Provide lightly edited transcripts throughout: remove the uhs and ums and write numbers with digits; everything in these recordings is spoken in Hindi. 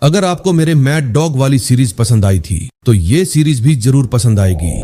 अगर आपको मेरे मैड डॉग वाली सीरीज पसंद आई थी तो ये सीरीज भी जरूर पसंद आएगी।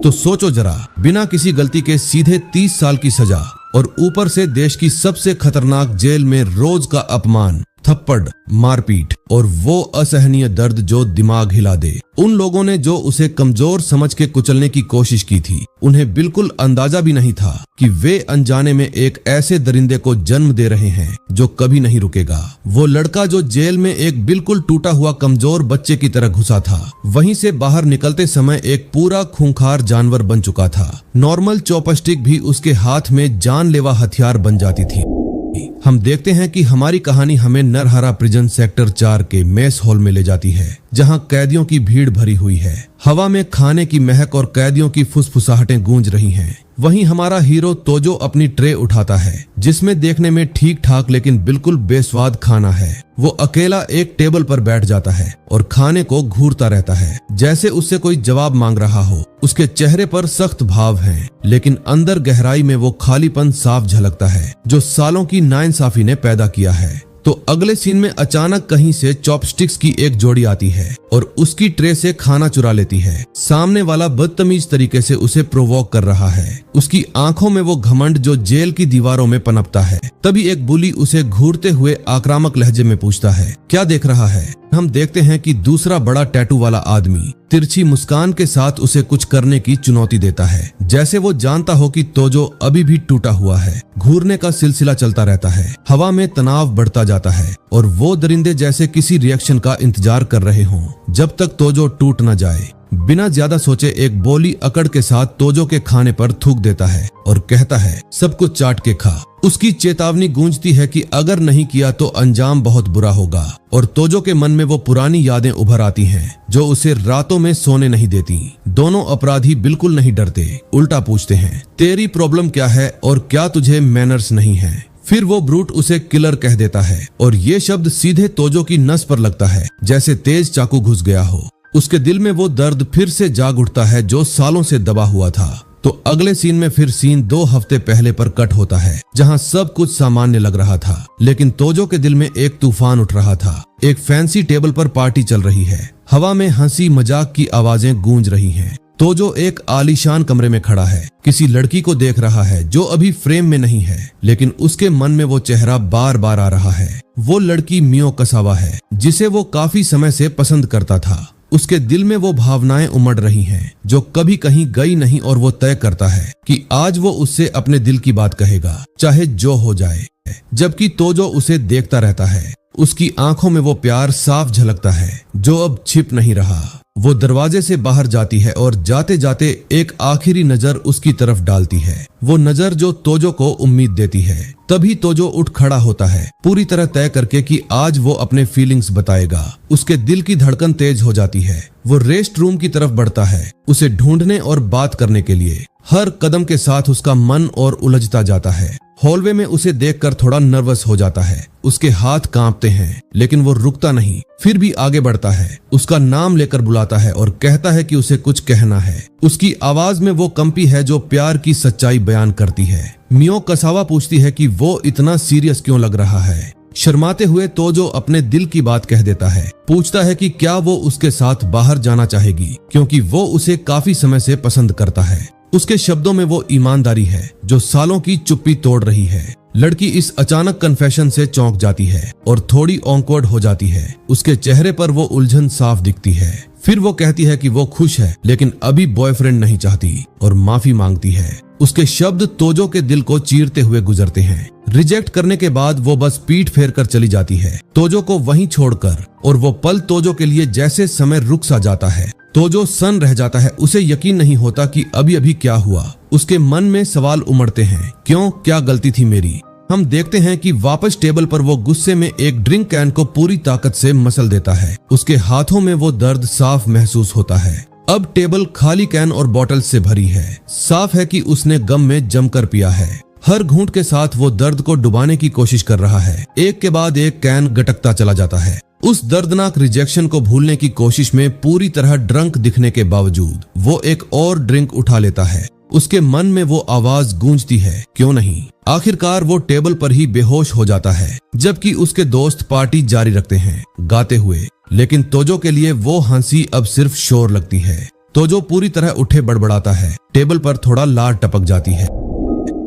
तो सोचो जरा, बिना किसी गलती के सीधे 30 साल की सजा और ऊपर से देश की सबसे खतरनाक जेल में रोज का अपमान, थप्पड़, मारपीट और वो असहनीय दर्द जो दिमाग हिला दे। उन लोगों ने जो उसे कमजोर समझ के कुचलने की कोशिश की थी, उन्हें बिल्कुल अंदाजा भी नहीं था कि वे अनजाने में एक ऐसे दरिंदे को जन्म दे रहे हैं जो कभी नहीं रुकेगा। वो लड़का जो जेल में एक बिल्कुल टूटा हुआ कमजोर बच्चे की तरह घुसा था, वहीं से बाहर निकलते समय एक पूरा खूंखार जानवर बन चुका था। नॉर्मल चॉपस्टिक भी उसके हाथ में जानलेवा हथियार बन जाती थी। हम देखते हैं कि हमारी कहानी हमें नरहरा प्रिजन सेक्टर 4 के मेस हॉल में ले जाती है, जहां कैदियों की भीड़ भरी हुई है। हवा में खाने की महक और कैदियों की फुसफुसाहटें गूंज रही हैं। वहीं हमारा हीरो तोजो अपनी ट्रे उठाता है, जिसमें देखने में ठीक ठाक लेकिन बिल्कुल बेस्वाद खाना है। वो अकेला एक टेबल पर बैठ जाता है और खाने को घूरता रहता है, जैसे उससे कोई जवाब मांग रहा हो। उसके चेहरे पर सख्त भाव हैं, लेकिन अंदर गहराई में वो खालीपन साफ झलकता है जो सालों की नाइंसाफी ने पैदा किया है। तो अगले सीन में अचानक कहीं से चॉपस्टिक्स की एक जोड़ी आती है और उसकी ट्रे से खाना चुरा लेती है। सामने वाला बदतमीज तरीके से उसे प्रोवोक कर रहा है। उसकी आंखों में वो घमंड जो जेल की दीवारों में पनपता है। तभी एक बुली उसे घूरते हुए आक्रामक लहजे में पूछता है, क्या देख रहा है? हम देखते हैं कि दूसरा बड़ा टैटू वाला आदमी तिरछी मुस्कान के साथ उसे कुछ करने की चुनौती देता है, जैसे वो जानता हो कि तोजो अभी भी टूटा हुआ है। घूरने का सिलसिला चलता रहता है। हवा में तनाव बढ़ता जाता है और वो दरिंदे जैसे किसी रिएक्शन का इंतजार कर रहे हों, जब तक तोजो टूट न जाए। बिना ज्यादा सोचे एक बोली अकड़ के साथ तोजो के खाने पर थूक देता है और कहता है, सब कुछ चाट के खा। उसकी चेतावनी गूंजती है कि अगर नहीं किया तो अंजाम बहुत बुरा होगा। और तोजो के मन में वो पुरानी यादें उभर आती हैं जो उसे रातों में सोने नहीं देती। दोनों अपराधी बिल्कुल नहीं डरते, उल्टा पूछते हैं, तेरी प्रॉब्लम क्या है और क्या तुझे मैनर्स नहीं है? फिर वो ब्रूट उसे किलर कह देता है और ये शब्द सीधे तोजो की नस पर लगता है, जैसे तेज चाकू घुस गया हो। उसके दिल में वो दर्द फिर से जाग उठता है जो सालों से दबा हुआ था। तो अगले सीन में फिर सीन 2 हफ्ते पहले पर कट होता है, जहां सब कुछ सामान्य लग रहा था, लेकिन तोजो के दिल में एक तूफान उठ रहा था। एक फैंसी टेबल पर पार्टी चल रही है। हवा में हंसी मजाक की आवाजें गूंज रही हैं। तोजो एक आलीशान कमरे में खड़ा है, किसी लड़की को देख रहा है जो अभी फ्रेम में नहीं है, लेकिन उसके मन में वो चेहरा बार बार आ रहा है। वो लड़की मियो कसावा है, जिसे वो काफी समय से पसंद करता था। उसके दिल में वो भावनाएं उमड़ रही हैं जो कभी कहीं गई नहीं, और वो तय करता है कि आज वो उससे अपने दिल की बात कहेगा, चाहे जो हो जाए। जबकि तोजो उसे देखता रहता है, उसकी आंखों में वो प्यार साफ झलकता है जो अब छिप नहीं रहा। वो दरवाजे से बाहर जाती है और जाते जाते एक आखिरी नजर उसकी तरफ डालती है, वो नजर जो तोजो को उम्मीद देती है। तभी तोजो उठ खड़ा होता है, पूरी तरह तय करके कि आज वो अपने फीलिंग्स बताएगा। उसके दिल की धड़कन तेज हो जाती है। वो रेस्ट रूम की तरफ बढ़ता है, उसे ढूंढने और बात करने के लिए। हर कदम के साथ उसका मन और उलझता जाता है। हॉलवे में उसे देखकर थोड़ा नर्वस हो जाता है। उसके हाथ कांपते हैं, लेकिन वो रुकता नहीं, फिर भी आगे बढ़ता है। उसका नाम लेकर बुलाता है और कहता है कि उसे कुछ कहना है। उसकी आवाज में वो कंपी है जो प्यार की सच्चाई बयान करती है। मियो कसावा पूछती है कि वो इतना सीरियस क्यों लग रहा है। शर्माते हुए तोजो अपने दिल की बात कह देता है। पूछता है कि क्या वो उसके साथ बाहर जाना चाहेगी, क्योंकि वो उसे काफी समय से पसंद करता है। उसके शब्दों में वो ईमानदारी है जो सालों की चुप्पी तोड़ रही है। लड़की इस अचानक कन्फेशन से चौंक जाती है और थोड़ी ऑकवर्ड हो जाती है। उसके चेहरे पर वो उलझन साफ दिखती है। फिर वो कहती है कि वो खुश है, लेकिन अभी बॉयफ्रेंड नहीं चाहती, और माफी मांगती है। उसके शब्द तोजो के दिल को चीरते हुए गुजरते हैं। रिजेक्ट करने के बाद वो बस पीठ फेर कर चली जाती है, तोजो को वहीं छोड़कर। और वो पल तोजो के लिए जैसे समय रुक सा जाता है। तोजो सन रह जाता है। उसे यकीन नहीं होता कि अभी अभी क्या हुआ। उसके मन में सवाल उमड़ते हैं, क्यों, क्या गलती थी मेरी? हम देखते हैं कि वापस टेबल पर वो गुस्से में एक ड्रिंक कैन को पूरी ताकत से मसल देता है। उसके हाथों में वो दर्द साफ महसूस होता है। अब टेबल खाली कैन और बॉटल से भरी है। साफ है कि उसने गम में जमकर पिया है। हर घूंट के साथ वो दर्द को डुबाने की कोशिश कर रहा है। एक के बाद एक कैन गटकता चला जाता है। उस दर्दनाक रिजेक्शन को भूलने की कोशिश में पूरी तरह ड्रंक दिखने के बावजूद वो एक और ड्रिंक उठा लेता है। उसके मन में वो आवाज गूंजती है, क्यों नहीं। आखिरकार वो टेबल पर ही बेहोश हो जाता है, जबकि उसके दोस्त पार्टी जारी रखते हैं गाते हुए। लेकिन तोजो के लिए वो हंसी अब सिर्फ शोर लगती है। तोजो पूरी तरह उठे बड़बड़ाता है। टेबल पर थोड़ा लार टपक जाती है।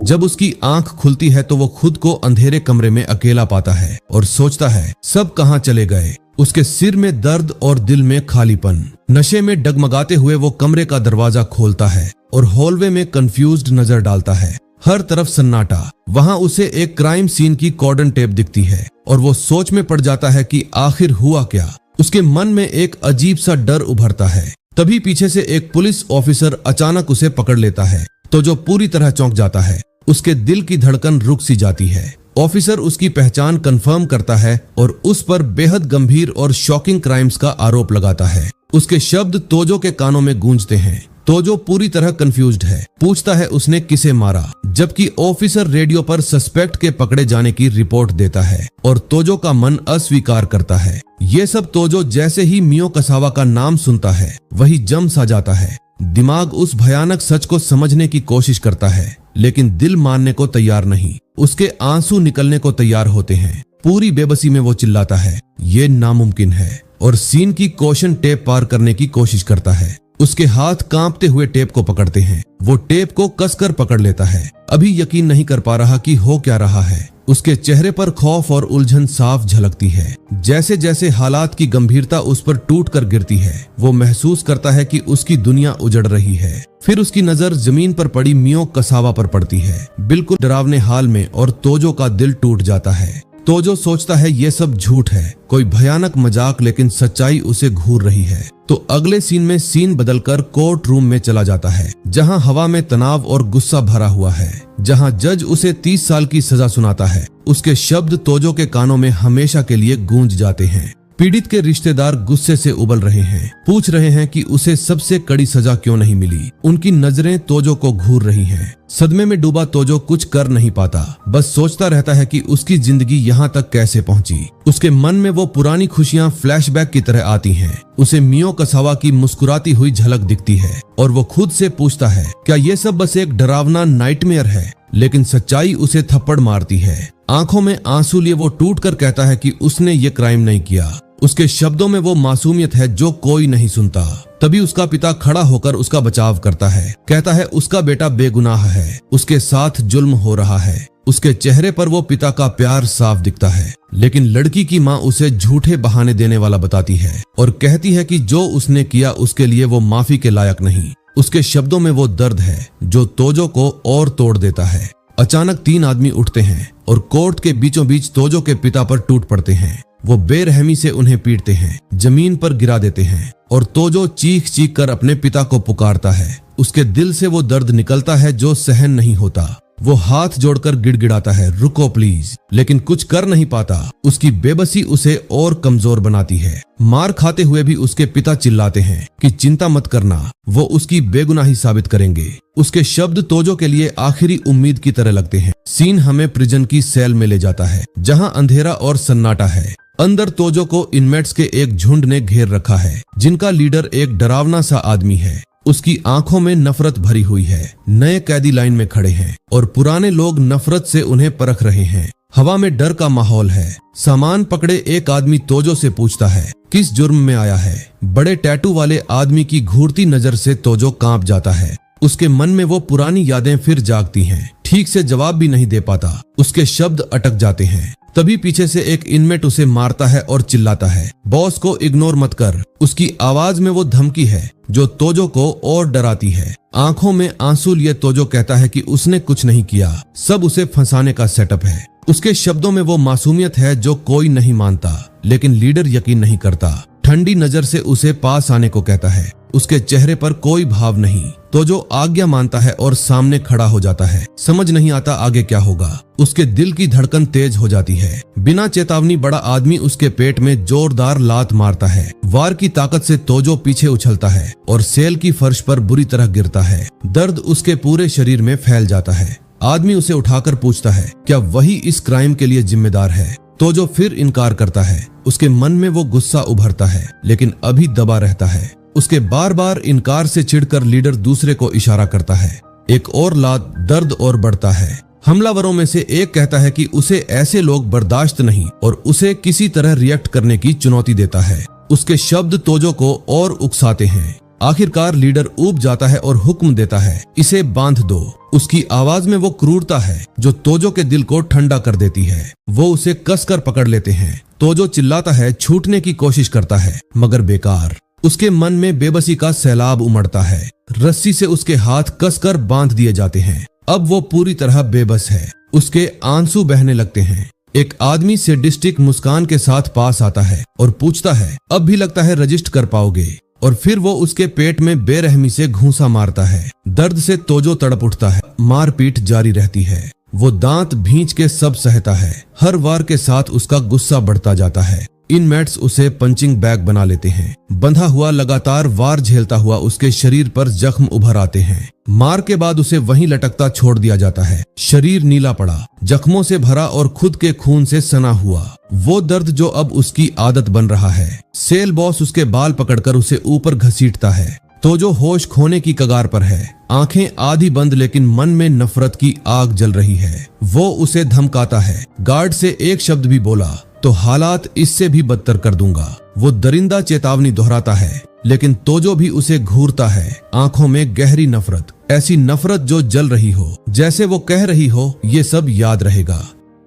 जब उसकी आंख खुलती है तो वो खुद को अंधेरे कमरे में अकेला पाता है और सोचता है सब कहाँ चले गए। उसके सिर में दर्द और दिल में खालीपन। नशे में डगमगाते हुए वो कमरे का दरवाजा खोलता है और हॉलवे में कंफ्यूज्ड नजर डालता है। हर तरफ सन्नाटा। वहां उसे एक क्राइम सीन की कॉर्डन टेप दिखती है और वो सोच में पड़ जाता है कि आखिर हुआ क्या। उसके मन में एक अजीब सा डर उभरता है। तभी पीछे से एक पुलिस ऑफिसर अचानक उसे पकड़ लेता है तो जो पूरी तरह चौंक जाता है। उसके दिल की धड़कन रुक सी जाती है। ऑफिसर उसकी पहचान कंफर्म करता है और उस पर बेहद गंभीर और शॉकिंग क्राइम्स का आरोप लगाता है। उसके शब्द तोजो के कानों में गूंजते हैं। तोजो पूरी तरह कंफ्यूज्ड है। पूछता है उसने किसे मारा, जबकि ऑफिसर रेडियो पर सस्पेक्ट के पकड़े जाने की रिपोर्ट देता है और तोजो का मन अस्वीकार करता है। ये सब तोजो जैसे ही मियो कसावा का नाम सुनता है वही जम सा जाता है। दिमाग उस भयानक सच को समझने की कोशिश करता है, लेकिन दिल मानने को तैयार नहीं। उसके आंसू निकलने को तैयार होते हैं। पूरी बेबसी में वो चिल्लाता है, ये नामुमकिन है, और सीन की कॉशन टेप पार करने की कोशिश करता है। उसके हाथ कांपते हुए टेप को पकड़ते हैं। वो टेप को कसकर पकड़ लेता है। अभी यकीन नहीं कर पा रहा कि हो क्या रहा है। उसके चेहरे पर खौफ और उलझन साफ झलकती है। जैसे जैसे हालात की गंभीरता उस पर टूट कर गिरती है, वो महसूस करता है कि उसकी दुनिया उजड़ रही है। फिर उसकी नजर जमीन पर पड़ी मियो कसावा पर पड़ती है, बिल्कुल डरावने हाल में, और तोजो का दिल टूट जाता है। तोजो सोचता है ये सब झूठ है, कोई भयानक मजाक, लेकिन सच्चाई उसे घूर रही है। तो अगले सीन में सीन बदलकर कोर्ट रूम में चला जाता है, जहां हवा में तनाव और गुस्सा भरा हुआ है। जहां जज उसे 30 साल की सजा सुनाता है। उसके शब्द तोजो के कानों में हमेशा के लिए गूंज जाते हैं। पीड़ित के रिश्तेदार गुस्से से उबल रहे हैं, पूछ रहे हैं कि उसे सबसे कड़ी सजा क्यों नहीं मिली। उनकी नजरें तोजो को घूर रही हैं। सदमे में डूबा तोजो कुछ कर नहीं पाता, बस सोचता रहता है कि उसकी जिंदगी यहाँ तक कैसे पहुँची। उसके मन में वो पुरानी खुशियाँ फ्लैशबैक की तरह आती हैं। उसे मियो कसावा की मुस्कुराती हुई झलक दिखती है और वो खुद से पूछता है, क्या ये सब बस एक डरावना नाइटमेयर है? लेकिन सच्चाई उसे थप्पड़ मारती है। आंखों में आंसू लिए वो टूट कर कहता है कि उसने ये क्राइम नहीं किया। उसके शब्दों में वो मासूमियत है जो कोई नहीं सुनता। तभी उसका पिता खड़ा होकर उसका बचाव करता है। कहता है उसका बेटा बेगुनाह है, उसके साथ जुल्म हो रहा है। उसके चेहरे पर वो पिता का प्यार साफ दिखता है। लेकिन लड़की की माँ उसे झूठे बहाने देने वाला बताती है और कहती है कि जो उसने किया उसके लिए वो माफी के लायक नहीं। उसके शब्दों में वो दर्द है जो तोजो को और तोड़ देता है। अचानक 3 आदमी उठते हैं और कोर्ट के बीचों बीच तोजो के पिता पर टूट पड़ते हैं। वो बेरहमी से उन्हें पीटते हैं, जमीन पर गिरा देते हैं और तोजो चीख चीख कर अपने पिता को पुकारता है। उसके दिल से वो दर्द निकलता है जो सहन नहीं होता। वो हाथ जोड़कर गिड़गिड़ाता है, रुको प्लीज, लेकिन कुछ कर नहीं पाता। उसकी बेबसी उसे और कमजोर बनाती है। मार खाते हुए भी उसके पिता चिल्लाते हैं कि चिंता मत करना, वो उसकी बेगुनाही साबित करेंगे। उसके शब्द तोजो के लिए आखिरी उम्मीद की तरह लगते हैं। सीन हमें प्रिजन की सेल में ले जाता है, जहां अंधेरा और सन्नाटा है। अंदर तोजो को इनमेट्स के एक झुंड ने घेर रखा है, जिनका लीडर एक डरावना सा आदमी है। उसकी आंखों में नफरत भरी हुई है। नए कैदी लाइन में खड़े हैं और पुराने लोग नफरत से उन्हें परख रहे हैं। हवा में डर का माहौल है। सामान पकड़े एक आदमी तोजो से पूछता है, किस जुर्म में आया है? बड़े टैटू वाले आदमी की घूरती नजर से तोजो कांप जाता है। उसके मन में वो पुरानी यादें फिर जागती हैं। ठीक से जवाब भी नहीं दे पाता। उसके शब्द अटक जाते हैं। तभी पीछे से एक इनमेट उसे मारता है और चिल्लाता है, बॉस को इग्नोर मत कर। उसकी आवाज में वो धमकी है जो तोजो को और डराती है। आंखों में आंसू लिए तोजो कहता है कि उसने कुछ नहीं किया, सब उसे फंसाने का सेटअप है। उसके शब्दों में वो मासूमियत है जो कोई नहीं मानता, लेकिन लीडर यकीन नहीं करता। ठंडी नजर से उसे पास आने को कहता है। उसके चेहरे पर कोई भाव नहीं। तोजो आज्ञा मानता है और सामने खड़ा हो जाता है। समझ नहीं आता आगे क्या होगा। उसके दिल की धड़कन तेज हो जाती है। बिना चेतावनी बड़ा आदमी उसके पेट में जोरदार लात मारता है। वार की ताकत से तोजो पीछे उछलता है और सेल की फर्श पर बुरी तरह गिरता है। दर्द उसके पूरे शरीर में फैल जाता है। आदमी उसे उठाकर पूछता है, क्या वही इस क्राइम के लिए जिम्मेदार है? तोजो फिर इनकार करता है। उसके मन में वो गुस्सा उभरता है, लेकिन अभी दबा रहता है। उसके बार बार इनकार से चिढ़कर लीडर दूसरे को इशारा करता है। एक और लात दर्द और बढ़ता है। हमलावरों में से एक कहता है कि उसे ऐसे लोग बर्दाश्त नहीं और उसे किसी तरह रिएक्ट करने की चुनौती देता है। उसके शब्द तोजो को और उकसाते हैं। आखिरकार लीडर ऊब जाता है और हुक्म देता है, इसे बांध दो। उसकी आवाज में वो क्रूरता है जो तोजो के दिल को ठंडा कर देती है। वो उसे कसकर पकड़ लेते हैं। तोजो चिल्लाता है, छूटने की कोशिश करता है, मगर बेकार। उसके मन में बेबसी का सैलाब उमड़ता है। रस्सी से उसके हाथ कसकर बांध दिए जाते हैं। अब वो पूरी तरह बेबस है। उसके आंसू बहने लगते हैं। एक आदमी सैडिस्टिक मुस्कान के साथ पास आता है और पूछता है, अब भी लगता है रजिस्ट कर पाओगे? और फिर वो उसके पेट में बेरहमी से घूंसा मारता है। दर्द से तोजो तड़प उठता है। मारपीट जारी रहती है। वो दांत भींच के सब सहता है। हर वार के साथ उसका गुस्सा बढ़ता जाता है। इनमेट्स उसे पंचिंग बैग बना लेते हैं। बंधा हुआ लगातार वार झेलता हुआ उसके शरीर पर जख्म उभर आते हैं। मार के बाद उसे वहीं लटकता छोड़ दिया जाता है। शरीर नीला पड़ा, जख्मों से भरा और खुद के खून से सना हुआ। वो दर्द जो अब उसकी आदत बन रहा है। सेल बॉस उसके बाल पकड़कर उसे ऊपर घसीटता है। तोजो होश खोने की कगार पर है। आंखें आधी बंद, लेकिन मन में नफरत की आग जल रही है। वो उसे धमकाता है, गार्ड से एक शब्द भी बोला तो हालात इससे भी बदतर कर दूंगा। वो दरिंदा चेतावनी दोहराता है, लेकिन तोजो भी उसे घूरता है। आंखों में गहरी नफरत, ऐसी नफरत जो जल रही हो, जैसे वो कह रही हो, ये सब याद रहेगा।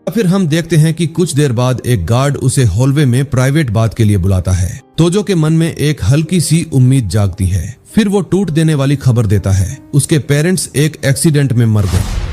फिर हम देखते हैं कि कुछ देर बाद एक गार्ड उसे हॉलवे में प्राइवेट बात के लिए बुलाता है। तोजो के मन में एक हल्की सी उम्मीद जागती है। फिर वो टूट देने वाली खबर देता है, उसके पेरेंट्स एक एक्सीडेंट में मर गए।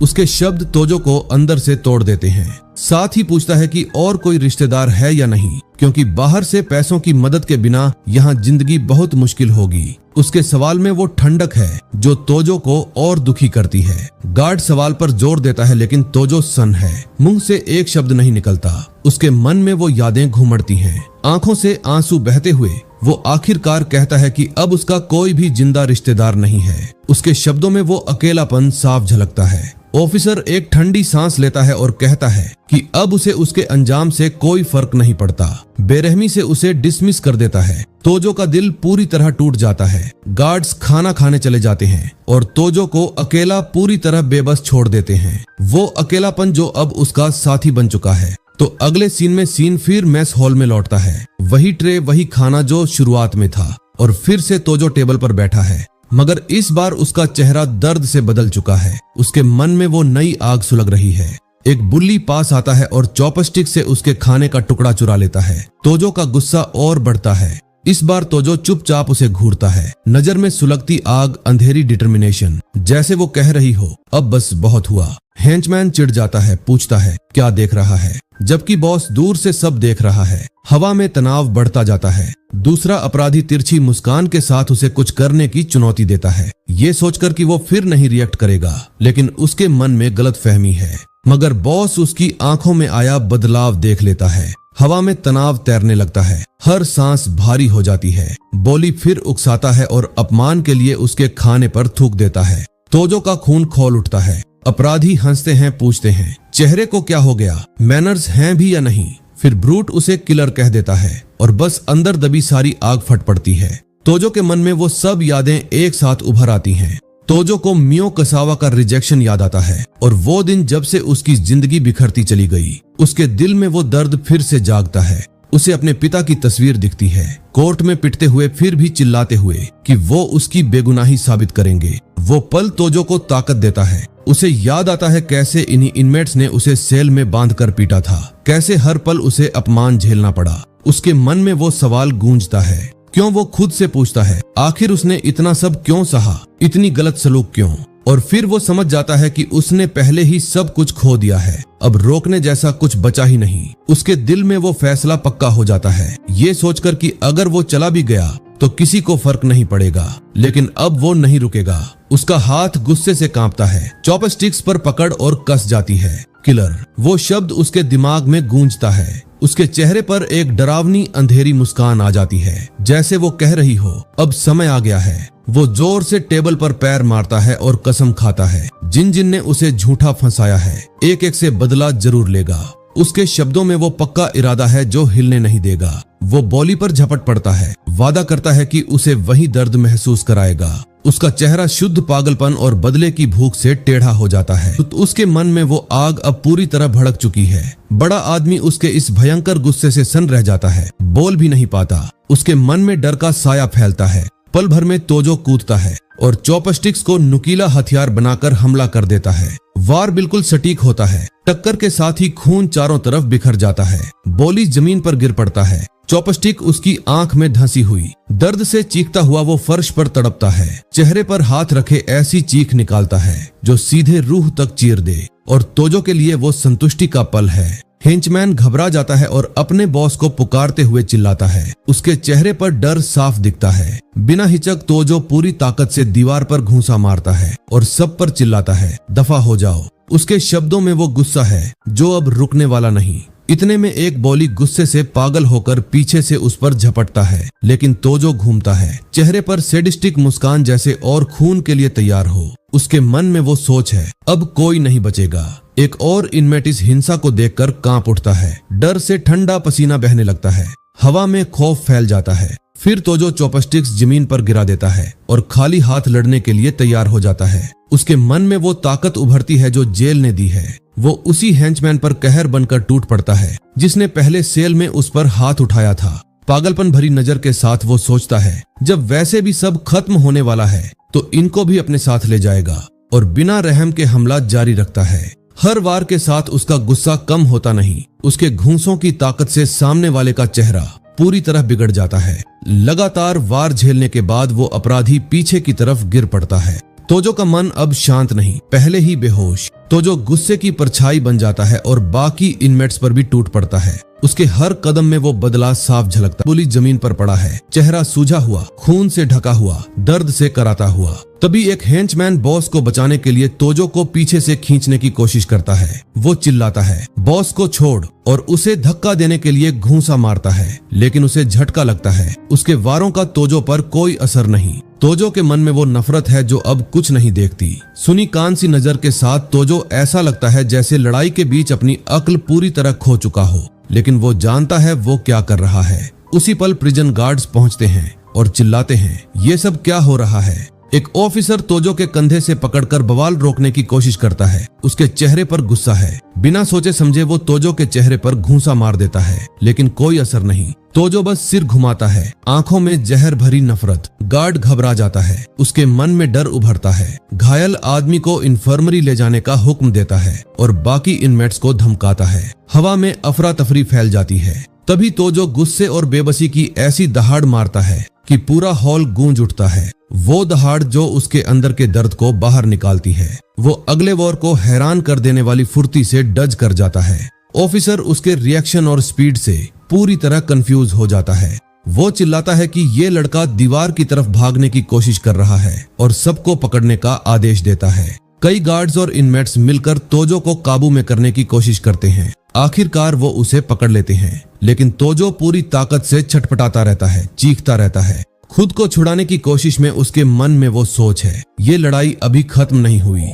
उसके शब्द तोजो को अंदर से तोड़ देते हैं। साथ ही पूछता है कि और कोई रिश्तेदार है या नहीं, क्योंकि बाहर से पैसों की मदद के बिना यहाँ जिंदगी बहुत मुश्किल होगी। उसके सवाल में वो ठंडक है जो तोजो को और दुखी करती है। गार्ड सवाल पर जोर देता है, लेकिन तोजो सन है। मुंह से एक शब्द नहीं निकलता। उसके मन में वो यादें घुमड़ती हैं। आंखों से आंसू बहते हुए वो आखिरकार कहता है कि अब उसका कोई भी जिंदा रिश्तेदार नहीं है। उसके शब्दों में वो अकेलापन साफ झलकता है। ऑफिसर एक ठंडी सांस लेता है और कहता है कि अब उसे उसके अंजाम से कोई फर्क नहीं पड़ता। बेरहमी से उसे डिसमिस कर देता है। तोजो का दिल पूरी तरह टूट जाता है। गार्ड्स खाना खाने चले जाते हैं और तोजो को अकेला पूरी तरह बेबस छोड़ देते हैं। वो अकेलापन जो अब उसका साथी बन चुका है। तो अगले सीन में सीन फिर मेस हॉल में लौटता है। वही ट्रे, वही खाना जो शुरुआत में था, और फिर से तोजो टेबल पर बैठा है, मगर इस बार उसका चेहरा दर्द से बदल चुका है। उसके मन में वो नई आग सुलग रही है। एक बुल्ली पास आता है और चॉपस्टिक से उसके खाने का टुकड़ा चुरा लेता है। तोजो का गुस्सा और बढ़ता है। इस बार तोजो चुपचाप उसे घूरता है। नजर में सुलगती आग, अंधेरी डिटर्मिनेशन, जैसे वो कह रही हो, अब बस बहुत हुआ। हेंचमैन चिढ़ जाता है, पूछता है क्या देख रहा है, जबकि बॉस दूर से सब देख रहा है। हवा में तनाव बढ़ता जाता है। दूसरा अपराधी तिरछी मुस्कान के साथ उसे कुछ करने की चुनौती देता है, ये सोचकर कि वो फिर नहीं रिएक्ट करेगा, लेकिन उसके मन में गलतफहमी है। मगर बॉस उसकी आंखों में आया बदलाव देख लेता है। हवा में तनाव तैरने लगता है। हर सांस भारी हो जाती है। बोली फिर उकसाता है और अपमान के लिए उसके खाने पर थूक देता है। तोजो का खून खौल उठता है। अपराधी हंसते हैं, पूछते हैं चेहरे को क्या हो गया, मैनर्स हैं भी या नहीं। फिर ब्रूट उसे किलर कह देता है और बस अंदर दबी सारी आग फट पड़ती है। तोजो के मन में वो सब यादें एक साथ उभर आती हैं। तोजो को मियो कसावा का रिजेक्शन याद आता है और वो दिन जब से उसकी जिंदगी बिखरती चली गई। उसके दिल में वो दर्द फिर से जागता है। उसे अपने पिता की तस्वीर दिखती है, कोर्ट में पिटते हुए फिर भी चिल्लाते हुए कि वो उसकी बेगुनाही साबित करेंगे। वो पल तोजो को ताकत देता है। उसे याद आता है कैसे इन्हीं इनमेट्स ने उसे सेल में बांधकर पीटा था, कैसे हर पल उसे अपमान झेलना पड़ा। उसके मन में वो सवाल गूंजता है, क्यों? वो खुद से पूछता है, आखिर उसने इतना सब क्यों सहा, इतनी गलत सलूक क्यों? और फिर वो समझ जाता है कि उसने पहले ही सब कुछ खो दिया है। अब रोकने जैसा कुछ बचा ही नहीं। उसके दिल में वो फैसला पक्का हो जाता है, ये सोचकर कि अगर वो चला भी गया तो किसी को फर्क नहीं पड़ेगा। लेकिन अब वो नहीं रुकेगा। उसका हाथ गुस्से से कांपता है। चॉपस्टिक्स पर पकड़ और कस जाती है। किलर, वो शब्द उसके दिमाग में गूंजता है। उसके चेहरे पर एक डरावनी अंधेरी मुस्कान आ जाती है, जैसे वो कह रही हो अब समय आ गया है। वो जोर से टेबल पर पैर मारता है और कसम खाता है, जिन जिन ने उसे झूठा फंसाया है, एक एक से बदला जरूर लेगा। उसके शब्दों में वो पक्का इरादा है जो हिलने नहीं देगा। वो बॉली पर झपट पड़ता है, वादा करता है कि उसे वही दर्द महसूस कराएगा उसका चेहरा शुद्ध पागलपन और बदले की भूख से टेढ़ा हो जाता है। तो उसके मन में वो आग अब पूरी तरह भड़क चुकी है। बड़ा आदमी उसके इस भयंकर गुस्से से सन्न रह जाता है, बोल भी नहीं पाता। उसके मन में डर का साया फैलता है। पल भर में तोजो कूदता है और चॉपस्टिक्स को नुकीला हथियार बनाकर हमला कर देता है। वार बिल्कुल सटीक होता है। टक्कर के साथ ही खून चारों तरफ बिखर जाता है। बोली जमीन पर गिर पड़ता है। चॉपस्टिक उसकी आंख में धंसी हुई। दर्द से चीखता हुआ वो फर्श पर तड़पता है। चेहरे पर हाथ रखे ऐसी चीख निकालता है जो सीधे रूह तक चीर दे। और तोजो के लिए वो संतुष्टि का पल है। हेंचमैन घबरा जाता है और अपने बॉस को पुकारते हुए चिल्लाता है। उसके चेहरे पर डर साफ दिखता है। बिना हिचक तोजो पूरी ताकत से दीवार पर घूंसा मारता है और सब पर चिल्लाता है, दफा हो जाओ। उसके शब्दों में वो गुस्सा है जो अब रुकने वाला नहीं। इतने में एक बॉली गुस्से से पागल होकर पीछे से उस पर झपटता है, लेकिन तोजो घूमता है, चेहरे पर सैडिस्टिक मुस्कान जैसे और खून के लिए तैयार हो। उसके मन में वो सोच है, अब कोई नहीं बचेगा। एक और इनमेट इस हिंसा को देखकर कांप उठता है। डर से ठंडा पसीना बहने लगता है। हवा में खौफ फैल जाता है। फिर तोजो चॉपस्टिक्स जमीन पर गिरा देता है और खाली हाथ लड़ने के लिए तैयार हो जाता है। उसके मन में वो ताकत उभरती है जो जेल ने दी है। वो उसी हेंचमैन पर कहर बनकर टूट पड़ता है जिसने पहले सेल में उस पर हाथ उठाया था। पागलपन भरी नजर के साथ वो सोचता है, जब वैसे भी सब खत्म होने वाला है तो इनको भी अपने साथ ले जाएगा। और बिना रहम के हमला जारी रखता है। हर वार के साथ उसका गुस्सा कम होता नहीं। उसके घूंसों की ताकत से सामने वाले का चेहरा पूरी तरह बिगड़ जाता है। लगातार वार झेलने के बाद वो अपराधी पीछे की तरफ गिर पड़ता है। तोजो का मन अब शांत नहीं, पहले ही बेहोश। तोजो गुस्से की परछाई बन जाता है और बाकी इनमेट्स पर भी टूट पड़ता है। उसके हर कदम में वो बदला साफ झलकता। बोली जमीन पर पड़ा है, चेहरा सूजा हुआ, खून से ढका हुआ, दर्द से कराता हुआ। तभी एक हेंचमैन बॉस को बचाने के लिए तोजो को पीछे से खींचने की कोशिश करता है। वो चिल्लाता है, बॉस को छोड़, और उसे धक्का देने के लिए घूंसा मारता है, लेकिन उसे झटका लगता है। उसके वारों का तोजो पर कोई असर नहीं। तोजो के मन में वो नफरत है जो अब कुछ नहीं देखती। सुनी कान सी नजर के साथ तोजो ऐसा लगता है जैसे लड़ाई के बीच अपनी अक्ल पूरी तरह खो चुका हो, लेकिन वो जानता है वो क्या कर रहा है। उसी पल प्रिजन गार्ड्स पहुंचते हैं और चिल्लाते हैं, ये सब क्या हो रहा है। एक ऑफिसर तोजो के कंधे से पकड़कर बवाल रोकने की कोशिश करता है। उसके चेहरे पर गुस्सा है। बिना सोचे समझे वो तोजो के चेहरे पर घूंसा मार देता है, लेकिन कोई असर नहीं। तोजो बस सिर घुमाता है, आंखों में जहर भरी नफरत। गार्ड घबरा जाता है। उसके मन में डर उभरता है। घायल आदमी को इन्फर्मरी ले जाने का हुक्म देता है और बाकी इनमेट्स को धमकाता है। हवा में अफरा तफरी फैल जाती है। तभी तोजो गुस्से और बेबसी की ऐसी दहाड़ मारता है कि पूरा हॉल गूंज उठता है। वो दहाड़ जो उसके अंदर के दर्द को बाहर निकालती है। वो अगले वॉर को हैरान कर देने वाली फुर्ती से डज कर जाता है। ऑफिसर उसके रिएक्शन और स्पीड से पूरी तरह कंफ्यूज हो जाता है। वो चिल्लाता है कि ये लड़का दीवार की तरफ भागने की कोशिश कर रहा है और सबको पकड़ने का आदेश देता है। कई गार्ड्स और इनमेट्स मिलकर तोजो को काबू में करने की कोशिश करते हैं। आखिरकार वो उसे पकड़ लेते हैं, लेकिन तोजो पूरी ताकत से छटपटाता रहता है, चीखता रहता है। खुद को छुड़ाने की कोशिश में उसके मन में वो सोच है, ये लड़ाई अभी खत्म नहीं हुई।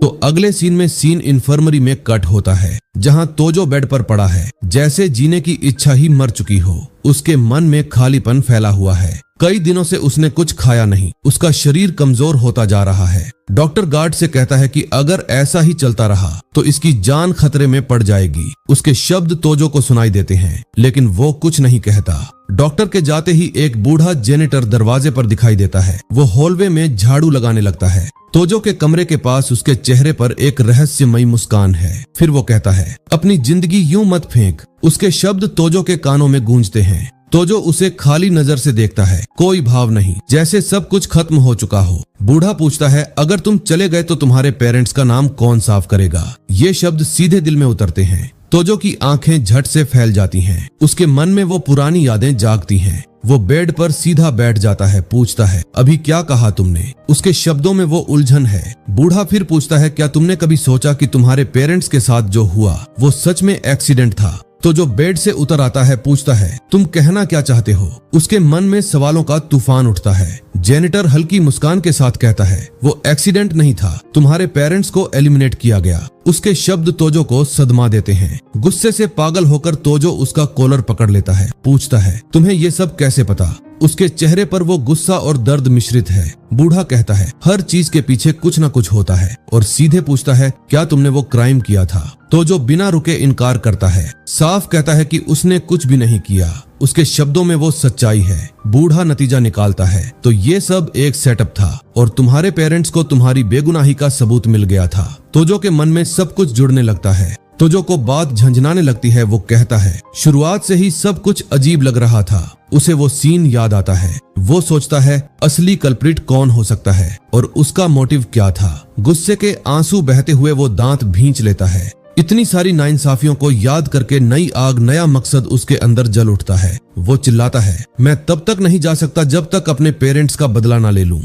तो अगले सीन में सीन इन्फर्मरी में कट होता है, जहां तोजो बेड पर पड़ा है, जैसे जीने की इच्छा ही मर चुकी हो। उसके मन में खालीपन फैला हुआ है। कई दिनों से उसने कुछ खाया नहीं। उसका शरीर कमजोर होता जा रहा है। डॉक्टर गार्ड से कहता है कि अगर ऐसा ही चलता रहा तो इसकी जान खतरे में पड़ जाएगी। उसके शब्द तोजो को सुनाई देते हैं, लेकिन वो कुछ नहीं कहता। डॉक्टर के जाते ही एक बूढ़ा जेनिटर दरवाजे पर दिखाई देता है। वो हॉलवे में झाड़ू लगाने लगता है। तोजो के कमरे के पास उसके चेहरे पर एक रहस्यमयी मुस्कान है। फिर वो कहता है, अपनी जिंदगी यूं मत फेंक। उसके शब्द तोजो के कानों में गूंजते हैं। तोजो उसे खाली नजर से देखता है, कोई भाव नहीं, जैसे सब कुछ खत्म हो चुका हो। बूढ़ा पूछता है, अगर तुम चले गए तो तुम्हारे पेरेंट्स का नाम कौन साफ करेगा। ये शब्द सीधे दिल में उतरते हैं। तोजो की आंखें झट से फैल जाती हैं। उसके मन में वो पुरानी यादें जागती हैं। वो बेड पर सीधा बैठ जाता है, पूछता है, अभी क्या कहा तुमने। उसके शब्दों में वो उलझन है। बूढ़ा फिर पूछता है, क्या तुमने कभी सोचा कि तुम्हारे पेरेंट्स के साथ जो हुआ वो सच में एक्सीडेंट था। तो जो बेड से उतर आता है पूछता है, तुम कहना क्या चाहते हो। उसके मन में सवालों का तूफान उठता है। जेनिटर हल्की मुस्कान के साथ कहता है, वो एक्सीडेंट नहीं था, तुम्हारे पेरेंट्स को एलिमिनेट किया गया। उसके शब्द तोजो को सदमा देते हैं। गुस्से से पागल होकर तोजो उसका कॉलर पकड़ लेता है, पूछता है, तुम्हें ये सब कैसे पता। उसके चेहरे पर वो गुस्सा और दर्द मिश्रित है। बूढ़ा कहता है, हर चीज के पीछे कुछ न कुछ होता है, और सीधे पूछता है, क्या तुमने वो क्राइम किया था? तो जो बिना रुके इनकार करता है, साफ कहता है कि उसने कुछ भी नहीं किया। उसके शब्दों में वो सच्चाई है। बूढ़ा नतीजा निकालता है, तो ये सब एक सेटअप था और तुम्हारे पेरेंट्स को तुम्हारी बेगुनाही का सबूत मिल गया था। तोजो के मन में सब कुछ जुड़ने लगता है। तोजो को बात झंझनाने लगती है। वो कहता है, शुरुआत से ही सब कुछ अजीब लग रहा था। उसे वो सीन याद आता है। वो सोचता है, असली कल्प्रिट कौन हो सकता है और उसका मोटिव क्या था। गुस्से के आंसू बहते हुए वो दांत भींच लेता है। इतनी सारी नाइंसाफियों को याद करके नई आग, नया मकसद उसके अंदर जल उठता है। वो चिल्लाता है, मैं तब तक नहीं जा सकता जब तक अपने पेरेंट्स का बदला ना ले लूं।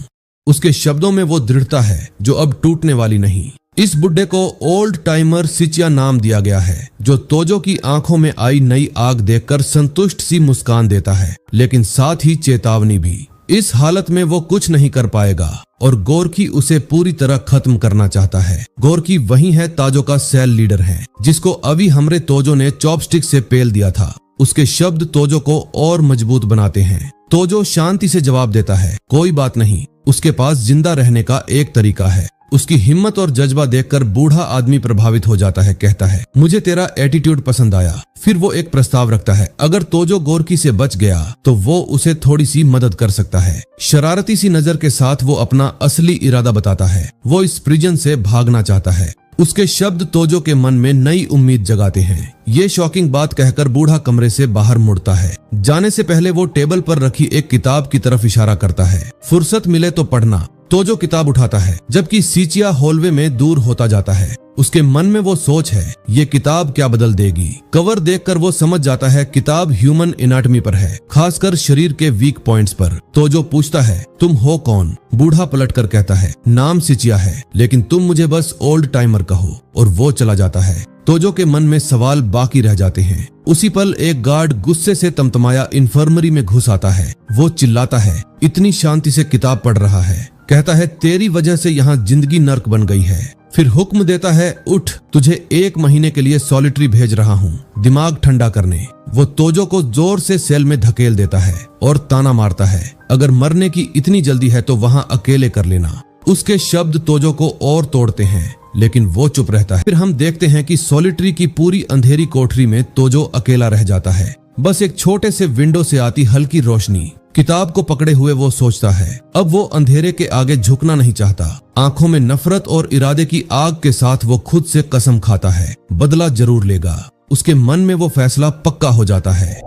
उसके शब्दों में वो दृढ़ता है जो अब टूटने वाली नहीं। इस बुड्ढे को ओल्ड टाइमर सिचिया नाम दिया गया है, जो तोजो की आंखों में आई नई आग देखकर संतुष्ट सी मुस्कान देता है, लेकिन साथ ही चेतावनी भी। इस हालत में वो कुछ नहीं कर पाएगा और गोरकी उसे पूरी तरह खत्म करना चाहता है। गोरकी वही है, ताजो का सेल लीडर है, जिसको अभी हमरे तोजो ने चॉपस्टिक से पेल दिया था। उसके शब्द तोजो को और मजबूत बनाते हैं। तोजो शांति से जवाब देता है, कोई बात नहीं, उसके पास जिंदा रहने का एक तरीका है। उसकी हिम्मत और जज्बा देखकर बूढ़ा आदमी प्रभावित हो जाता है। कहता है, मुझे तेरा एटीट्यूड पसंद आया। फिर वो एक प्रस्ताव रखता है, अगर तोजो गोरकी से बच गया तो वो उसे थोड़ी सी मदद कर सकता है। शरारती सी नजर के साथ वो अपना असली इरादा बताता है। वो इस प्रिजन से भागना चाहता है। उसके शब्द तोजो के मन में नई उम्मीद जगाते हैं। ये शॉकिंग बात कहकर बूढ़ा कमरे से बाहर मुड़ता है। जाने से पहले वो टेबल पर रखी एक किताब की तरफ इशारा करता है, फुर्सत मिले तो पढ़ना। तोजो किताब उठाता है, जबकि सिचिया हॉलवे में दूर होता जाता है। उसके मन में वो सोच है, ये किताब क्या बदल देगी। कवर देखकर वो समझ जाता है किताब ह्यूमन एनाटॉमी पर है, खासकर शरीर के वीक पॉइंट्स पर। तोजो पूछता है, तुम हो कौन? बूढ़ा पलटकर कहता है, नाम सिचिया है, लेकिन तुम मुझे बस ओल्ड टाइमर कहो। और वो चला जाता है। तोजो के मन में सवाल बाकी रह जाते हैं। उसी पल एक गार्ड गुस्से से तमतमाया इन्फर्मरी में घुस आता है। वो चिल्लाता है, इतनी शांति से किताब पढ़ रहा है। कहता है, तेरी वजह से यहाँ जिंदगी नर्क बन गई है। फिर हुक्म देता है, उठ, तुझे 1 महीने के लिए सॉलिटरी भेज रहा हूँ, दिमाग ठंडा करने। वो तोजो को जोर से सेल में धकेल देता है और ताना मारता है, अगर मरने की इतनी जल्दी है तो वहाँ अकेले कर लेना। उसके शब्द तोजो को और तोड़ते हैं, लेकिन वो चुप रहता है। फिर हम देखते हैं कि सॉलिटरी की पूरी अंधेरी कोठरी में तोजो अकेला रह जाता है। बस एक छोटे से विंडो से आती हल्की रोशनी। किताब को पकड़े हुए वो सोचता है, अब वो अंधेरे के आगे झुकना नहीं चाहता। आंखों में नफरत और इरादे की आग के साथ वो खुद से कसम खाता है, बदला जरूर लेगा। उसके मन में वो फैसला पक्का हो जाता है।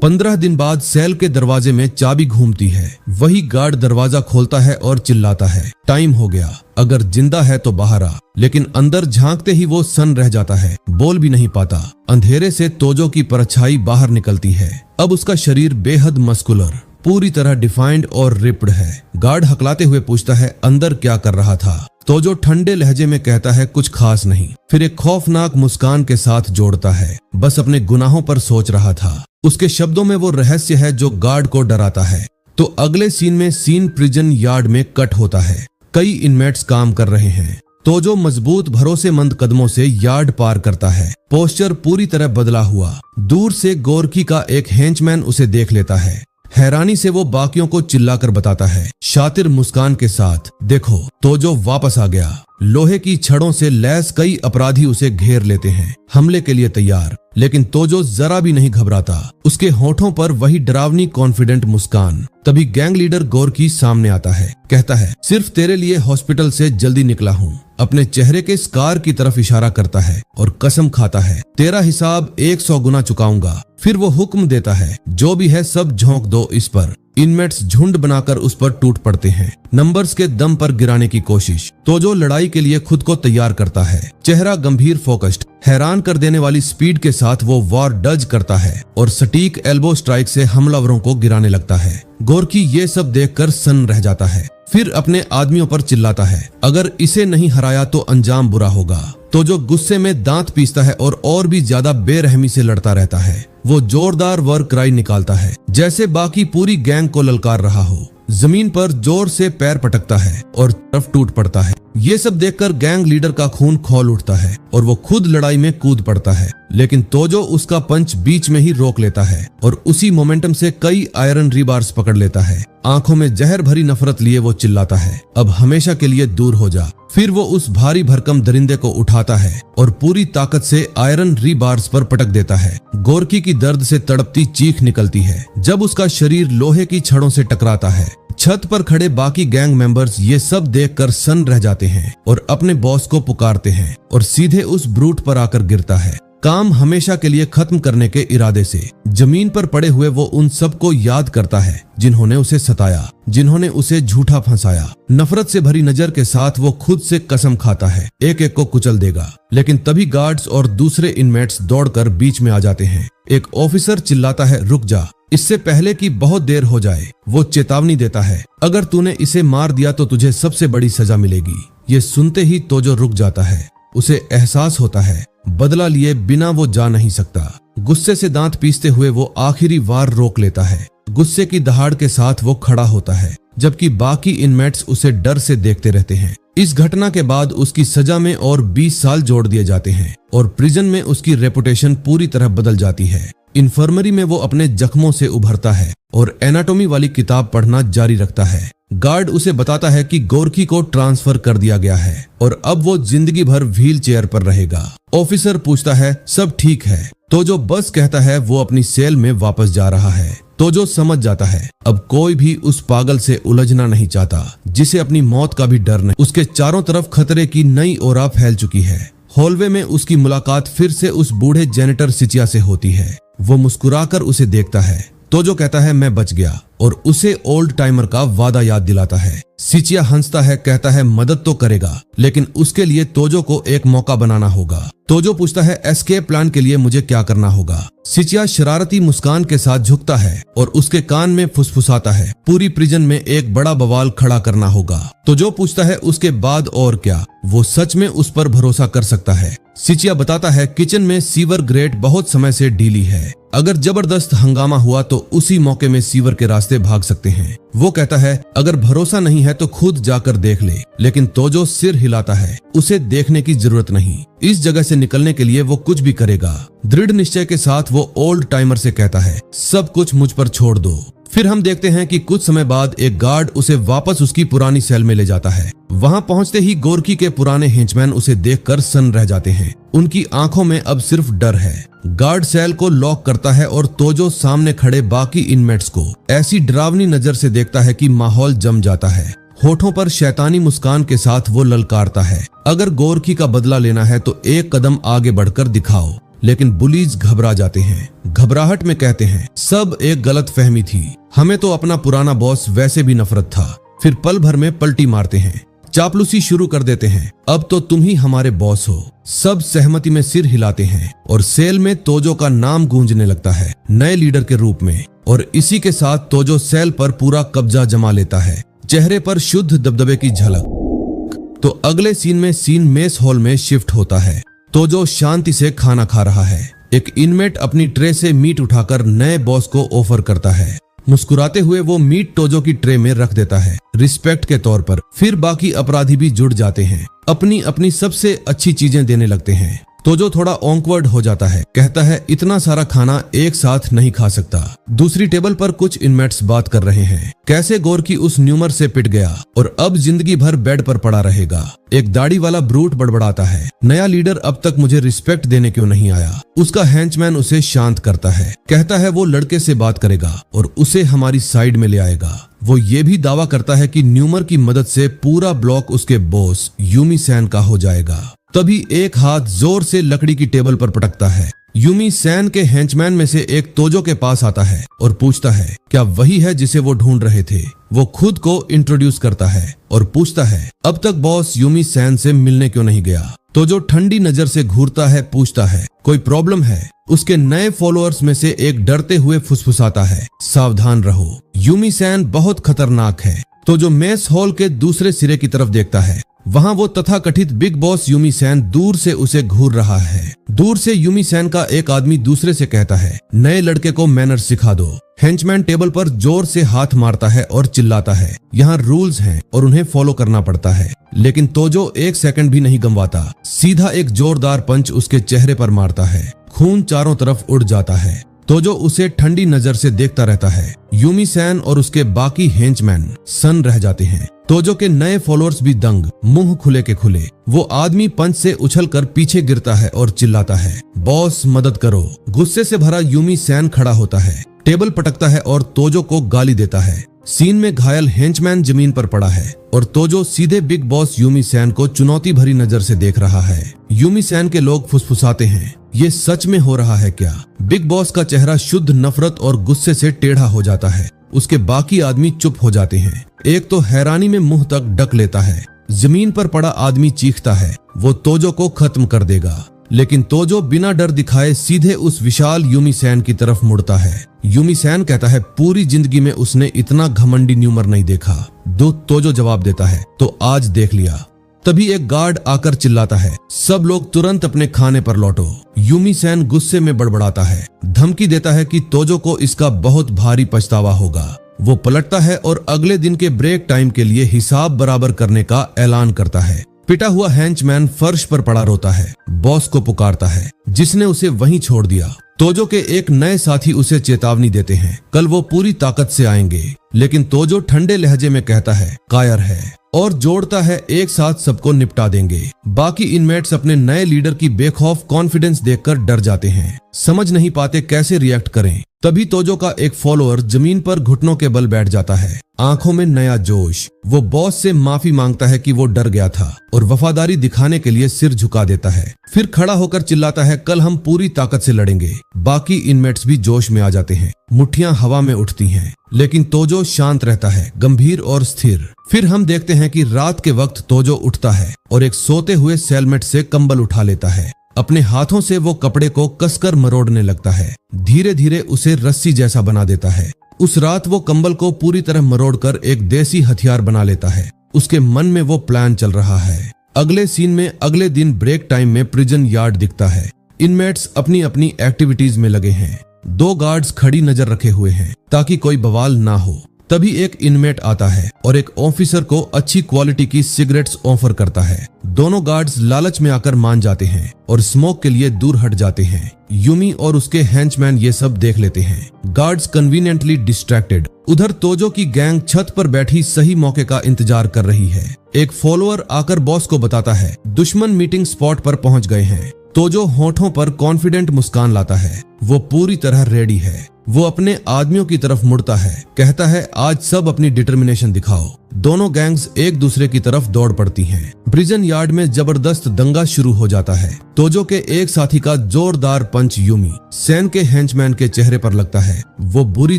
15 दिन बाद सेल के दरवाजे में चाबी घूमती है। वही गार्ड दरवाजा खोलता है और चिल्लाता है, टाइम हो गया, अगर जिंदा है तो बाहर आ। लेकिन अंदर झांकते ही वो सन्न रह जाता है, बोल भी नहीं पाता। अंधेरे से तोजो की परछाई बाहर निकलती है। अब उसका शरीर बेहद मस्कुलर, पूरी तरह डिफाइंड और रिप्ड है। गार्ड हकलाते हुए पूछता है, अंदर क्या कर रहा था? तोजो ठंडे लहजे में कहता है, कुछ खास नहीं। फिर एक खौफनाक मुस्कान के साथ जोड़ता है, बस अपने गुनाहों पर सोच रहा था। उसके शब्दों में वो रहस्य है जो गार्ड को डराता है। तो अगले सीन में सीन प्रिजन यार्ड में कट होता है। कई इनमेट्स काम कर रहे हैं। तोजो मजबूत भरोसेमंद कदमों से यार्ड पार करता है। पोस्चर पूरी तरह बदला हुआ। दूर से गोरकी का एक हेंचमैन उसे देख लेता है। हैरानी से वो बाकियों को चिल्लाकर बताता है, शातिर मुस्कान के साथ, देखो तोजो वापस आ गया। लोहे की छड़ों से लैस कई अपराधी उसे घेर लेते हैं, हमले के लिए तैयार। लेकिन तोजो जरा भी नहीं घबराता। उसके होठों पर वही डरावनी कॉन्फिडेंट मुस्कान। तभी गैंग लीडर गोरकी सामने आता है। कहता है, सिर्फ तेरे लिए हॉस्पिटल से जल्दी निकला हूँ। अपने चेहरे के स्कार की तरफ इशारा करता है और कसम खाता है, तेरा हिसाब 100 गुना चुकाऊंगा। फिर वो हुक्म देता है, जो भी है सब झोंक दो इस पर। इनमेट्स झुंड बनाकर उस पर टूट पड़ते हैं, नंबर्स के दम पर गिराने की कोशिश। तोजो लड़ाई के लिए खुद को तैयार करता है, चेहरा गंभीर, फोकस्ड। हैरान कर देने वाली स्पीड के साथ वो वॉर डज करता है और सटीक एल्बो स्ट्राइक से हमलावरों को गिराने लगता है। गोरकी ये सब देखकर सन्न रह जाता है। फिर अपने आदमियों पर चिल्लाता है, अगर इसे नहीं हराया तो अंजाम बुरा होगा। तोजो गुस्से में दांत पीसता है और भी ज्यादा बेरहमी से लड़ता रहता है। वो जोरदार वर क्राई निकालता है, जैसे बाकी पूरी गैंग को ललकार रहा हो। जमीन पर जोर से पैर पटकता है और तरफ टूट पड़ता है। ये सब देखकर गैंग लीडर का खून खौल उठता है और वो खुद लड़ाई में कूद पड़ता है, लेकिन तोजो उसका पंच बीच में ही रोक लेता है और उसी मोमेंटम से कई आयरन रीबार्स पकड़ लेता है। आंखों में जहर भरी नफरत लिए वो चिल्लाता है, अब हमेशा के लिए दूर हो जा। फिर वो उस भारी भरकम दरिंदे को उठाता है और पूरी ताकत से आयरन रीबार्स पर पटक देता है। गोरकी की दर्द से तड़पती चीख निकलती है जब उसका शरीर लोहे की छड़ों से टकराता है। छत पर खड़े बाकी गैंग मेंबर्स ये सब देखकर सन्न रह जाते हैं और अपने बॉस को पुकारते हैं और सीधे उस ब्रूट पर आकर गिरता है, काम हमेशा के लिए खत्म करने के इरादे से। जमीन पर पड़े हुए वो उन सबको याद करता है जिन्होंने उसे सताया, जिन्होंने उसे झूठा फंसाया। नफरत से भरी नजर के साथ वो खुद से कसम खाता है एक एक को कुचल देगा, लेकिन तभी गार्ड्स और दूसरे इनमेट्स दौड़कर बीच में आ जाते हैं। एक ऑफिसर चिल्लाता है, रुक जा, इससे पहले कि बहुत देर हो जाए। वो चेतावनी देता है, अगर तूने इसे मार दिया तो तुझे सबसे बड़ी सजा मिलेगी। ये सुनते ही तोजो रुक जाता है। उसे एहसास होता है बदला लिए बिना वो जा नहीं सकता। गुस्से से दांत पीसते हुए वो आखिरी वार रोक लेता है। गुस्से की दहाड़ के साथ वो खड़ा होता है, जबकि बाकी इनमेट्स उसे डर से देखते रहते हैं। इस घटना के बाद उसकी सजा में और 20 साल जोड़ दिए जाते हैं और प्रिजन में उसकी रेपुटेशन पूरी तरह बदल जाती है। इन्फर्मरी में वो अपने जख्मों से उभरता है और एनाटॉमी वाली किताब पढ़ना जारी रखता है। गार्ड उसे बताता है कि गोरकी को ट्रांसफर कर दिया गया है और अब वो जिंदगी भर व्हील चेयर पर रहेगा। ऑफिसर पूछता है, सब ठीक है? तोजो बस कहता है वो अपनी सेल में वापस जा रहा है। तोजो समझ जाता है अब कोई भी उस पागल से उलझना नहीं चाहता जिसे अपनी मौत का भी डर नहीं। उसके चारों तरफ खतरे की नई ओरा फैल चुकी है। हॉलवे में उसकी मुलाकात फिर से उस बूढ़े जेनेटर सिचिया से होती है। वो मुस्कुराकर उसे देखता है। तोजो कहता है मैं बच गया और उसे ओल्ड टाइमर का वादा याद दिलाता है। सिचिया हंसता है, कहता है मदद तो करेगा, लेकिन उसके लिए तोजो को एक मौका बनाना होगा। तोजो पूछता है एस्केप प्लान के लिए मुझे क्या करना होगा। सिचिया शरारती मुस्कान के साथ झुकता है और उसके कान में फुसफुसाता है, पूरी प्रिजन में एक बड़ा बवाल खड़ा करना होगा। तोजो पूछता है उसके बाद और क्या? वो सच में उस पर भरोसा कर सकता है। सिचिया बताता है किचन में सीवर ग्रेट बहुत समय से ढीली है, अगर जबरदस्त हंगामा हुआ तो उसी मौके में सीवर के रास्ते भाग सकते हैं। वो कहता है अगर भरोसा नहीं है तो खुद जाकर देख ले, लेकिन तोजो सिर हिलाता है, उसे देखने की जरूरत नहीं। इस जगह से निकलने के लिए वो कुछ भी करेगा। दृढ़ निश्चय के साथ वो ओल्ड टाइमर से कहता है सब कुछ मुझ पर छोड़ दो। फिर हम देखते हैं कि कुछ समय बाद एक गार्ड उसे वापस उसकी पुरानी सेल में ले जाता है। वहां पहुंचते ही गोरकी के पुराने हेंचमैन उसे देखकर सन्न रह जाते हैं। उनकी आंखों में अब सिर्फ डर है। गार्ड सेल को लॉक करता है और तोजो सामने खड़े बाकी इनमेट्स को ऐसी डरावनी नजर से देखता है कि माहौल जम जाता है। होठों पर शैतानी मुस्कान के साथ वो ललकारता है, अगर गोरकी का बदला लेना है तो एक कदम आगे बढ़कर दिखाओ। लेकिन बुलीज घबरा जाते हैं। घबराहट में कहते हैं सब एक गलत फहमी थी, हमें तो अपना पुराना बॉस वैसे भी नफरत था। फिर पल भर में पलटी मारते हैं, चापलूसी शुरू कर देते हैं, अब तो तुम ही हमारे बॉस हो। सब सहमति में सिर हिलाते हैं और सेल में तोजो का नाम गूंजने लगता है नए लीडर के रूप में। और इसी के साथ तोजो सेल पर पूरा कब्जा जमा लेता है, चेहरे पर शुद्ध दबदबे की झलक। तो अगले सीन में सीन मेस हॉल में शिफ्ट होता है। तोजो शांति से खाना खा रहा है। एक इनमेट अपनी ट्रे से मीट उठाकर नए बॉस को ऑफर करता है। मुस्कुराते हुए वो मीट तोजो की ट्रे में रख देता है रिस्पेक्ट के तौर पर। फिर बाकी अपराधी भी जुड़ जाते हैं, अपनी अपनी सबसे अच्छी चीजें देने लगते हैं। तोजो थोड़ा ऑकवर्ड हो जाता है, कहता है इतना सारा खाना एक साथ नहीं खा सकता। दूसरी टेबल पर कुछ इनमेट्स बात कर रहे हैं, कैसे गोरकी उस न्यूमर से पिट गया और अब जिंदगी भर बेड पर पड़ा रहेगा। एक दाढ़ी वाला ब्रूट बड़बड़ाता है, नया लीडर अब तक मुझे रिस्पेक्ट देने क्यों नहीं आया। उसका हैंचमैन उसे शांत करता है, कहता है वो लड़के से बात करेगा और उसे हमारी साइड में ले आएगा। वो ये भी दावा करता है कि न्यूमर की मदद से पूरा ब्लॉक उसके बॉस यूमी सैन का हो जाएगा। तभी एक हाथ जोर से लकड़ी की टेबल पर पटकता है। यूमी सैन के हेंचमैन में से एक तोजो के पास आता है और पूछता है क्या वही है जिसे वो ढूंढ रहे थे। वो खुद को इंट्रोड्यूस करता है और पूछता है अब तक बॉस यूमी सैन से मिलने क्यों नहीं गया। तोजो ठंडी नजर से घूरता है, पूछता है कोई प्रॉब्लम है। उसके नए फॉलोअर्स में से एक डरते हुए फुसफुसाता है सावधान रहो, यूमी सैन बहुत खतरनाक है। तोजो मेस हॉल के दूसरे सिरे की तरफ देखता है, वहां वो तथाकथित बिग बॉस यूमी सैन दूर से उसे घूर रहा है। दूर से यूमी सैन का एक आदमी दूसरे से कहता है नए लड़के को मैनर्स सिखा दो। हेंचमैन टेबल पर जोर से हाथ मारता है और चिल्लाता है, यहाँ रूल्स हैं और उन्हें फॉलो करना पड़ता है। लेकिन तोजो एक सेकंड भी नहीं गंवाता, सीधा एक जोरदार पंच उसके चेहरे पर मारता है। खून चारों तरफ उड़ जाता है। तोजो उसे ठंडी नजर से देखता रहता है। यूमी सैन और उसके बाकी हेंचमैन सन्न रह जाते हैं। तोजो के नए फॉलोअर्स भी दंग, मुंह खुले के खुले। वो आदमी पंच से उछलकर पीछे गिरता है और चिल्लाता है, बॉस मदद करो। गुस्से से भरा यूमी सैन खड़ा होता है, टेबल पटकता है और तोजो को गाली देता है। सीन में घायल हेंचमैन जमीन पर पड़ा है और तोजो सीधे बिग बॉस यूमी सैन को चुनौती भरी नजर से देख रहा है। यूमी सैन के लोग फुसफुसाते हैं, ये सच में हो रहा है क्या? बिग बॉस का चेहरा शुद्ध नफरत और गुस्से से टेढ़ा हो जाता है। उसके बाकी आदमी चुप हो जाते हैं। एक तो हैरानी में मुंह तक ढक लेता है। जमीन पर पड़ा आदमी चीखता है, वो तोजो को खत्म कर देगा। लेकिन तोजो बिना डर दिखाए सीधे उस विशाल यूमी सैन की तरफ मुड़ता है। यूमी सैन कहता है, पूरी जिंदगी में उसने इतना घमंडी न्यूमर नहीं देखा। तोजो जवाब देता है, तो आज देख लिया। तभी एक गार्ड आकर चिल्लाता है, सब लोग तुरंत अपने खाने पर लौटो। यूमी सैन गुस्से में बड़बड़ाता है, धमकी देता है कि तोजो को इसका बहुत भारी पछतावा होगा। वो पलटता है और अगले दिन के ब्रेक टाइम के लिए हिसाब बराबर करने का ऐलान करता है। पिटा हुआ हेंचमैन फर्श पर पड़ा रोता है, बॉस को पुकारता है जिसने उसे वहीं छोड़ दिया। तोजो के एक नए साथी उसे चेतावनी देते हैं, कल वो पूरी ताकत से आएंगे। लेकिन तोजो ठंडे लहजे में कहता है, कायर है, और जोड़ता है एक साथ सबको निपटा देंगे। बाकी इनमेट्स अपने नए लीडर की बेखौफ कॉन्फिडेंस देखकर डर जाते हैं, समझ नहीं पाते कैसे रिएक्ट करें। तभी तोजो का एक फॉलोअर जमीन पर घुटनों के बल बैठ जाता है, आंखों में नया जोश। वो बॉस से माफी मांगता है कि वो डर गया था और वफादारी दिखाने के लिए सिर झुका देता है। फिर खड़ा होकर चिल्लाता है, कल हम पूरी ताकत से लड़ेंगे। बाकी इनमेट्स भी जोश में आ जाते हैं, मुट्ठियां हवा में उठती हैं। लेकिन तोजो शांत रहता है, गंभीर और स्थिर। फिर हम देखते हैं कि रात के वक्त तोजो उठता है और एक सोते हुए सेलमेट से कंबल उठा लेता है। अपने हाथों से वो कपड़े को कसकर मरोड़ने लगता है, धीरे धीरे उसे रस्सी जैसा बना देता है। उस रात वो कंबल को पूरी तरह मरोड़कर एक देसी हथियार बना लेता है। उसके मन में वो प्लान चल रहा है। अगले सीन में अगले दिन ब्रेक टाइम में प्रिजन यार्ड दिखता है। इनमेट्स अपनी अपनी एक्टिविटीज में लगे हैं। 2 गार्ड्स खड़ी नजर रखे हुए हैं ताकि कोई बवाल ना हो। तभी एक इनमेट आता है और एक ऑफिसर को अच्छी क्वालिटी की सिगरेट्स ऑफर करता है। दोनों गार्ड्स लालच में आकर मान जाते हैं और स्मोक के लिए दूर हट जाते हैं। यूमी और उसके हेंचमैन ये सब देख लेते हैं। Guards conveniently distracted. उधर तोजो की गैंग छत पर बैठी सही मौके का इंतजार कर रही है। एक फॉलोअर आकर बॉस को बताता है, दुश्मन मीटिंग स्पॉट पर पहुंच गए हैं। तोजो होठों पर कॉन्फिडेंट मुस्कान लाता है, वो पूरी तरह रेडी है। वो अपने आदमियों की तरफ मुड़ता है, कहता है, आज सब अपनी डिटर्मिनेशन दिखाओ। दोनों गैंग्स एक दूसरे की तरफ दौड़ पड़ती हैं। प्रिजन यार्ड में जबरदस्त दंगा शुरू हो जाता है। तोजो के एक साथी का जोरदार पंच यूमी सैन के हेंचमैन के चेहरे पर लगता है। वो बुरी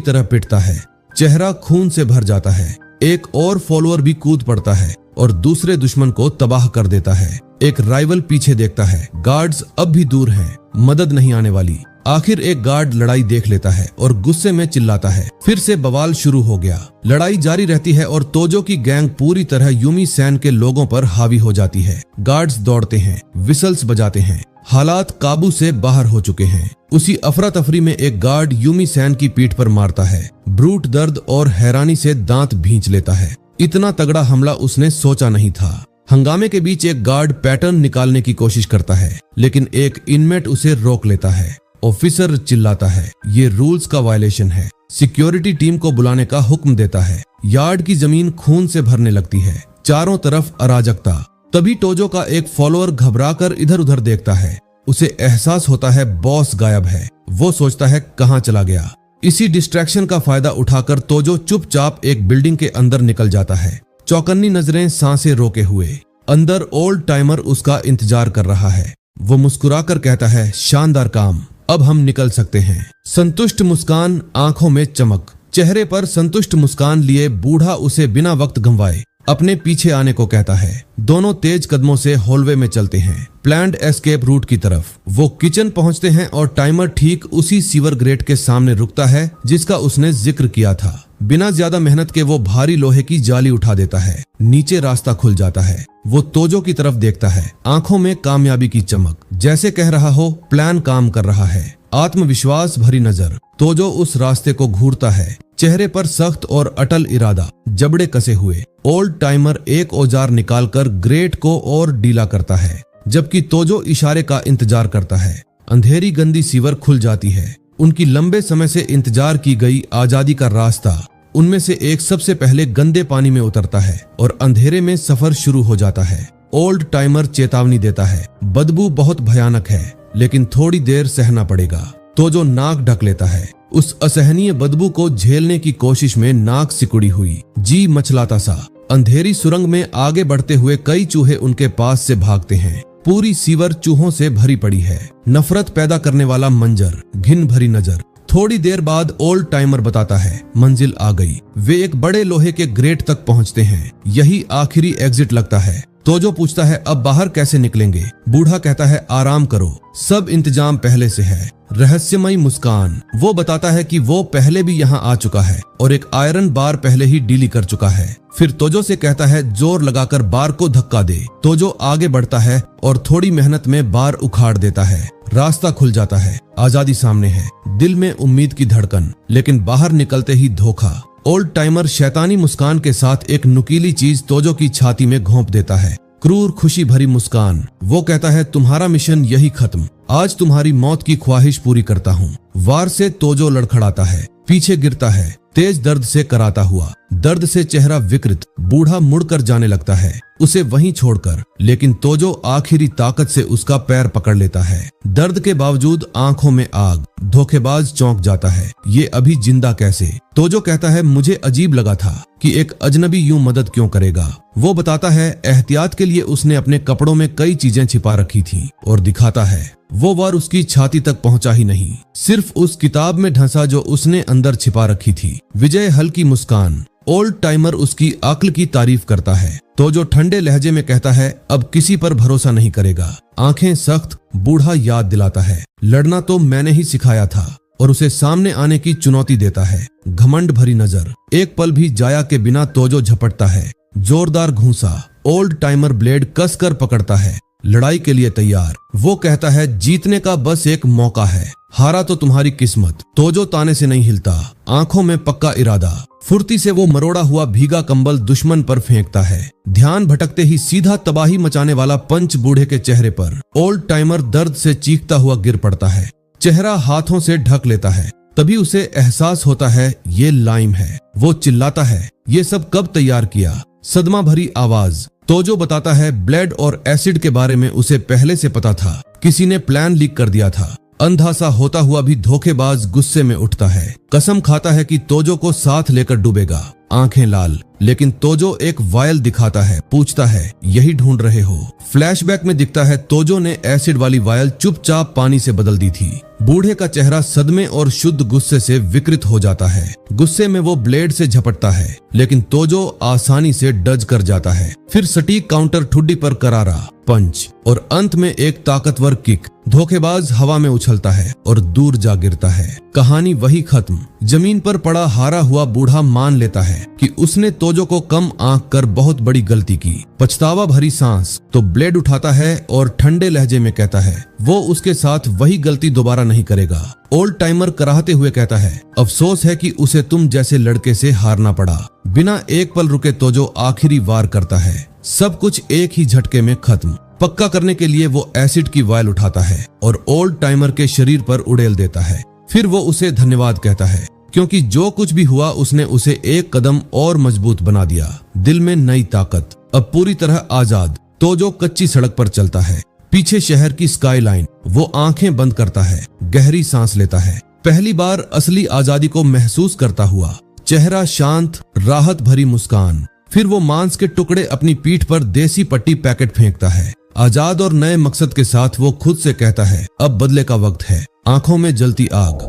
तरह पिटता है, चेहरा खून से भर जाता है। एक और फॉलोअर भी कूद पड़ता है और दूसरे दुश्मन को तबाह कर देता है। एक राइवल पीछे देखता है, गार्ड्स अब भी दूर हैं, मदद नहीं आने वाली। आखिर एक गार्ड लड़ाई देख लेता है और गुस्से में चिल्लाता है, फिर से बवाल शुरू हो गया। लड़ाई जारी रहती है और तोजो की गैंग पूरी तरह यूमी सैन के लोगों पर हावी हो जाती है। गार्ड्स दौड़ते हैं, विसल्स बजाते हैं, हालात काबू से बाहर हो चुके हैं। उसी अफरा तफरी में एक गार्ड यूमी सैन की पीठ पर मारता है। ब्रूट दर्द और हैरानी से दांत भींच लेता है। इतना तगड़ा हमला उसने सोचा नहीं था। हंगामे के बीच एक गार्ड पैटर्न निकालने की कोशिश करता है, लेकिन एक इनमेट उसे रोक लेता है। ऑफिसर चिल्लाता है, ये रूल्स का वायलेशन है। सिक्योरिटी टीम को बुलाने का हुक्म देता है। यार्ड की जमीन खून से भरने लगती है, चारों तरफ अराजकता। तभी तोजो का एक फॉलोअर घबराकर इधर उधर देखता है। उसे एहसास होता है बॉस गायब है। वो सोचता है कहां चला गया। इसी डिस्ट्रैक्शन का फायदा उठाकर तोजो चुपचाप एक बिल्डिंग के अंदर निकल जाता है, चौकन्नी नजरें सांसें रोके हुए। अंदर ओल्ड टाइमर उसका इंतजार कर रहा है। वो मुस्कुराकर कहता है, शानदार काम, अब हम निकल सकते हैं। संतुष्ट मुस्कान, आंखों में चमक। चेहरे पर संतुष्ट मुस्कान लिए बूढ़ा उसे बिना वक्त गंवाए अपने पीछे आने को कहता है। दोनों तेज कदमों से हॉलवे में चलते हैं, प्लान्ड एस्केप रूट की तरफ। वो किचन पहुंचते हैं और टाइमर ठीक उसी सीवर ग्रेट के सामने रुकता है जिसका उसने जिक्र किया था। बिना ज्यादा मेहनत के वो भारी लोहे की जाली उठा देता है। नीचे रास्ता खुल जाता है। वो तोजो की तरफ देखता है, आंखों में कामयाबी की चमक, जैसे कह रहा हो प्लान काम कर रहा है। आत्मविश्वास भरी नजर। तोजो उस रास्ते को घूरता है, चेहरे पर सख्त और अटल इरादा, जबड़े कसे हुए। ओल्ड टाइमर एक औजार निकालकर ग्रेट को और ढीला करता है, जबकि तोजो इशारे का इंतजार करता है। अंधेरी गंदी सीवर खुल जाती है। उनकी लंबे समय से इंतजार की गई आजादी का रास्ता उनमें से एक सबसे पहले गंदे पानी में उतरता है और अंधेरे में सफर शुरू हो जाता है। ओल्ड टाइमर चेतावनी देता है, बदबू बहुत भयानक है, लेकिन थोड़ी देर सहना पड़ेगा। तोजो नाक ढक लेता है। उस असहनीय बदबू को झेलने की कोशिश में नाक सिकुड़ी हुई, जी मचलाता सा। अंधेरी सुरंग में आगे बढ़ते हुए कई चूहे उनके पास से भागते हैं। पूरी सीवर चूहों से भरी पड़ी है। नफरत पैदा करने वाला मंजर, घिन भरी नजर। थोड़ी देर बाद ओल्ड टाइमर बताता है, मंजिल आ गई। वे एक बड़े लोहे के ग्रेट तक पहुंचते हैं। यही आखिरी एग्जिट लगता है। तोजो पूछता है, अब बाहर कैसे निकलेंगे? बूढ़ा कहता है, आराम करो, सब इंतजाम पहले से है। रहस्यमयी मुस्कान। वो बताता है कि वो पहले भी यहाँ आ चुका है और एक आयरन बार पहले ही डीली कर चुका है। फिर तोजो से कहता है, जोर लगाकर बार को धक्का दे। तोजो आगे बढ़ता है और थोड़ी मेहनत में बार उखाड़ देता है। रास्ता खुल जाता है। आजादी सामने है। दिल में उम्मीद की धड़कन, लेकिन बाहर निकलते ही धोखा। ओल्ड टाइमर शैतानी मुस्कान के साथ एक नुकीली चीज तोजो की छाती में घोंप देता है। क्रूर खुशी भरी मुस्कान। वो कहता है, तुम्हारा मिशन यही खत्म। आज तुम्हारी मौत की ख्वाहिश पूरी करता हूँ। वार से तोजो लड़खड़ाता है, पीछे गिरता है, तेज दर्द से कराता हुआ। दर्द से चेहरा विकृत। बूढ़ा मुड़कर जाने लगता है, उसे वहीं छोड़कर, लेकिन तोजो आखिरी ताकत से उसका पैर पकड़ लेता है। दर्द के बावजूद आंखों में आग। धोखेबाज चौंक जाता है, ये अभी जिंदा कैसे? तोजो कहता है, मुझे अजीब लगा था कि एक अजनबी यूं मदद क्यों करेगा। वो बताता है, एहतियात के लिए उसने अपने कपड़ों में कई चीजें छिपा रखी थी, और दिखाता है वो वार उसकी छाती तक पहुंचा ही नहीं, सिर्फ उस किताब में ढंसा जो उसने अंदर छिपा रखी थी। विजय हल्की मुस्कान। ओल्ड टाइमर उसकी अक्ल की तारीफ करता है। तो जो ठंडे लहजे में कहता है, अब किसी पर भरोसा नहीं करेगा। आंखें सख्त। बूढ़ा याद दिलाता है, लड़ना तो मैंने ही सिखाया था, और उसे सामने आने की चुनौती देता है। घमंड भरी नजर। एक पल भी जाया के बिना तोजो झपटता है। जोरदार घूंसा। ओल्ड टाइमर ब्लेड कसकर पकड़ता है, लड़ाई के लिए तैयार। वो कहता है, जीतने का बस एक मौका है, हारा तो तुम्हारी किस्मत। तोजो ताने से नहीं हिलता, आंखों में पक्का इरादा। फुर्ती से वो मरोड़ा हुआ भीगा कंबल दुश्मन पर फेंकता है। ध्यान भटकते ही सीधा तबाही मचाने वाला पंच बूढ़े के चेहरे पर। ओल्ड टाइमर दर्द से चीखता हुआ गिर पड़ता है, चेहरा हाथों से ढक लेता है। तभी उसे एहसास होता है, ये लाइम है। वो चिल्लाता है, ये सब कब तैयार किया? सदमा भरी आवाज। तोजो बताता है, ब्लेड और एसिड के बारे में उसे पहले से पता था, किसी ने प्लान लीक कर दिया था। अंधा सा होता हुआ भी धोखेबाज गुस्से में उठता है। कसम खाता है कि तोजो को साथ लेकर डूबेगा। आंखें लाल, लेकिन तोजो एक वायल दिखाता है, पूछता है, यही ढूंढ रहे हो? फ्लैशबैक में दिखता है, तोजो ने एसिड वाली वायल चुपचाप पानी से बदल दी थी। बूढ़े का चेहरा सदमे और शुद्ध गुस्से से विकृत हो जाता है। गुस्से में वो ब्लेड से झपटता है, लेकिन तोजो आसानी से डज कर जाता है। फिर सटीक काउंटर ठुड्डी पर करारा पंच, और अंत में एक ताकतवर किक। धोखेबाज हवा में उछलता है और दूर जा गिरता है। कहानी वही खत्म। जमीन पर पड़ा हारा हुआ बूढ़ा मान लेता है कि उसने तोजो को कम आंक कर बहुत बड़ी गलती की। पछतावा भरी सांस। तो ब्लेड उठाता है और ठंडे लहजे में कहता है, वो उसके साथ वही गलती दोबारा नहीं करेगा। ओल्ड टाइमर कराहते हुए कहता है, अफसोस है कि उसे तुम जैसे लड़के से हारना पड़ा। बिना एक पल रुके तोजो आखिरी वार करता है। सब कुछ एक ही झटके में खत्म। पक्का करने के लिए वो एसिड की वायल उठाता है और ओल्ड टाइमर के शरीर पर उड़ेल देता है। फिर वो उसे धन्यवाद कहता है, क्योंकि जो कुछ भी हुआ उसने उसे एक कदम और मजबूत बना दिया। दिल में नई ताकत, अब पूरी तरह आजाद। तोजो कच्ची सड़क पर चलता है। पीछे शहर की स्काईलाइन। वो आंखें बंद करता है, गहरी सांस लेता है। पहली बार असली आजादी को महसूस करता हुआ। चेहरा शांत, राहत भरी मुस्कान। फिर वो मांस के टुकड़े अपनी पीठ पर देसी पट्टी पैकेट फेंकता है। आजाद और नए मकसद के साथ वो खुद से कहता है, अब बदले का वक्त है। आंखों में जलती आग।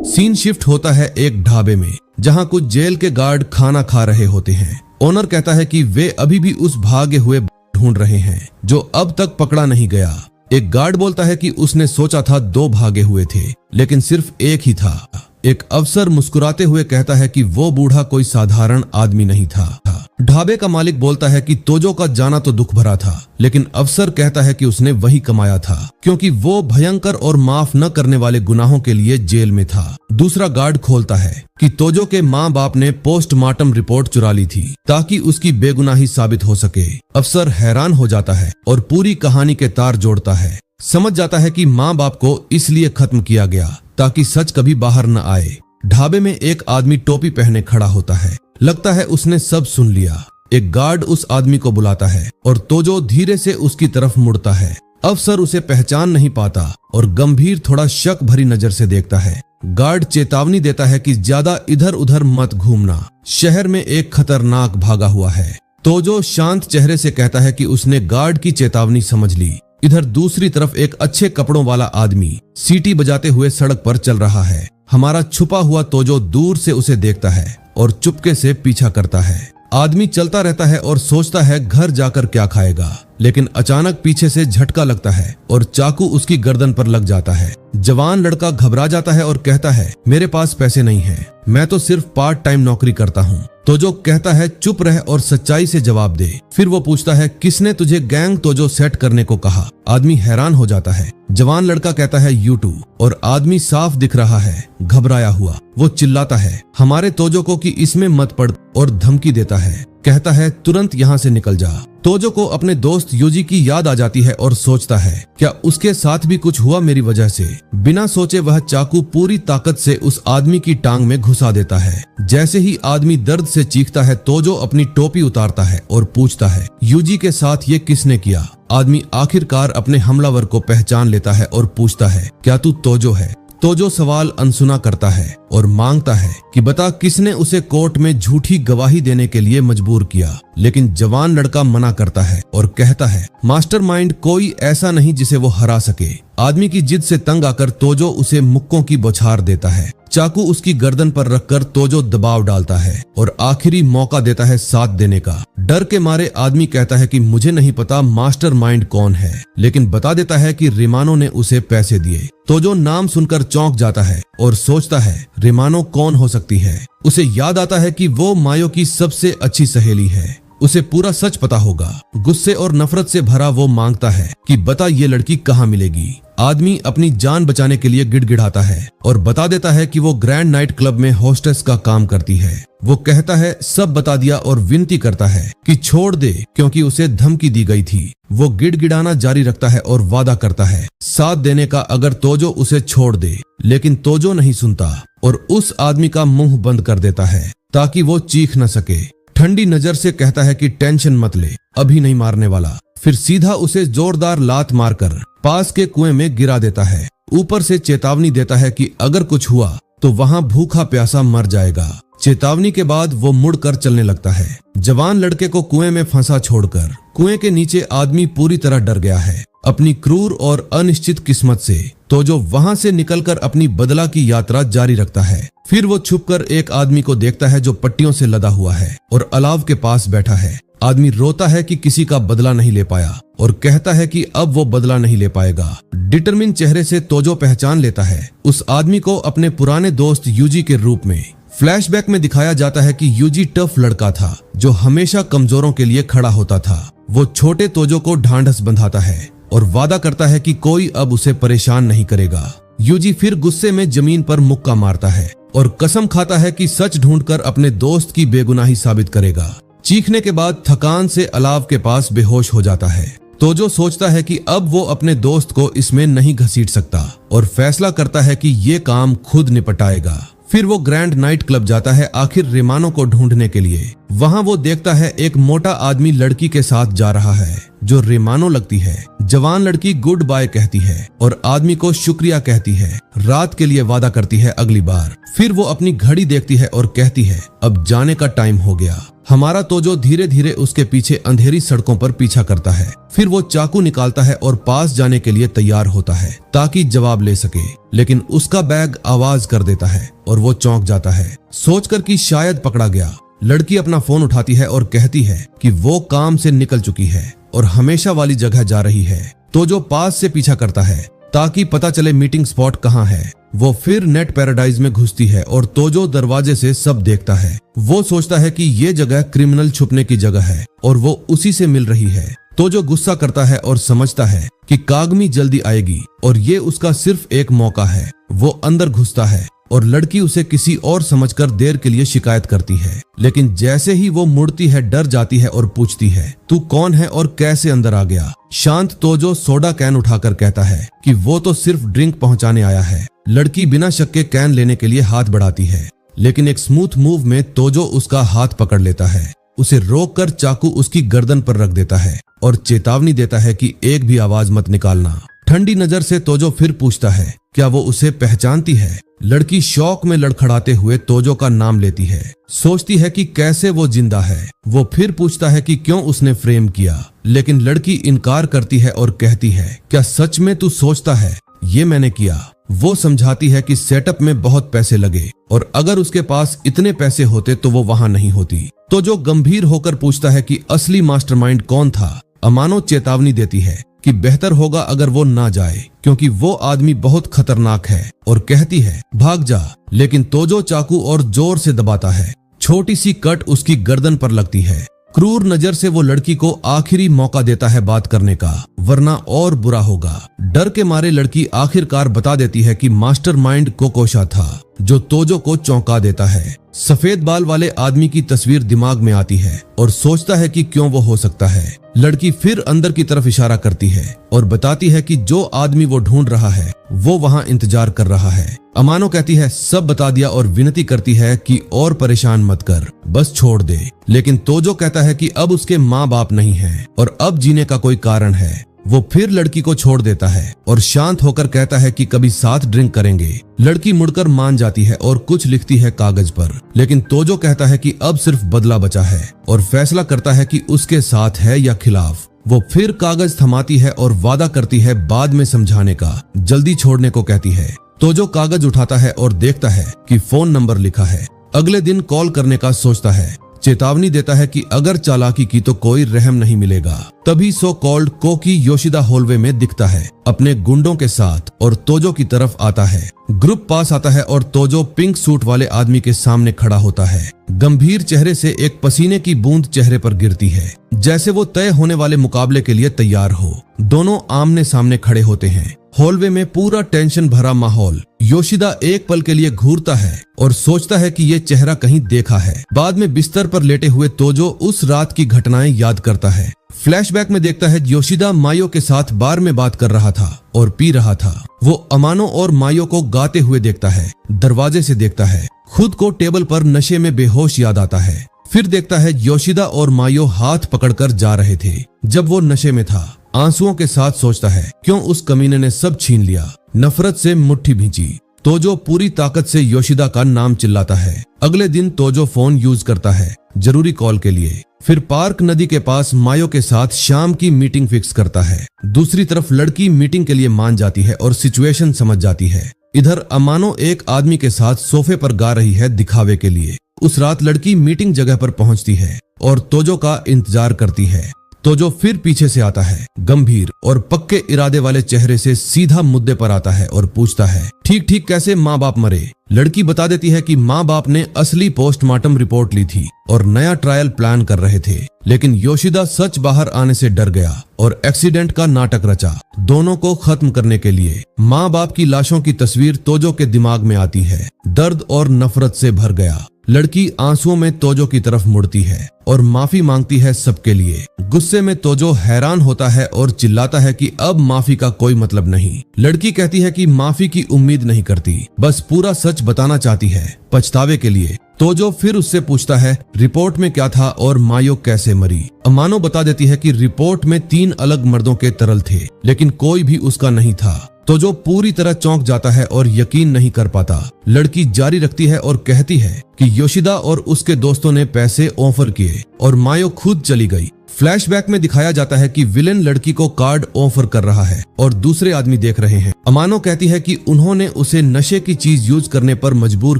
सीन शिफ्ट होता है एक ढाबे में, जहां कुछ जेल के गार्ड खाना खा रहे होते हैं। ओनर कहता है कि वे अभी भी उस भागे हुए ढूंढ रहे हैं जो अब तक पकड़ा नहीं गया। एक गार्ड बोलता है कि उसने सोचा था 2 भागे हुए थे, लेकिन सिर्फ एक ही था। एक अफसर मुस्कुराते हुए कहता है कि वो बूढ़ा कोई साधारण आदमी नहीं था। ढाबे का मालिक बोलता है कि तोजो का जाना तो दुख भरा था, लेकिन अफसर कहता है कि उसने वही कमाया था, क्योंकि वो भयंकर और माफ न करने वाले गुनाहों के लिए जेल में था। दूसरा गार्ड खोलता है कि तोजो के माँ बाप ने पोस्टमार्टम रिपोर्ट चुरा ली थी ताकि उसकी बेगुनाही साबित हो सके। अफसर हैरान हो जाता है और पूरी कहानी के तार जोड़ता है। समझ जाता है कि माँ बाप को इसलिए खत्म किया गया ताकि सच कभी बाहर न आए। ढाबे में एक आदमी टोपी पहने खड़ा होता है। लगता है उसने सब सुन लिया। एक गार्ड उस आदमी को बुलाता है और तोजो धीरे से उसकी तरफ मुड़ता है। अफसर उसे पहचान नहीं पाता और गंभीर, थोड़ा शक भरी नजर से देखता है। गार्ड चेतावनी देता है कि ज्यादा इधर उधर मत घूमना, शहर में एक खतरनाक भागा हुआ है। तोजो शांत चेहरे से कहता है कि उसने गार्ड की चेतावनी समझ ली। इधर दूसरी तरफ एक अच्छे कपड़ों वाला आदमी सीटी बजाते हुए सड़क पर चल रहा है। हमारा छुपा हुआ तोजो दूर से उसे देखता है और चुपके से पीछा करता है। आदमी चलता रहता है और सोचता है घर जाकर क्या खाएगा, लेकिन अचानक पीछे से झटका लगता है और चाकू उसकी गर्दन पर लग जाता है। जवान लड़का घबरा जाता है और कहता है, मेरे पास पैसे नहीं हैं, मैं तो सिर्फ पार्ट टाइम नौकरी करता हूँ। तोजो कहता है, चुप रह और सच्चाई से जवाब दे। फिर वो पूछता है, किसने तुझे गैंग तोजो सेट करने को कहा? आदमी हैरान हो जाता है। जवान लड़का कहता है, यूटू, और आदमी साफ दिख रहा है घबराया हुआ। वो चिल्लाता है, हमारे तोजो को कि इसमें मत पड़, और धमकी देता है। कहता है, तुरंत यहाँ से निकल जा। तोजो को अपने दोस्त यूजी की याद आ जाती है और सोचता है, क्या उसके साथ भी कुछ हुआ मेरी वजह से? बिना सोचे वह चाकू पूरी ताकत से उस आदमी की टांग में घुसा देता है। जैसे ही आदमी दर्द से चीखता है, तोजो अपनी टोपी उतारता है और पूछता है, यूजी के साथ ये किसने किया? आदमी आखिरकार अपने हमलावर को पहचान लेता है और पूछता है, क्या तू तोजो है? तोजो सवाल अनसुना करता है और मांगता है कि बता, किसने उसे कोर्ट में झूठी गवाही देने के लिए मजबूर किया? लेकिन जवान लड़का मना करता है और कहता है, मास्टरमाइंड कोई ऐसा नहीं जिसे वो हरा सके। आदमी की जिद से तंग आकर तोजो उसे मुक्कों की बौछार देता है। चाकू उसकी गर्दन पर रखकर तोजो दबाव डालता है और आखिरी मौका देता है साथ देने का। डर के मारे आदमी कहता है कि मुझे नहीं पता मास्टरमाइंड कौन है, लेकिन बता देता है कि रिमानो ने उसे पैसे दिए। तोजो नाम सुनकर चौंक जाता है और सोचता है, रिमानो कौन हो सकती है? उसे याद आता है कि वो मायो की सबसे अच्छी सहेली है। उसे पूरा सच पता होगा। गुस्से और नफरत से भरा वो मांगता है कि बता, ये लड़की कहाँ मिलेगी? आदमी अपनी जान बचाने के लिए गिड़गिड़ाता है और बता देता है कि वो ग्रैंड नाइट क्लब में होस्टेस का काम करती है। वो कहता है, सब बता दिया, और विनती करता है कि छोड़ दे, क्योंकि उसे धमकी दी गई थी। वो गिड़गिड़ाना जारी रखता है और वादा करता है साथ देने का अगर तोजो उसे छोड़ दे। लेकिन तोजो नहीं सुनता और उस आदमी का मुंह बंद कर देता है ताकि वो चीख न सके। ठंडी नजर से कहता है कि टेंशन मत ले, अभी नहीं मारने वाला। फिर सीधा उसे जोरदार लात मारकर पास के कुएं में गिरा देता है। ऊपर से चेतावनी देता है कि अगर कुछ हुआ तो वहां भूखा प्यासा मर जाएगा। चेतावनी के बाद वो मुड़कर चलने लगता है। जवान लड़के को कुएं में फंसा छोड़कर कुएं के नीचे आदमी पूरी तरह डर गया है अपनी क्रूर और अनिश्चित किस्मत से। तो जो वहां से निकलकर अपनी बदला की यात्रा जारी रखता है। फिर वो छुपकर एक आदमी को देखता है जो पट्टियों से लदा हुआ है और अलाव के पास बैठा है। आदमी रोता है कि किसी का बदला नहीं ले पाया और कहता है कि अब वो बदला नहीं ले पाएगा। डिटरमिन चेहरे से तोजो पहचान लेता है उस आदमी को अपने पुराने दोस्त यूजी के रूप में। फ्लैशबैक में दिखाया जाता है कि यूजी टफ लड़का था जो हमेशा कमजोरों के लिए खड़ा होता था। वो छोटे तोजो को ढांढस बंधाता है और वादा करता है कि कोई अब उसे परेशान नहीं करेगा। यूजी फिर गुस्से में जमीन पर मुक्का मारता है और कसम खाता है कि सच ढूंढकर अपने दोस्त की बेगुनाही साबित करेगा। चीखने के बाद थकान से अलाव के पास बेहोश हो जाता है। तोजो सोचता है कि अब वो अपने दोस्त को इसमें नहीं घसीट सकता और फैसला करता है कि ये काम खुद निपटाएगा। फिर वो ग्रैंड नाइट क्लब जाता है आखिर रिमानो को ढूंढने के लिए। वहां वो देखता है एक मोटा आदमी लड़की के साथ जा रहा है जो रिमानो लगती है। जवान लड़की गुड बाय कहती है और आदमी को शुक्रिया कहती है। रात के लिए वादा करती है अगली बार। फिर वो अपनी घड़ी देखती है और कहती है अब जाने का टाइम हो गया। हमारा तोजो धीरे धीरे उसके पीछे अंधेरी सड़कों पर पीछा करता है। फिर वो चाकू निकालता है और पास जाने के लिए तैयार होता है ताकि जवाब ले सके, लेकिन उसका बैग आवाज कर देता है और वो चौंक जाता है सोचकर कि शायद पकड़ा गया। लड़की अपना फोन उठाती है और कहती है कि वो काम से निकल चुकी है और हमेशा वाली जगह जा रही है। तोजो पास से पीछा करता है ताकि पता चले मीटिंग स्पॉट कहाँ है। वो फिर नेट पैराडाइज में घुसती है और तोजो दरवाजे से सब देखता है। वो सोचता है कि ये जगह क्रिमिनल छुपने की जगह है और वो उसी से मिल रही है। तोजो गुस्सा करता है और समझता है कि कागमी जल्दी आएगी और ये उसका सिर्फ एक मौका है। वो अंदर घुसता है और लड़की उसे किसी और समझकर देर के लिए शिकायत करती है, लेकिन जैसे ही वो मुड़ती है डर जाती है और पूछती है, तू कौन है और कैसे अंदर आ गया? शांत तोजो सोडा कैन उठाकर कहता है कि वो तो सिर्फ ड्रिंक पहुंचाने आया है। लड़की बिना शक के कैन लेने के लिए हाथ बढ़ाती है, लेकिन एक स्मूथ मूव में तोजो उसका हाथ पकड़ लेता है, उसे रोककर चाकू उसकी गर्दन पर रख देता है और चेतावनी देता है कि एक भी आवाज मत निकालना। ठंडी नजर से तोजो फिर पूछता है, क्या वो उसे पहचानती है? लड़की शौक में लड़खड़ाते हुए तोजो का नाम लेती है, सोचती है कि कैसे वो जिंदा है। वो फिर पूछता है कि क्यों उसने फ्रेम किया, लेकिन लड़की इनकार करती है और कहती है, क्या सच में तू सोचता है ये मैंने किया? वो समझाती है कि सेटअप में बहुत पैसे लगे और अगर उसके पास इतने पैसे होते तो वो वहां नहीं होती। तोजो गंभीर होकर पूछता है कि असली मास्टरमाइंड कौन था? अमानो चेतावनी देती है कि बेहतर होगा अगर वो ना जाए, क्योंकि वो आदमी बहुत खतरनाक है, और कहती है भाग जा, लेकिन तोजो चाकू और जोर से दबाता है। छोटी सी कट उसकी गर्दन पर लगती है। क्रूर नजर से वो लड़की को आखिरी मौका देता है बात करने का, वरना और बुरा होगा। डर के मारे लड़की आखिरकार बता देती है कि मास्टरमाइंड कोकोशा था, जो तोजो को चौंका देता है। सफेद बाल वाले आदमी की तस्वीर दिमाग में आती है और सोचता है कि क्यों वो हो सकता है। लड़की फिर अंदर की तरफ इशारा करती है और बताती है कि जो आदमी वो ढूंढ रहा है वो वहां इंतजार कर रहा है। अमानो कहती है सब बता दिया और विनती करती है कि और परेशान मत कर, बस छोड़ दे। लेकिन तोजो कहता है कि अब उसके माँ बाप नहीं है और अब जीने का कोई कारण है। वो फिर लड़की को छोड़ देता है और शांत होकर कहता है कि कभी साथ ड्रिंक करेंगे। लड़की मुड़कर मान जाती है और कुछ लिखती है कागज पर, लेकिन तोजो कहता है कि अब सिर्फ बदला बचा है और फैसला करता है कि उसके साथ है या खिलाफ। वो फिर कागज थमाती है और वादा करती है बाद में समझाने का, जल्दी छोड़ने को कहती है। तोजो कागज उठाता है और देखता है कि फोन नंबर लिखा है। अगले दिन कॉल करने का सोचता है, चेतावनी देता है कि अगर चालाकी की तो कोई रहम नहीं मिलेगा। तभी सो कॉल्ड कोकी योशिदा हॉलवे में दिखता है अपने गुंडों के साथ और तोजो की तरफ आता है। ग्रुप पास आता है और तोजो पिंक सूट वाले आदमी के सामने खड़ा होता है। गंभीर चेहरे से एक पसीने की बूंद चेहरे पर गिरती है, जैसे वो तय होने वाले मुकाबले के लिए तैयार हो। दोनों आमने सामने खड़े होते हैं। हॉलवे में पूरा टेंशन भरा माहौल। योशिदा एक पल के लिए घूरता है और सोचता है कि ये चेहरा कहीं देखा है। बाद में बिस्तर पर लेटे हुए तोजो उस रात की घटनाएं याद करता है। फ्लैशबैक में देखता है योशिदा मायो के साथ बार में बात कर रहा था और पी रहा था। वो अमानो और मायो को गाते हुए देखता है, दरवाजे से देखता है। खुद को टेबल पर नशे में बेहोश याद आता है। फिर देखता है योशिदा और मायो हाथ पकड़कर जा रहे थे जब वो नशे में था। आंसुओं के साथ सोचता है क्यों उस कमीने ने सब छीन लिया। नफरत से मुट्ठी भींची। तोजो पूरी ताकत से योशिदा का नाम चिल्लाता है। अगले दिन तोजो फोन यूज करता है जरूरी कॉल के लिए। फिर पार्क नदी के पास मायो के साथ शाम की मीटिंग फिक्स करता है। दूसरी तरफ लड़की मीटिंग के लिए मान जाती है और सिचुएशन समझ जाती है। इधर अमानो एक आदमी के साथ सोफे पर गा रही है दिखावे के लिए। उस रात लड़की मीटिंग जगह पर पहुंचती है और तोजो का इंतजार करती है। तोजो फिर पीछे से आता है, गंभीर और पक्के इरादे वाले चेहरे से सीधा मुद्दे पर आता है और पूछता है, ठीक ठीक कैसे माँ बाप मरे? लड़की बता देती है कि माँ बाप ने असली पोस्टमार्टम रिपोर्ट ली थी और नया ट्रायल प्लान कर रहे थे, लेकिन योशिदा सच बाहर आने से डर गया और एक्सीडेंट का नाटक रचा दोनों को खत्म करने के लिए। माँ बाप की लाशों की तस्वीर तोजो के दिमाग में आती है। दर्द और नफरत से भर गया। लड़की आंसुओं में तोजो की तरफ मुड़ती है और माफी मांगती है सबके लिए। गुस्से में तोजो हैरान होता है और चिल्लाता है कि अब माफी का कोई मतलब नहीं। लड़की कहती है कि माफी की उम्मीद नहीं करती, बस पूरा सच बताना चाहती है पछतावे के लिए। तोजो फिर उससे पूछता है रिपोर्ट में क्या था और मायो कैसे मरी। अमानो बता देती है कि रिपोर्ट में 3 अलग मर्दों के तरल थे, लेकिन कोई भी उसका नहीं था। तोजो पूरी तरह चौंक जाता है और यकीन नहीं कर पाता। लड़की जारी रखती है और कहती है कि योशिदा और उसके दोस्तों ने पैसे ऑफर किए और मायो खुद चली गई। फ्लैशबैक में दिखाया जाता है कि विलेन लड़की को कार्ड ऑफर कर रहा है और दूसरे आदमी देख रहे हैं। अमानो कहती है कि उन्होंने उसे नशे की चीज यूज करने पर मजबूर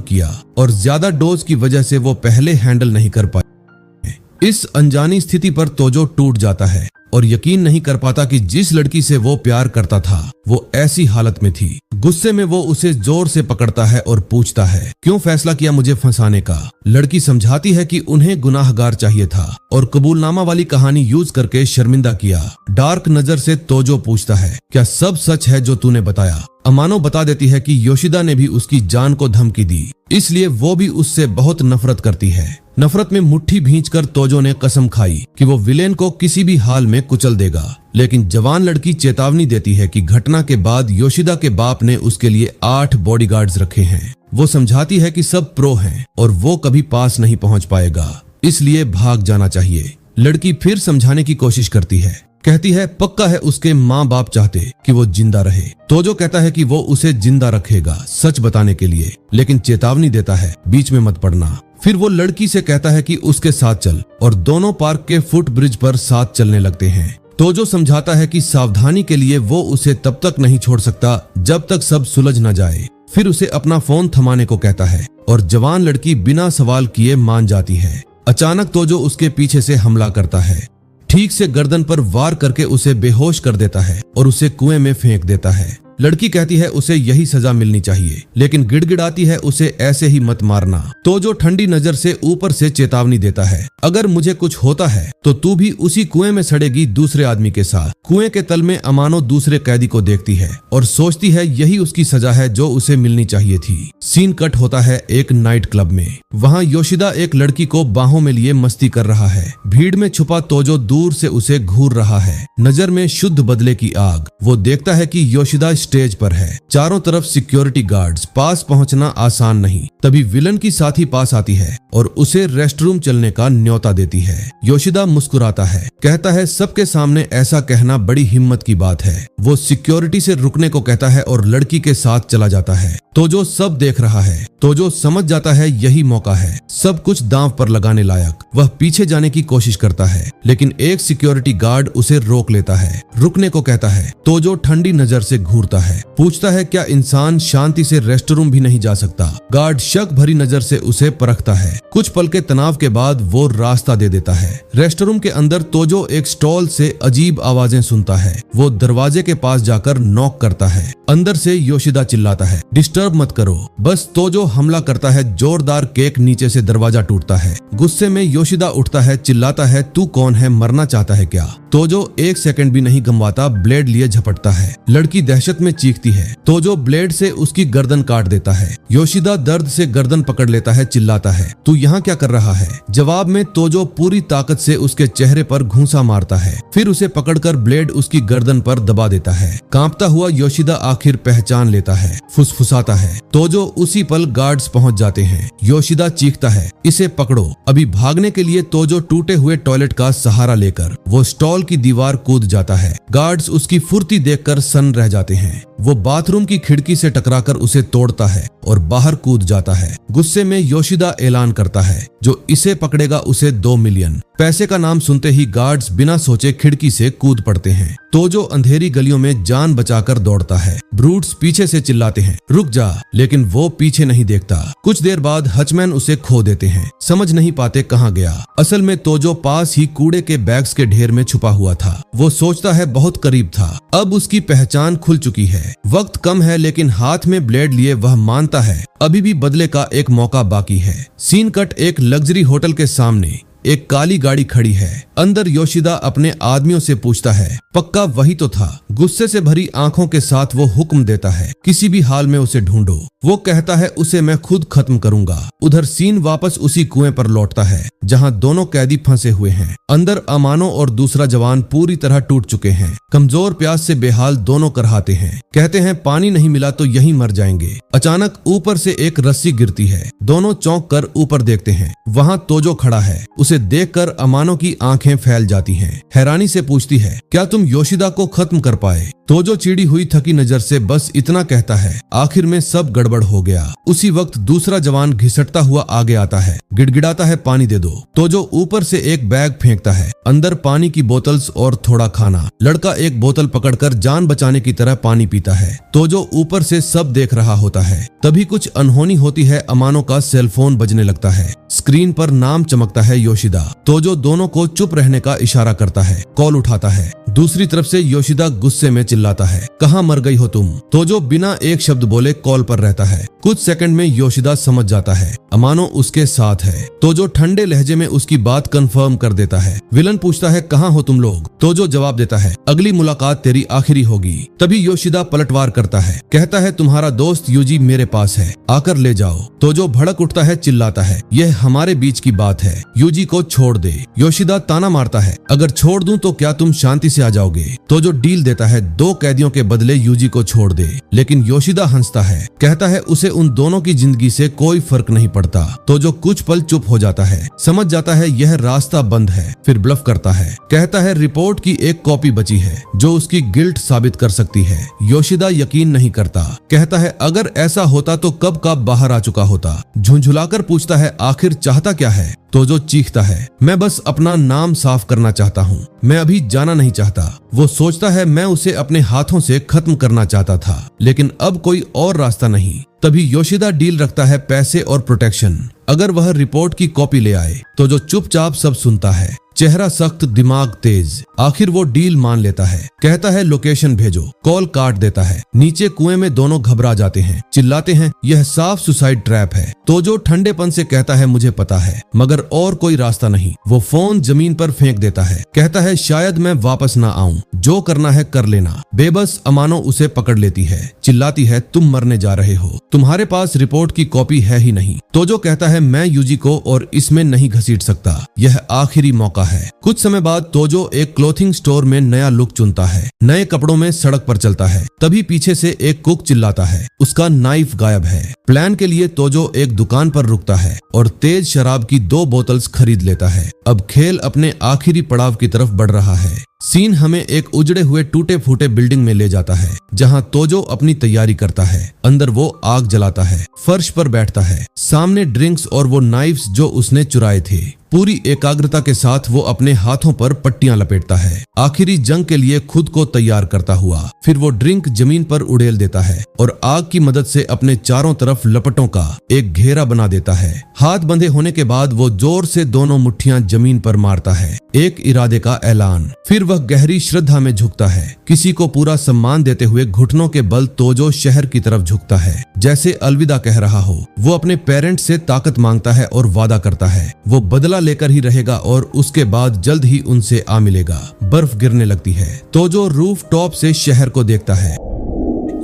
किया और ज्यादा डोज की वजह से वो पहले हैंडल नहीं कर पाई। इस अनजानी स्थिति पर तोजो टूट जाता है और यकीन नहीं कर पाता कि जिस लड़की से वो प्यार करता था वो ऐसी हालत में थी। गुस्से में वो उसे जोर से पकड़ता है और पूछता है, क्यों फैसला किया मुझे फंसाने का। लड़की समझाती है कि उन्हें गुनाहगार चाहिए था और कबूलनामा वाली कहानी यूज करके शर्मिंदा किया। डार्क नजर से तोजो पूछता है, क्या सब सच है जो तूने बताया। अमानो बता देती है कि योशिदा ने भी उसकी जान को धमकी दी, इसलिए वो भी उससे बहुत नफरत करती है। नफरत में मुट्ठी भींचकर तोजो ने कसम खाई कि वो विलेन को किसी भी हाल में कुचल देगा। लेकिन जवान लड़की चेतावनी देती है कि घटना के बाद योशिदा के बाप ने उसके लिए 8 बॉडीगार्ड्स रखे हैं। वो समझाती है कि सब प्रो हैं और वो कभी पास नहीं पहुंच पाएगा, इसलिए भाग जाना चाहिए। लड़की फिर समझाने की कोशिश करती है, कहती है पक्का है उसके माँ बाप चाहते कि वो जिंदा रहे। तोजो कहता है कि वो उसे जिंदा रखेगा सच बताने के लिए, लेकिन चेतावनी देता है बीच में मत पड़ना। फिर वो लड़की से कहता है कि उसके साथ चल और दोनों पार्क के फुट ब्रिज पर साथ चलने लगते हैं। तोजो समझाता है कि सावधानी के लिए वो उसे तब तक नहीं छोड़ सकता जब तक सब सुलझ न जाए। फिर उसे अपना फोन थमाने को कहता है और जवान लड़की बिना सवाल किए मान जाती है। अचानक तोजो उसके पीछे से हमला करता है, ठीक से गर्दन पर वार करके उसे बेहोश कर देता है और उसे कुएं में फेंक देता है। लड़की कहती है उसे यही सजा मिलनी चाहिए, लेकिन गिड़गिड़ाती है उसे ऐसे ही मत मारना। तोजो ठंडी नजर से ऊपर से चेतावनी देता है, अगर मुझे कुछ होता है तो तू भी उसी कुएं में सड़ेगी दूसरे आदमी के साथ। कुएं के तल में अमानो दूसरे कैदी को देखती है और सोचती है यही उसकी सजा है जो उसे मिलनी चाहिए थी। सीन कट होता है एक नाइट क्लब में। वहाँ योशिदा एक लड़की को बाहों में लिए मस्ती कर रहा है। भीड़ में छुपा तोजो दूर से उसे घूर रहा है, नजर में शुद्ध बदले की आग। वो देखता है कि योशिदा स्टेज पर है, चारों तरफ सिक्योरिटी गार्ड्स, पास पहुंचना आसान नहीं। तभी विलन की साथी पास आती है और उसे रेस्टरूम चलने का न्योता देती है। योशिदा मुस्कुराता है, कहता है सबके सामने ऐसा कहना बड़ी हिम्मत की बात है। वो सिक्योरिटी से रुकने को कहता है और लड़की के साथ चला जाता है। तोजो सब देख रहा है। तोजो समझ जाता है यही मौका है सब कुछ दांव पर लगाने लायक। वह पीछे जाने की कोशिश करता है, लेकिन एक सिक्योरिटी गार्ड उसे रोक लेता है, रुकने को कहता है। तोजो ठंडी नजर से घूरता है, पूछता है क्या इंसान शांति से रेस्टरूम भी नहीं जा सकता। गार्ड शक भरी नजर से उसे परखता है। कुछ पल के तनाव के बाद वो रास्ता दे देता है। रेस्टरूम के अंदर तोजो एक स्टॉल से अजीब आवाजें सुनता है। वो दरवाजे के पास जाकर नॉक करता है। अंदर से योशिदा चिल्लाता है, डिस्टर्ब मत करो। बस तोजो हमला करता है, जोरदार केक नीचे से दरवाजा टूटता है। गुस्से में योशिदा उठता है, चिल्लाता है तू कौन है, मरना चाहता है क्या। तोजो 1 सेकंड भी नहीं गंवाता, ब्लेड लिए झपटता है। लड़की दहशत में चीखती है। तोजो ब्लेड से उसकी गर्दन काट देता है। योशिदा दर्द से गर्दन पकड़ लेता है, चिल्लाता है तू यहाँ क्या कर रहा है। जवाब में तोजो पूरी ताकत से उसके चेहरे पर घूंसा मारता है, फिर उसे पकड़कर ब्लेड उसकी गर्दन पर दबा देता है। कांपता हुआ योशिदा आखिर पहचान लेता है, फुसफुसाता है। तोजो उसी पल गार्ड्स पहुंच जाते हैं। योशिदा चीखता है, इसे पकड़ो। अभी भागने के लिए तोजो टूटे हुए टॉयलेट का सहारा लेकर वो स्टॉल की दीवार कूद जाता है। गार्ड्स उसकी फुर्ती देखकर सन्न रह जाते हैं। वो बाथरूम की खिड़की से टकराकर उसे तोड़ता है और बाहर कूद जाता है। गुस्से में योशिदा ऐलान करता है, जो इसे पकड़ेगा उसे 2 मिलियन। पैसे का नाम सुनते ही गार्ड्स बिना सोचे खिड़की से कूद पड़ते हैं। तोजो अंधेरी गलियों में जान बचाकर दौड़ता है। ब्रूट्स पीछे से चिल्लाते हैं, रुक जा, लेकिन वो पीछे नहीं देखता। कुछ देर बाद हचमैन उसे खो देते हैं, समझ नहीं पाते कहाँ गया। असल में तोजो पास ही कूड़े के बैग्स के ढेर में छुपा हुआ था। वो सोचता है बहुत करीब था, अब उसकी पहचान खुल चुकी है। वक्त कम है, लेकिन हाथ में ब्लेड लिए वह मानता है अभी भी बदले का एक मौका बाकी है। सीन कट एक लग्जरी होटल के सामने एक काली गाड़ी खड़ी है। अंदर योशिदा अपने आदमियों से पूछता है, पक्का वही तो था। गुस्से से भरी आंखों के साथ वो हुक्म देता है, किसी भी हाल में उसे ढूंढो। वो कहता है उसे मैं खुद खत्म करूंगा। उधर सीन वापस उसी कुएं पर लौटता है जहां दोनों कैदी फंसे हुए हैं। अंदर अमानो और दूसरा जवान पूरी तरह टूट चुके हैं। कमजोर प्यास से बेहाल दोनों करहाते हैं, कहते हैं पानी नहीं मिला तो यहीं मर जाएंगे। अचानक ऊपर से एक रस्सी गिरती है। दोनों चौंक कर ऊपर देखते हैं, वहां तोजो खड़ा है। उसे देखकर अमानो की आंखें फैल जाती हैं। हैरानी से पूछती है, क्या तुम योशिदा को खत्म कर पाए। तोजो चिड़ी हुई थकी नजर से बस इतना कहता है, आखिर में सब गड़बड़ हो गया। उसी वक्त दूसरा जवान घिसटता हुआ आगे आता है, गिड़गिड़ाता है पानी दे दो। तोजो ऊपर से एक बैग फेंकता है, अंदर पानी की बोतल्स और थोड़ा खाना। लड़का एक बोतल पकड़कर जान बचाने की तरह पानी पीता है। तोजो ऊपर से सब देख रहा होता है। तभी कुछ अनहोनी होती है। अमानो का सेलफोन बजने लगता है। स्क्रीन पर नाम चमकता है, योशिदा। योशिदा। तोजो दोनों को चुप रहने का इशारा करता है, कॉल उठाता है। दूसरी तरफ से योशिदा गुस्से में चिल्लाता है, कहाँ मर गई हो तुम। तोजो बिना एक शब्द बोले कॉल पर रहता है। कुछ सेकंड में योशिदा समझ जाता है अमानो उसके साथ है। तोजो ठंडे लहजे में उसकी बात कंफर्म कर देता है। विलन पूछता है, कहाँ हो तुम लोग। तोजो जवाब देता है, अगली मुलाकात तेरी आखिरी होगी। तभी योशिदा पलटवार करता है, कहता है तुम्हारा दोस्त यूजी मेरे पास है, आकर ले जाओ। तोजो भड़क उठता है, चिल्लाता है, यह हमारे बीच की बात है, यूजी को छोड़ दे। योशिदा ताना मारता है, अगर छोड़ दूं तो क्या तुम शांति से आ जाओगे। तोजो डील देता है, 2 कैदियों के बदले यूजी को छोड़ दे। लेकिन योशिदा हंसता है, कहता है उसे उन दोनों की जिंदगी से कोई फर्क नहीं पड़ता। तोजो कुछ पल चुप हो जाता है, समझ जाता है यह रास्ता बंद है। फिर ब्लफ करता है, कहता है रिपोर्ट की एक कॉपी बची है जो उसकी गिल्ट साबित कर सकती है। योशिदा यकीन नहीं करता, कहता है अगर ऐसा होता तो कब का बाहर आ चुका होता। झुंझुलाकर पूछता है, आखिर चाहता क्या है। तोजो चीखता है, मैं बस अपना नाम साफ करना चाहता हूँ, मैं अभी जाना नहीं चाहता। वो सोचता है मैं उसे अपने हाथों से खत्म करना चाहता था, लेकिन अब कोई और रास्ता नहीं। तभी योशिदा डील रखता है पैसे और प्रोटेक्शन, अगर वह रिपोर्ट की कॉपी ले आए। तो जो चुपचाप सब सुनता है, चेहरा सख्त, दिमाग तेज। आखिर वो डील मान लेता है, कहता है लोकेशन भेजो। कॉल काट देता है। नीचे कुएं में दोनों घबरा जाते हैं, चिल्लाते हैं, यह साफ सुसाइड ट्रैप है। तोजो ठंडेपन से कहता है, मुझे पता है, मगर और कोई रास्ता नहीं। वो फोन जमीन पर फेंक देता है, कहता है शायद मैं वापस ना आऊं, जो करना है कर लेना। बेबस अमानो उसे पकड़ लेती है, चिल्लाती है, तुम मरने जा रहे हो, तुम्हारे पास रिपोर्ट की कॉपी है ही नहीं। तोजो कहता है, मैं यूजी को और इसमें नहीं घसीट सकता, यह आखिरी मौका है। कुछ समय बाद तोजो एक क्लोथिंग स्टोर में नया लुक चुनता है, नए कपड़ों में सड़क पर चलता है। तभी पीछे से एक कुक चिल्लाता है, उसका नाइफ गायब है। प्लान के लिए तोजो एक दुकान पर रुकता है और तेज शराब की 2 बोतल्स खरीद लेता है। अब खेल अपने आखिरी पड़ाव की तरफ बढ़ रहा है। सीन हमें एक उजड़े हुए टूटे फूटे बिल्डिंग में ले जाता है, जहां तोजो अपनी तैयारी करता है। अंदर वो आग जलाता है, फर्श पर बैठता है, सामने ड्रिंक्स और वो नाइफ्स जो उसने चुराए थे। पूरी एकाग्रता के साथ वो अपने हाथों पर पट्टियां लपेटता है, आखिरी जंग के लिए खुद को तैयार करता हुआ। फिर वो ड्रिंक जमीन पर उड़ेल देता है और आग की मदद से अपने चारों तरफ लपटों का एक घेरा बना देता है। हाथ बंधे होने के बाद वो जोर से दोनों मुट्ठियां जमीन पर मारता है, एक इरादे का ऐलान। फिर वह गहरी श्रद्धा में झुकता है, किसी को पूरा सम्मान देते हुए घुटनों के बल तोजो शहर की तरफ झुकता है, जैसे अलविदा कह रहा हो। वो अपने पेरेंट्स से ताकत मांगता है और वादा करता है वो बदला लेकर ही रहेगा और उसके बाद जल्द ही उनसे आ मिलेगा। बर्फ गिरने लगती है। तोजो रूफ टॉप से शहर को देखता है।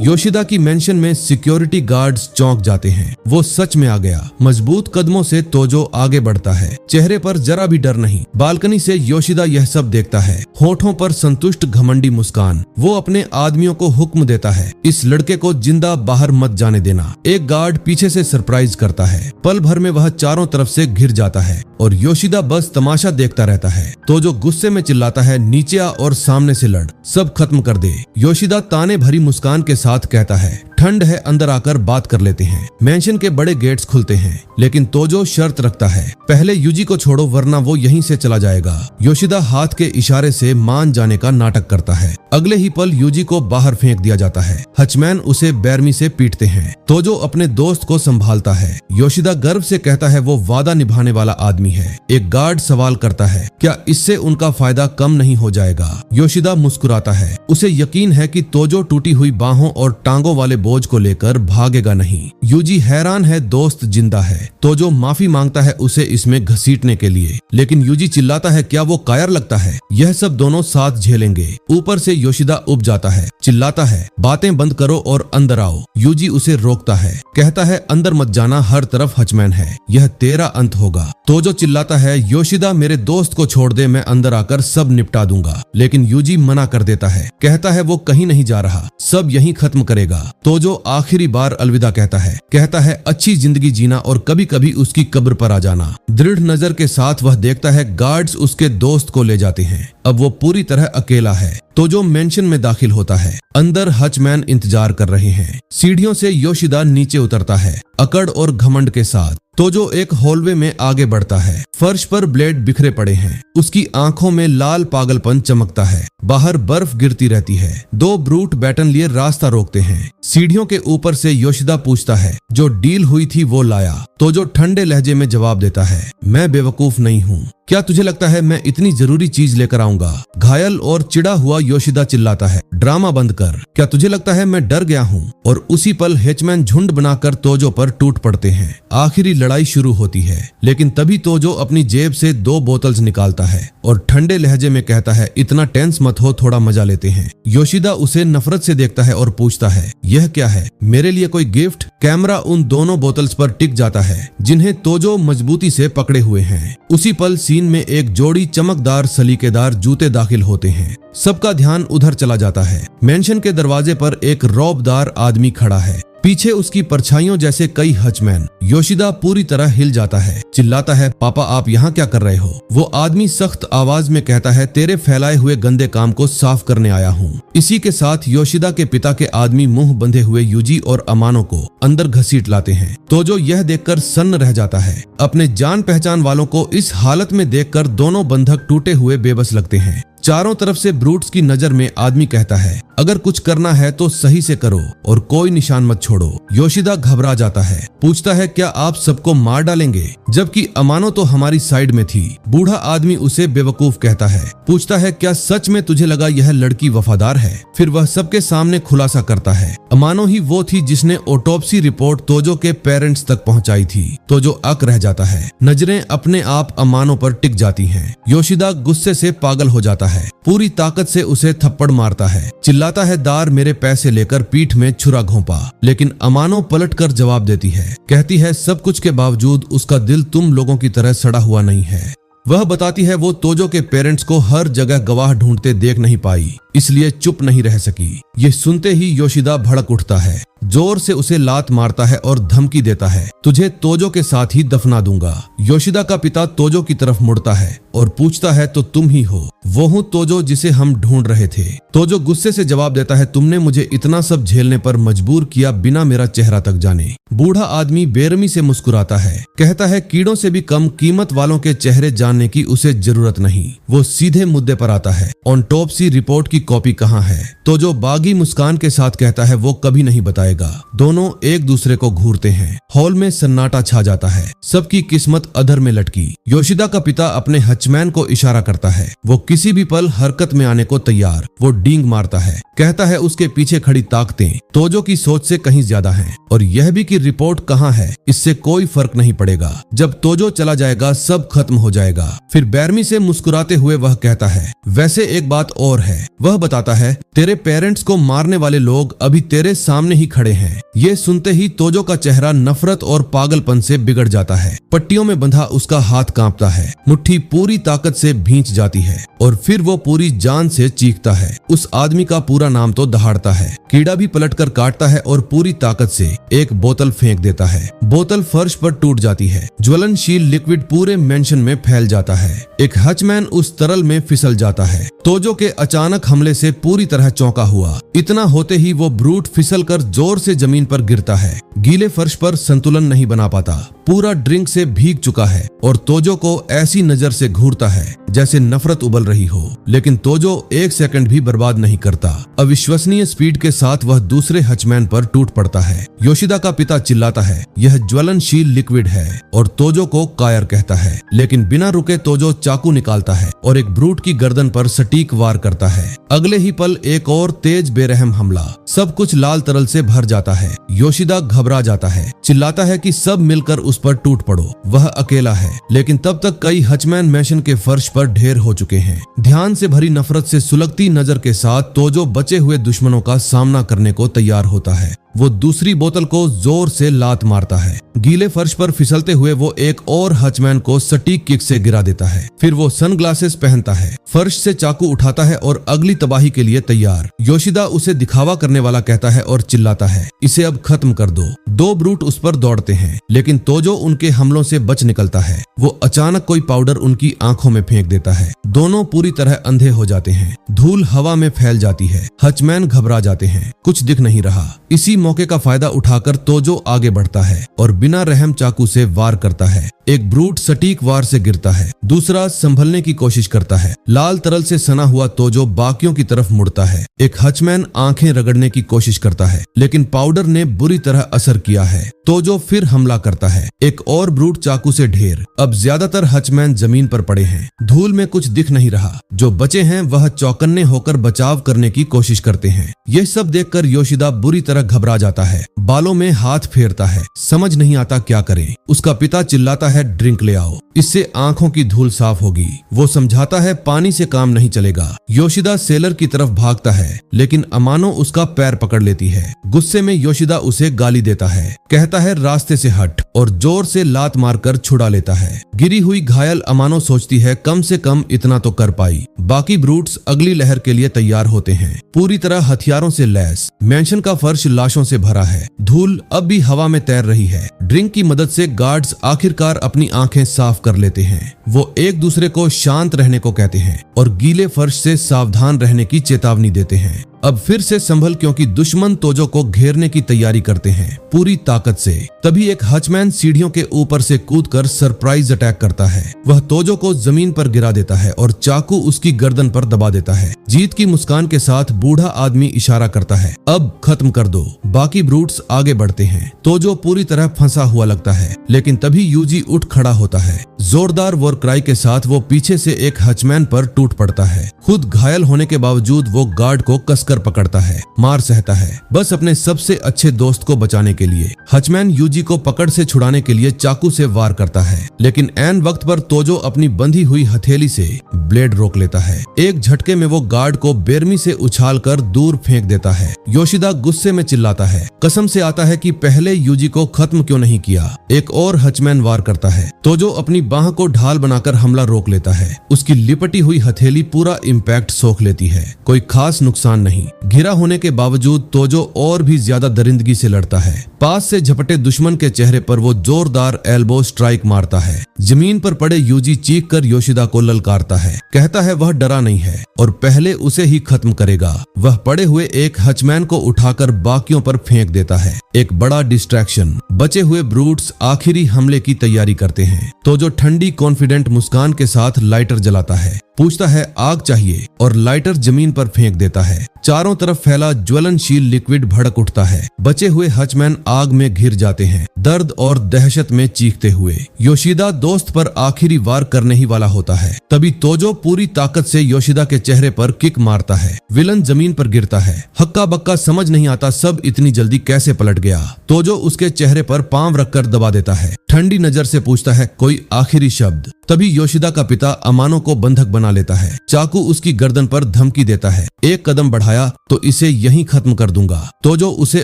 योशिदा की मेंशन में सिक्योरिटी गार्ड्स चौंक जाते हैं। वो सच में आ गया। मजबूत कदमों से तोजो आगे बढ़ता है, चेहरे पर जरा भी डर नहीं। बालकनी से योशिदा यह सब देखता है, होठों पर संतुष्ट घमंडी मुस्कान। वो अपने आदमियों को हुक्म देता है, इस लड़के को जिंदा बाहर मत जाने देना। एक गार्ड पीछे से सरप्राइज करता है। पल भर में वह चारों तरफ से घिर जाता है और योशिदा बस तमाशा देखता रहता है। तोजो गुस्से में चिल्लाता है, नीचे आ और सामने से लड़, सब खत्म कर दे। योशिदा ताने भरी मुस्कान के साथ कहता है, ठंड है, अंदर आकर बात कर लेते हैं। मेंशन के बड़े गेट्स खुलते हैं, लेकिन तोजो शर्त रखता है, पहले यूजी को छोड़ो वरना वो यहीं से चला जाएगा। योशिदा हाथ के इशारे से मान जाने का नाटक करता है। अगले ही पल यूजी को बाहर फेंक दिया जाता है। हचमैन उसे बेरमी से पीटते हैं। तोजो अपने दोस्त को संभालता है। योशिदा गर्व से कहता है वो वादा निभाने वाला आदमी है। एक गार्ड सवाल करता है, क्या इससे उनका फायदा कम नहीं हो जाएगा। योशिदा मुस्कुराता है, उसे यकीन है कि तोजो टूटी हुई बाहों और टांगों वाले बोझ को लेकर भागेगा नहीं। यूजी हैरान है, दोस्त जिंदा है। तोजो माफी मांगता है उसे इसमें घसीटने के लिए, लेकिन यूजी चिल्लाता है, क्या वो कायर लगता है, यह सब दोनों साथ झेलेंगे। ऊपर से योशिदा उब जाता है, चिल्लाता है, बातें बंद करो और अंदर आओ। यूजी उसे रोकता है, कहता है अंदर मत जाना, हर तरफ हचमैन है, यह तेरा अंत होगा। तोजो चिल्लाता है, योशिदा मेरे दोस्त को छोड़ दे, मैं अंदर आकर सब निपटा दूंगा। लेकिन यूजी मना कर देता है, कहता है वो कहीं नहीं जा रहा, सब यहीं खत्म करेगा। तोजो आखिरी बार अलविदा कहता है अच्छी जिंदगी जीना और कभी कभी उसकी कब्र पर आ जाना। दृढ़ नजर के साथ वह देखता है गार्ड्स उसके दोस्त को ले जाते हैं। अब वो पूरी तरह अकेला है। तोजो मेंशन में दाखिल होता है। अंदर हचमैन इंतजार कर रहे हैं। सीढ़ियों से योशिदा नीचे उतरता है, अकड़ और घमंड के साथ। तोजो एक हॉलवे में आगे बढ़ता है। फर्श पर ब्लेड बिखरे पड़े हैं। उसकी आंखों में लाल पागलपन चमकता है। बाहर बर्फ गिरती रहती है। 2 ब्रूट बैटन लिए रास्ता रोकते हैं। सीढ़ियों के ऊपर से योशिदा पूछता है, जो डील हुई थी वो लाया। तोजो ठंडे लहजे में जवाब देता है, मैं बेवकूफ नहीं हूँ। क्या तुझे लगता है मैं इतनी जरूरी चीज लेकर आऊंगा? घायल और चिढ़ा हुआ योशिदा चिल्लाता है, ड्रामा बंद कर। क्या तुझे लगता है मैं डर गया हूँ? और उसी पल हेचमैन झुंड बनाकर तोजो पर टूट पड़ते हैं। आखिरी लड़ाई शुरू होती है, लेकिन तभी तोजो अपनी जेब से 2 बोतल्स निकालता है और ठंडे लहजे में कहता है, इतना टेंस मत हो, थोड़ा मजा लेते हैं। योशिदा उसे नफरत से देखता है और पूछता है, यह क्या है? मेरे लिए कोई गिफ्ट? कैमरा उन दोनों बोतल्स पर टिक जाता है जिन्हें तोजो मजबूती से पकड़े हुए हैं। उसी पल सीन में एक जोड़ी चमकदार सलीकेदार जूते दाखिल होते हैं। सबका ध्यान उधर चला जाता है। मेंशन के दरवाजे पर एक रौबदार आदमी खड़ा है, पीछे उसकी परछाइयों जैसे कई हचमैन। योशिदा पूरी तरह हिल जाता है, चिल्लाता है, पापा आप यहाँ क्या कर रहे हो? वो आदमी सख्त आवाज में कहता है, तेरे फैलाए हुए गंदे काम को साफ करने आया हूँ। इसी के साथ योशिदा के पिता के आदमी मुंह बंधे हुए यूजी और अमानो को अंदर घसीट लाते हैं। तोजो यह देखकर सन्न रह जाता है। अपने जान पहचान वालों को इस हालत में देखकर दोनों बंधक टूटे हुए बेबस लगते हैं। चारों तरफ से ब्रूट्स की नजर में आदमी कहता है, अगर कुछ करना है तो सही से करो और कोई निशान मत छोड़ो। योशिदा घबरा जाता है, पूछता है, क्या आप सबको मार डालेंगे? जबकि अमानो तो हमारी साइड में थी। बूढ़ा आदमी उसे बेवकूफ कहता है, पूछता है, क्या सच में तुझे लगा यह लड़की वफादार है? फिर वह सबके सामने खुलासा करता है, अमानो ही वो थी जिसने ऑटोप्सी रिपोर्ट तोजो के पेरेंट्स तक पहुंचाई थी। तोजो अक रह जाता है, नजरें अपने आप अमानो पर टिक जाती हैं। योशिदा गुस्से से पागल हो जाता है, पूरी ताकत से उसे थप्पड़ मारता है, चिल्लाता है, दार मेरे पैसे लेकर पीठ में छुरा घोंपा। लेकिन अमानो पलटकर जवाब देती है, कहती है, सब कुछ के बावजूद उसका दिल तुम लोगों की तरह सड़ा हुआ नहीं है। वह बताती है, वो तोजो के पेरेंट्स को हर जगह गवाह ढूंढते देख नहीं पाई, इसलिए चुप नहीं रह सकी। ये सुनते ही योशिदा भड़क उठता है, जोर से उसे लात मारता है और धमकी देता है, तुझे तोजो के साथ ही दफना दूंगा। योशिदा का पिता तोजो की तरफ मुड़ता है और पूछता है, तो तुम ही हो? वो हूँ तोजो जिसे हम ढूंढ रहे थे। तोजो गुस्से से जवाब देता है, तुमने मुझे इतना सब झेलने पर मजबूर किया बिना मेरा चेहरा तक जाने। बूढ़ा आदमी बेरहमी से मुस्कुराता है, कहता है, कीड़ों से भी कम कीमत वालों के चेहरे जानने की उसे जरूरत नहीं। वो सीधे मुद्दे पर आता है, ऑटोप्सी रिपोर्ट की कॉपी कहाँ है? तोजो बागी मुस्कान के साथ कहता है, वो कभी नहीं बताएगा। दोनों एक दूसरे को घूरते हैं। हॉल में सन्नाटा छा जाता है, सबकी किस्मत अधर में लटकी। योशिदा का पिता अपने हचमैन को इशारा करता है, वो किसी भी पल हरकत में आने को तैयार। वो डींग मारता है, कहता है, उसके पीछे खड़ी ताकतें तोजो की सोच से कहीं ज्यादा हैं, और यह भी कि रिपोर्ट कहाँ है इससे कोई फर्क नहीं पड़ेगा। जब तोजो चला जाएगा सब खत्म हो जाएगा। फिर बेरमी से मुस्कुराते हुए वह कहता है, वैसे एक बात और है। वह बताता है, तेरे पेरेंट्स को मारने वाले लोग अभी तेरे सामने ही खड़े हैं। ये सुनते ही तोजो का चेहरा नफरत और पागलपन से बिगड़ जाता है। पट्टियों में बंधा उसका हाथ कांपता है, मुट्ठी पूरी ताकत से भींच जाती है और फिर वो पूरी जान से चीखता है। उस आदमी का पूरा नाम तो दहाड़ता है। कीड़ा भी पलटकर काटता है और पूरी ताकत से एक बोतल फेंक देता है। बोतल फर्श पर टूट जाती है। ज्वलनशील लिक्विड पूरे मेंशन में फैल जाता है। एक हचमैन उस तरल में फिसल जाता है। तोजो के अचानक हमले से पूरी तरह चौंका हुआ। इतना होते ही वो ब्रूट फिसलकर जोर से जमीन पर गिरता है। गीले फर्श पर संतुलन नहीं बना पाता, पूरा ड्रिंक से भीग चुका है और तोजो को ऐसी नजर से घूरता है जैसे नफरत उबल रही हो। लेकिन तोजो एक सेकंड भी बर्बाद नहीं करता। अविश्वसनीय स्पीड के साथ वह दूसरे हचमैन पर टूट पड़ता है। योशिदा का पिता चिल्लाता है, यह ज्वलनशील लिक्विड है, और तोजो को कायर कहता है। लेकिन बिना रुके तोजो चाकू निकालता है और एक ब्रूट की गर्दन पर सटीक वार करता है। अगले ही पल एक और तेज बेरहम हमला। सब कुछ लाल तरल से भर जाता है। योशिदा घबरा जाता है, चिल्लाता है कि सब मिलकर उस पर टूट पड़ो। वह अकेला है, लेकिन तब तक कई हचमैन मेंशन के फर्श पर ढेर हो चुके हैं। ध्यान से भरी नफरत से सुलगती नजर के साथ तोजो बचे हुए दुश्मनों का सामना करने को तैयार होता है। वो दूसरी बोतल को जोर से लात मारता है। गीले फर्श पर फिसलते हुए वो एक और हचमैन को सटीक किक से गिरा देता है। फिर वो सनग्लासेस पहनता है, फर्श से चाकू उठाता है और अगली तबाही के लिए तैयार। योशिदा उसे दिखावा करने वाला कहता है और चिल्लाता है, इसे अब खत्म कर दो। 2 ब्रूट उस पर दौड़ते हैं, लेकिन तोजो उनके हमलों से बच निकलता है। वो अचानक कोई पाउडर उनकी आंखों में फेंक देता है। दोनों पूरी तरह अंधे हो जाते हैं। धूल हवा में फैल जाती है। हचमैन घबरा जाते हैं, कुछ दिख नहीं रहा। इसी मौके का फायदा उठाकर तोजो आगे बढ़ता है और बिना रहम चाकू से वार करता है। एक ब्रूट सटीक वार से गिरता है, दूसरा संभलने की कोशिश करता है। लाल तरल से सना हुआ तोजो बाकियों की तरफ मुड़ता है। एक हचमैन आंखें रगड़ने की कोशिश करता है, लेकिन पाउडर ने बुरी तरह असर किया है। तोजो फिर हमला करता है, एक और ब्रूट चाकू से ढेर। अब ज्यादातर हचमैन जमीन पर पड़े हैं, धूल में कुछ दिख नहीं रहा। जो बचे हैं वह चौकन्ने होकर बचाव करने की कोशिश करते हैं। यह सब देखकर योशिदा बुरी तरह घबरा जाता है, बालों में हाथ फेरता है, समझ नहीं आता क्या करे। उसका पिता चिल्लाता है, ड्रिंक ले आओ, इससे आंखों की धूल साफ होगी। वो समझाता है पानी से काम नहीं चलेगा। योशिदा सेलर की तरफ भागता है, लेकिन अमानो उसका पैर पकड़ लेती है। गुस्से में योशिदा उसे गाली देता है, कहता है रास्ते से हट, और जोर से लात मारकर छुड़ा लेता है। गिरी हुई घायल अमानो सोचती है कम से कम इतना तो कर पाई। बाकी ब्रूट्स अगली लहर के लिए तैयार होते हैं, पूरी तरह हथियारों से लैस। मैंशन का फर्श लाशों से भरा है, धूल अब भी हवा में तैर रही है। ड्रिंक की मदद से गार्ड्स आखिरकार अपनी आंखें साफ कर लेते हैं। वो एक दूसरे को शांत रहने को कहते हैं और गीले फर्श से सावधान रहने की चेतावनी देते हैं। अब फिर से संभल, क्योंकि दुश्मन तोजो को घेरने की तैयारी करते हैं पूरी ताकत से। तभी एक हचमैन सीढ़ियों के ऊपर से कूदकर सरप्राइज अटैक करता है। वह तोजो को जमीन पर गिरा देता है और चाकू उसकी गर्दन पर दबा देता है। जीत की मुस्कान के साथ बूढ़ा आदमी इशारा करता है, अब खत्म कर दो। बाकी ब्रूट्स आगे बढ़ते हैं। तोजो पूरी तरह फंसा हुआ लगता है, लेकिन तभी यूजी उठ खड़ा होता है। जोरदार वॉर क्राई के साथ वो पीछे से एक हचमैन पर टूट पड़ता है। खुद घायल होने के बावजूद वो गार्ड को कसकर पकड़ता है, मार सहता है, बस अपने सबसे अच्छे दोस्त को बचाने के लिए। हचमैन यूजी को पकड़ से छुड़ाने के लिए चाकू से वार करता है, लेकिन ऐन वक्त पर तोजो अपनी बंधी हुई हथेली से ब्लेड रोक लेता है। एक झटके में वो गार्ड को बेरमी से उछालकर दूर फेंक देता है। योशिदा गुस्से में चिल्लाता है, कसम से आता है कि पहले यूजी को खत्म क्यों नहीं किया। एक और हचमैन वार करता है। तोजो अपनी बाह को ढाल बनाकर हमला रोक लेता है। उसकी लिपटी हुई हथेली पूरा इम्पैक्ट सोख लेती है, कोई खास नुकसान नहीं। घिरा होने के बावजूद तोजो और भी ज्यादा दरिंदगी से लड़ता है। पास से झपटे दुश्मन के चेहरे पर वो जोरदार एल्बो स्ट्राइक मारता है। जमीन पर पड़े यूजी चीख कर योशिदा को ललकारता है, कहता है वह डरा नहीं है और पहले उसे ही खत्म करेगा। वह पड़े हुए एक हचमैन को उठाकर बाकियों पर फेंक देता है। एक बड़ा डिस्ट्रैक्शन। बचे हुए ब्रूट्स आखिरी हमले की तैयारी करते हैं। तोजो ठंडी कॉन्फिडेंट मुस्कान के साथ लाइटर जलाता है, पूछता है आग चाहिए, और लाइटर जमीन पर फेंक देता है। चारों तरफ फैला ज्वलनशील लिक्विड भड़क उठता है। बचे हुए हचमैन आग में घिर जाते हैं, दर्द और दहशत में चीखते हुए। योशिदा दोस्त पर आखिरी वार करने ही वाला होता है, तभी तोजो पूरी ताकत से योशिदा के चेहरे पर किक मारता है। विलन जमीन पर गिरता है। हक्का बक्का समझ नहीं आता सब इतनी जल्दी कैसे पलट गया। तोजो उसके चेहरे पर पांव रखकर दबा देता है। ठंडी नजर से पूछता है कोई आखिरी शब्द। तभी योशिदा का पिता अमानो को बंधक बना लेता है। चाकू उसकी गर्दन पर धमकी देता है, एक कदम बढ़ाया तो इसे यहीं खत्म कर दूंगा। तोजो उसे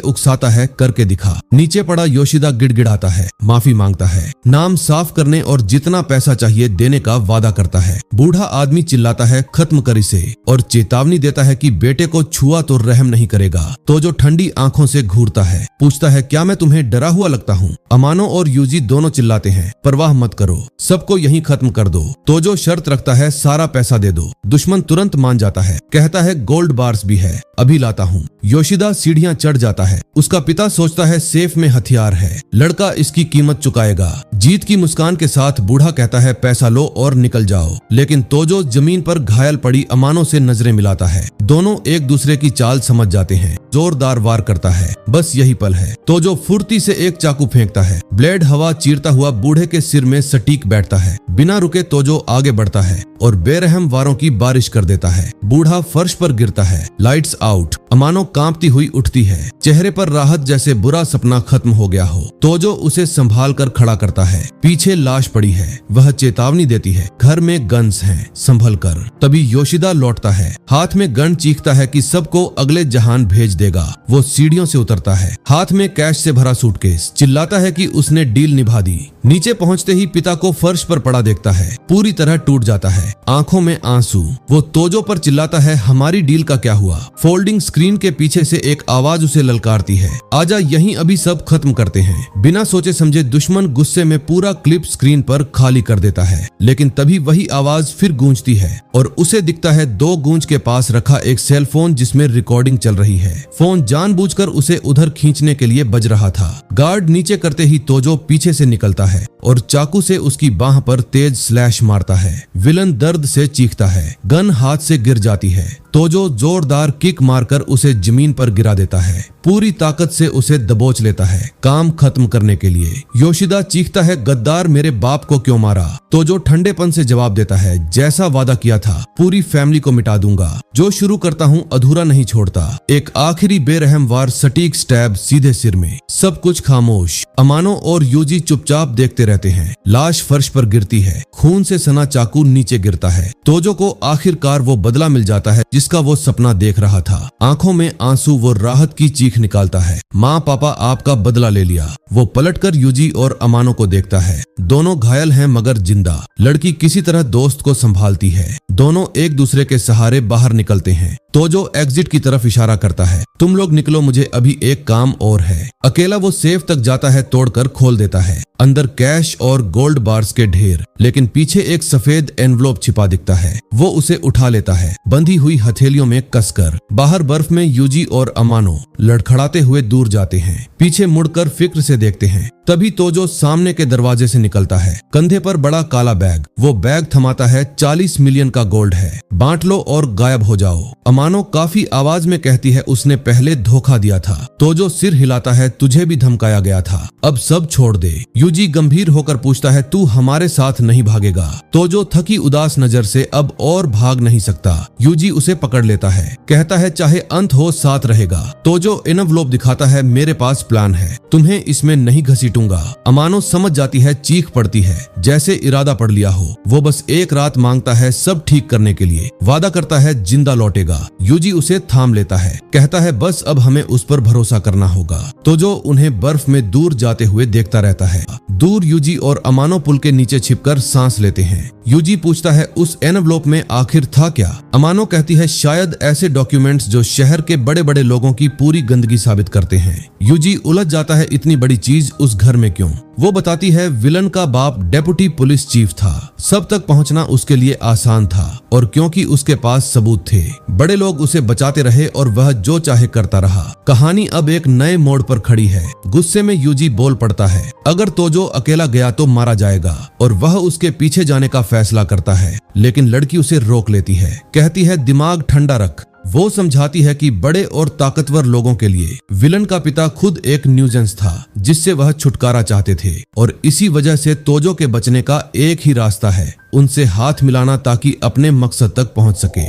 उकसाता है, करके दिखा। नीचे पड़ा योशिदा गिड़गिड़ाता है, माफी मांगता है, नाम साफ करने और जितना पैसा चाहिए देने का वादा करता है। बूढ़ा आदमी चिल्लाता है खत्म कर इसे, और चेतावनी देता है कि बेटे को छुआ तो रहम नहीं करेगा। तोजो ठंडी आंखों से घूरता है, पूछता है क्या मैं तुम्हें डरा हुआ लगता हूँ। अमानो और यूजी दोनों चिल्लाते हैं, परवाह मत करो, सबको यहीं खत्म कर दो। तोजो शर्त रखता है, सारा पैसा दे दो। दुश्मन तुरंत मान जाता है, कहता है गोल्ड बार्स भी है, अभी लाता हूँ। योशिदा सीढ़ियां चढ़ जाता है। उसका पिता सोचता है सेफ में हथियार है, लड़का इसकी कीमत चुकाएगा। जीत की मुस्कान के साथ बूढ़ा कहता है पैसा लो और निकल जाओ, लेकिन तोजो जमीन पर घायल पड़ी अमानो से नजरें मिलाता है। दोनों एक दूसरे की चाल समझ जाते हैं। जोरदार वार करता है, बस यही पल है। तोजो फुर्ती से एक चाकू फेंकता है, ब्लेड हवा चीरता हुआ बूढ़े के सिर में सटीक बैठता है। बिना रुके तोजो आगे बढ़ता है और बेरहम वारों की बारिश कर देता है। बूढ़ा फर्श पर गिरता है। Lights out. अमानो कांपती हुई उठती है, चेहरे पर राहत जैसे बुरा सपना खत्म हो गया हो। तोजो उसे संभाल कर खड़ा करता है। पीछे लाश पड़ी है। वह चेतावनी देती है, घर में गन्स हैं, संभल कर। तभी योशिदा लौटता है, हाथ में गन, चीखता है कि सबको अगले जहान भेज देगा। वो सीढ़ियों से उतरता है, हाथ में कैश से भरा सूटकेस, चिल्लाता है कि उसने डील निभा दी। नीचे पहुंचते ही पिता को फर्श पर पड़ा देखता है, पूरी तरह टूट जाता है, आंखों में आंसू। वो तोजो पर चिल्लाता है, हमारी डील का क्या हुआ? फोल्डिंग स्क्रीन के पीछे से एक आवाज उसे ललकारती है, आजा यहीं अभी सब खत्म करते हैं। बिना सोचे समझे दुश्मन गुस्से में पूरा क्लिप स्क्रीन पर खाली कर देता है, लेकिन तभी वही आवाज फिर गूंजती है और उसे दिखता है 2 गूंज के पास रखा एक सेल फोन जिसमें रिकॉर्डिंग चल रही है। फोन जानबूझकर उसे उधर खींचने के लिए बज रहा था। गार्ड नीचे करते ही तोजो पीछे से निकलता है और चाकू से उसकी बाह पर तेज स्लैश मारता है। विलन दर्द से चीखता है, गन हाथ से गिर जाती है। तोजो जोरदार किक मारकर उसे जमीन पर गिरा देता है, पूरी ताकत से उसे दबोच लेता है काम खत्म करने के लिए। योशिदा चीखता है, गद्दार मेरे बाप को क्यों मारा? तोजो ठंडेपन से जवाब देता है, जैसा वादा किया था पूरी फैमिली को मिटा दूंगा, जो शुरू करता हूँ अधूरा नहीं छोड़ता। एक आखिरी बेरहम वार, सटीक स्टैब सीधे सिर में। सब कुछ खामोश। अमानो और यूजी चुपचाप देखते रहते हैं। लाश फर्श पर गिरती है, खून से सना चाकू नीचे गिरता है। तोजो को आखिरकार वो बदला मिल जाता है जिसका वो सपना देख रहा था। आंखों में आंसू, वो राहत की चीख निकालता है, माँ पापा आपका बदला ले लिया। वो पलटकर यूजी और अमानो को देखता है, दोनों घायल हैं मगर जिंदा। लड़की किसी तरह दोस्त को संभालती है। दोनों एक दूसरे के सहारे बाहर निकलते हैं। तोजो एग्जिट की तरफ इशारा करता है, तुम लोग निकलो, मुझे अभी एक काम और है। अकेला वो सेफ तक जाता है, तोड़कर खोल देता है। अंदर कैश और गोल्ड बार्स के ढेर, लेकिन पीछे एक सफेद एनवलप छिपा दिखता है। वो उसे उठा लेता है, बंधी हुई हथेलियों में कसकर। बाहर बर्फ में यूजी और अमानो लड़खड़ाते हुए दूर जाते हैं। पीछे मुड़कर फिक्र से देखते हैं। तभी तोजो सामने के दरवाजे से निकलता है, कंधे पर बड़ा काला बैग। वो बैग थमाता है, 40 मिलियन का गोल्ड है, बांट लो और गायब हो जाओ। अमानो काफी आवाज में कहती है, उसने पहले धोखा दिया था। तोजो सिर हिलाता है, तुझे भी धमकाया गया था, अब सब छोड़ दे। यूजी गंभीर होकर पूछता है, तू हमारे साथ नहीं भागेगा? तोजो थकी उदास नजर से अब और भाग नहीं सकता। यूजी उसे पकड़ लेता है, कहता है चाहे अंत हो साथ रहेगा। तोजो एनवलप दिखाता है, मेरे पास प्लान है, तुम्हें इसमें नहीं घसीटूंगा। अमानो समझ जाती है, चीख पड़ती है, जैसे इरादा पड़ लिया हो। वो बस एक रात मांगता है सब ठीक करने के लिए, वादा करता है जिंदा लौटेगा। यूजी उसे थाम लेता है, कहता है बस अब हमें उस पर भरोसा करना होगा। तोजो उन्हें बर्फ में दूर जाते हुए देखता रहता है। दूर यूजी और अमानो पुल के नीचे छिपकर सांस लेते हैं। यूजी पूछता है, उस एनवलप में आखिर था क्या? अमानो कहती है, शायद ऐसे डॉक्यूमेंट्स जो शहर के बड़े बड़े लोगों की पूरी गंदगी साबित करते हैं। यूजी उलझ जाता है, इतनी बड़ी चीज उस घर में क्यों? वो बताती है, विलन का बाप डेप्यूटी पुलिस चीफ था, सब तक पहुंचना उसके लिए आसान था, और क्योंकि उसके पास सबूत थे, बड़े लोग उसे बचाते रहे और वह जो चाहे करता रहा। कहानी अब एक नए मोड़ पर खड़ी है। गुस्से में यूजी बोल पड़ता है, अगर तोजो अकेला गया तो मारा जाएगा, और वह उसके पीछे जाने का फैसला करता है, लेकिन लड़की उसे रोक लेती है, कहती है दिमाग ठंडा रख। वो समझाती है कि बड़े और ताकतवर लोगों के लिए विलन का पिता खुद एक न्यूजेंस था जिससे वह छुटकारा चाहते थे, और इसी वजह से तोजो के बचने का एक ही रास्ता है, उनसे हाथ मिलाना ताकि अपने मकसद तक पहुंच सके।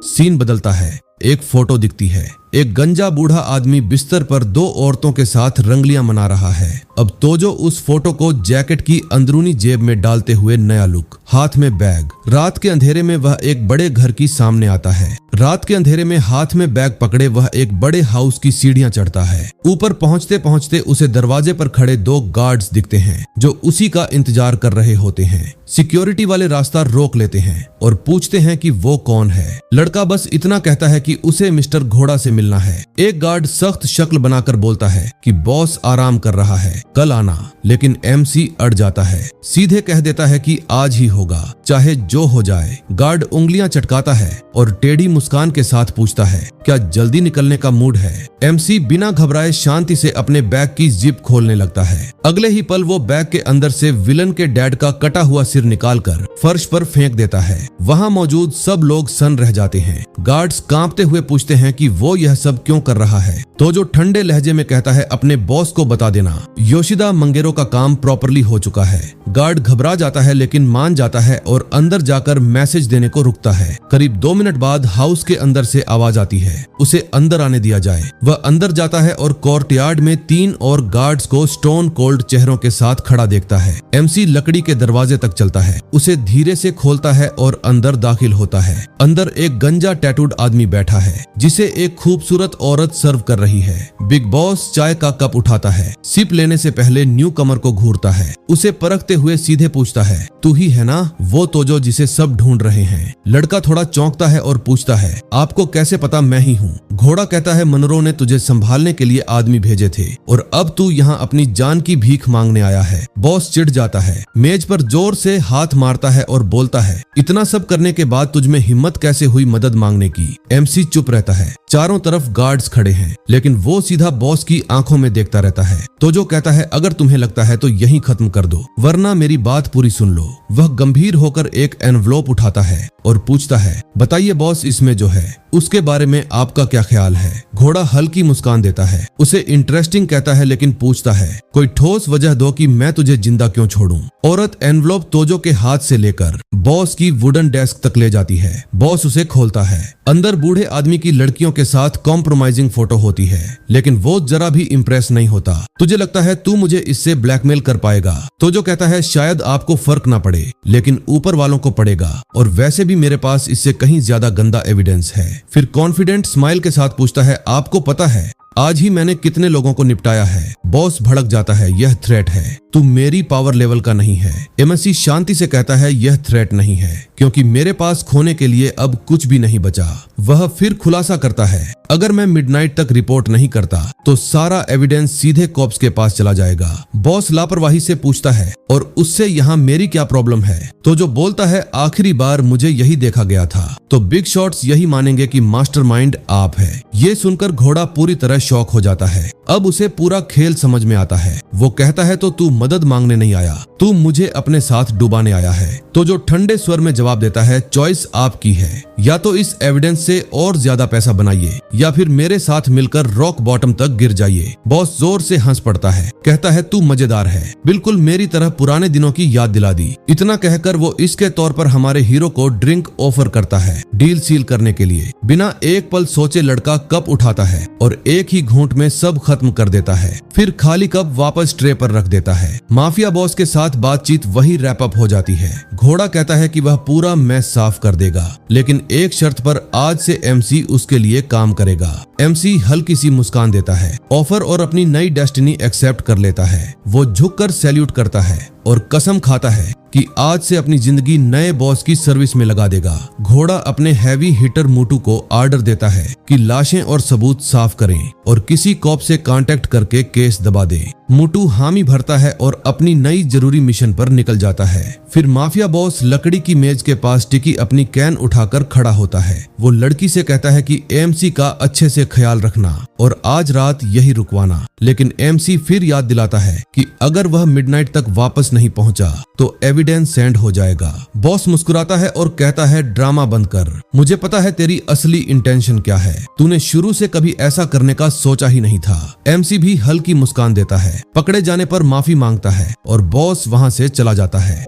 सीन बदलता है। एक फोटो दिखती है। एक गंजा बूढ़ा आदमी बिस्तर पर 2 औरतों के साथ रंगलियां मना रहा है। अब तोजो उस फोटो को जैकेट की अंदरूनी जेब में डालते हुए नया लुक, हाथ में बैग। रात के अंधेरे में वह एक बड़े घर की सामने आता है। रात के अंधेरे में हाथ में बैग पकड़े वह एक बड़े हाउस की सीढ़ियां चढ़ता है। ऊपर पहुंचते पहुंचते उसे दरवाजे पर खड़े 2 गार्ड्स दिखते हैं जो उसी का इंतजार कर रहे होते हैं। सिक्योरिटी वाले रास्ता रोक लेते हैं और पूछते हैं कि वो कौन है। लड़का बस इतना कहता है कि उसे मिस्टर घोड़ा से मिलना है। एक गार्ड सख्त शक्ल बनाकर बोलता है कि बॉस आराम कर रहा है, कल आना, लेकिन एमसी अड़ जाता है, सीधे कह देता है कि आज ही होगा, चाहे जो हो जाए। गार्ड उंगलियां चटकाता है और टेढ़ी मुस्कान के साथ पूछता है, क्या जल्दी निकलने का मूड है? एमसी बिना घबराए शांति से अपने बैग की जिप खोलने लगता है। अगले ही पल वो बैग के अंदर से विलन के डैड का कटा हुआ सिर निकालकर फर्श पर फेंक देता है। वहां मौजूद सब लोग सन्न रह जाते हैं। गार्ड्स कांपते हुए पूछते हैं कि वो यह सब क्यों कर रहा है। तो जो ठंडे लहजे में कहता है, अपने बॉस को बता देना, योशिदा मंगेरो का काम प्रॉपरली हो चुका है। गार्ड घबरा जाता है लेकिन मान जाता है और अंदर जाकर मैसेज देने को रुकता है। करीब 2 मिनट बाद हाउस के अंदर से आवाज आती है, उसे अंदर आने दिया जाए। वह अंदर जाता है और कोर्टयार्ड में 3 और गार्ड्स को स्टोन कोल्ड बोल्ड चेहरों के साथ खड़ा देखता है। एमसी लकड़ी के दरवाजे तक चलता है, उसे धीरे से खोलता है और अंदर दाखिल होता है। अंदर एक गंजा टैटूड आदमी बैठा है जिसे एक खूबसूरत औरत सर्व कर रही है। बिग बॉस चाय का कप उठाता है, सिप लेने से पहले न्यू कमर को घूरता है, उसे परखते हुए सीधे पूछता है, तू ही है ना वो तोजो जिसे सब ढूंढ रहे हैं? लड़का थोड़ा चौंकता है और पूछता है, आपको कैसे पता मैं ही हूँ? घोड़ा कहता है, मनरो ने तुझे संभालने के लिए आदमी भेजे थे और अब तू यहाँ अपनी जान की भीख मांगने आया है। बॉस चिढ़ जाता है, मेज पर जोर से हाथ मारता है और बोलता है, इतना सब करने के बाद तुझमें हिम्मत कैसे हुई मदद मांगने की? एमसी चुप रहता है। चारों तरफ गार्ड्स खड़े हैं, लेकिन वो सीधा बॉस की आंखों में देखता रहता है। तो जो कहता है, अगर तुम्हें लगता है तो यहीं खत्म कर दो, वरना मेरी बात पूरी सुन लो। वह गंभीर होकर एक एनवलप उठाता है और पूछता है, बताइए बॉस, इसमें जो है उसके बारे में आपका क्या ख्याल है? घोड़ा हल्की मुस्कान देता है, उसे इंटरेस्टिंग कहता है, लेकिन पूछता है, कोई ठोस वजह दो कि मैं तुझे जिंदा क्यों छोड़ूं? औरत एनवलप तोजो के हाथ से लेकर बॉस की वुडन डेस्क तक ले जाती है। बॉस उसे खोलता है। अंदर बूढ़े आदमी की लड़कियों के साथ कॉम्प्रोमाइजिंग फोटो होती है, लेकिन वो जरा भी इंप्रेस नहीं होता। तुझे लगता है तू मुझे इससे ब्लैकमेल कर पाएगा? तोजो कहता है, शायद आपको फर्क ना पड़े, लेकिन ऊपर वालों को पड़ेगा, और वैसे भी मेरे पास इससे कहीं ज्यादा गंदा एविडेंस है। फिर कॉन्फिडेंट स्माइल के साथ पूछता है, आपको पता है आज ही मैंने कितने लोगों को निपटाया है? बॉस भड़क जाता है, यह थ्रेट है, तू मेरी पावर लेवल का नहीं है। एमसी शांति से कहता है, यह थ्रेट नहीं है, क्योंकि मेरे पास खोने के लिए अब कुछ भी नहीं बचा। वह फिर खुलासा करता है, अगर मैं मिडनाइट तक रिपोर्ट नहीं करता तो सारा एविडेंस सीधे कॉप्स के पास चला जाएगा। बॉस लापरवाही से पूछता है, और उससे यहाँ मेरी क्या प्रॉब्लम है? तो जो बोलता है, आखिरी बार मुझे यही देखा गया था। तो बिग शॉट्स यही मानेंगे कि मास्टरमाइंड आप है। ये सुनकर घोड़ा पूरी तरह शॉक हो जाता है। अब उसे पूरा खेल समझ में आता है। वो कहता है, तो तू मदद मांगने नहीं आया, तू मुझे अपने साथ डुबाने आया है। तो जो ठंडे स्वर में जवाब देता है, चॉइस आपकी है, या तो इस एविडेंस से और ज्यादा पैसा बनाइए या फिर मेरे साथ मिलकर रॉक बॉटम तक गिर जाइए। बॉस जोर से हंस पड़ता है, कहता है, तू मजेदार है, बिल्कुल मेरी तरह पुराने दिनों की याद दिला दी। इतना कहकर वो इसके तौर पर हमारे हीरो को ड्रिंक ऑफर करता है डील सील करने के लिए। बिना एक पल सोचे लड़का कप उठाता है और एक ही घूंट में सब खत्म कर देता है, फिर खाली कप वापस ट्रे पर रख देता है। माफिया बॉस के साथ बातचीत वही रैप अप हो जाती है। घोड़ा कहता है कि वह पूरा मैस साफ कर देगा, लेकिन एक शर्त पर, आज से एमसी उसके लिए काम करेगा। एमसी हल्की सी मुस्कान देता है, ऑफर और अपनी नई डेस्टिनी एक्सेप्ट कर लेता है। वो झुककर सैल्यूट करता है और कसम खाता है कि आज से अपनी जिंदगी नए बॉस की सर्विस में लगा देगा। घोड़ा अपने हैवी हिटर मोटू को ऑर्डर देता है कि लाशें और सबूत साफ करें और किसी कॉप से कांटेक्ट करके केस दबा दे। मोटू हामी भरता है और अपनी नई जरूरी मिशन पर निकल जाता है। फिर माफिया बॉस लकड़ी की मेज के पास टिकी अपनी कैन उठाकर खड़ा होता है। वो लड़की से कहता है कि एमसी का अच्छे से ख्याल रखना और आज रात यही रुकवाना, लेकिन एमसी फिर याद दिलाता है कि अगर वह मिडनाइट तक वापस नहीं पहुंचा तो एविडेंस सेंड हो जाएगा। बॉस मुस्कुराता है और कहता है, ड्रामा बंद कर, मुझे पता है तेरी असली इंटेंशन क्या है, तूने शुरू से कभी ऐसा करने का सोचा ही नहीं था। एमसी भी हल्की मुस्कान देता है, पकड़े जाने पर माफी मांगता है और बॉस वहां से चला जाता है।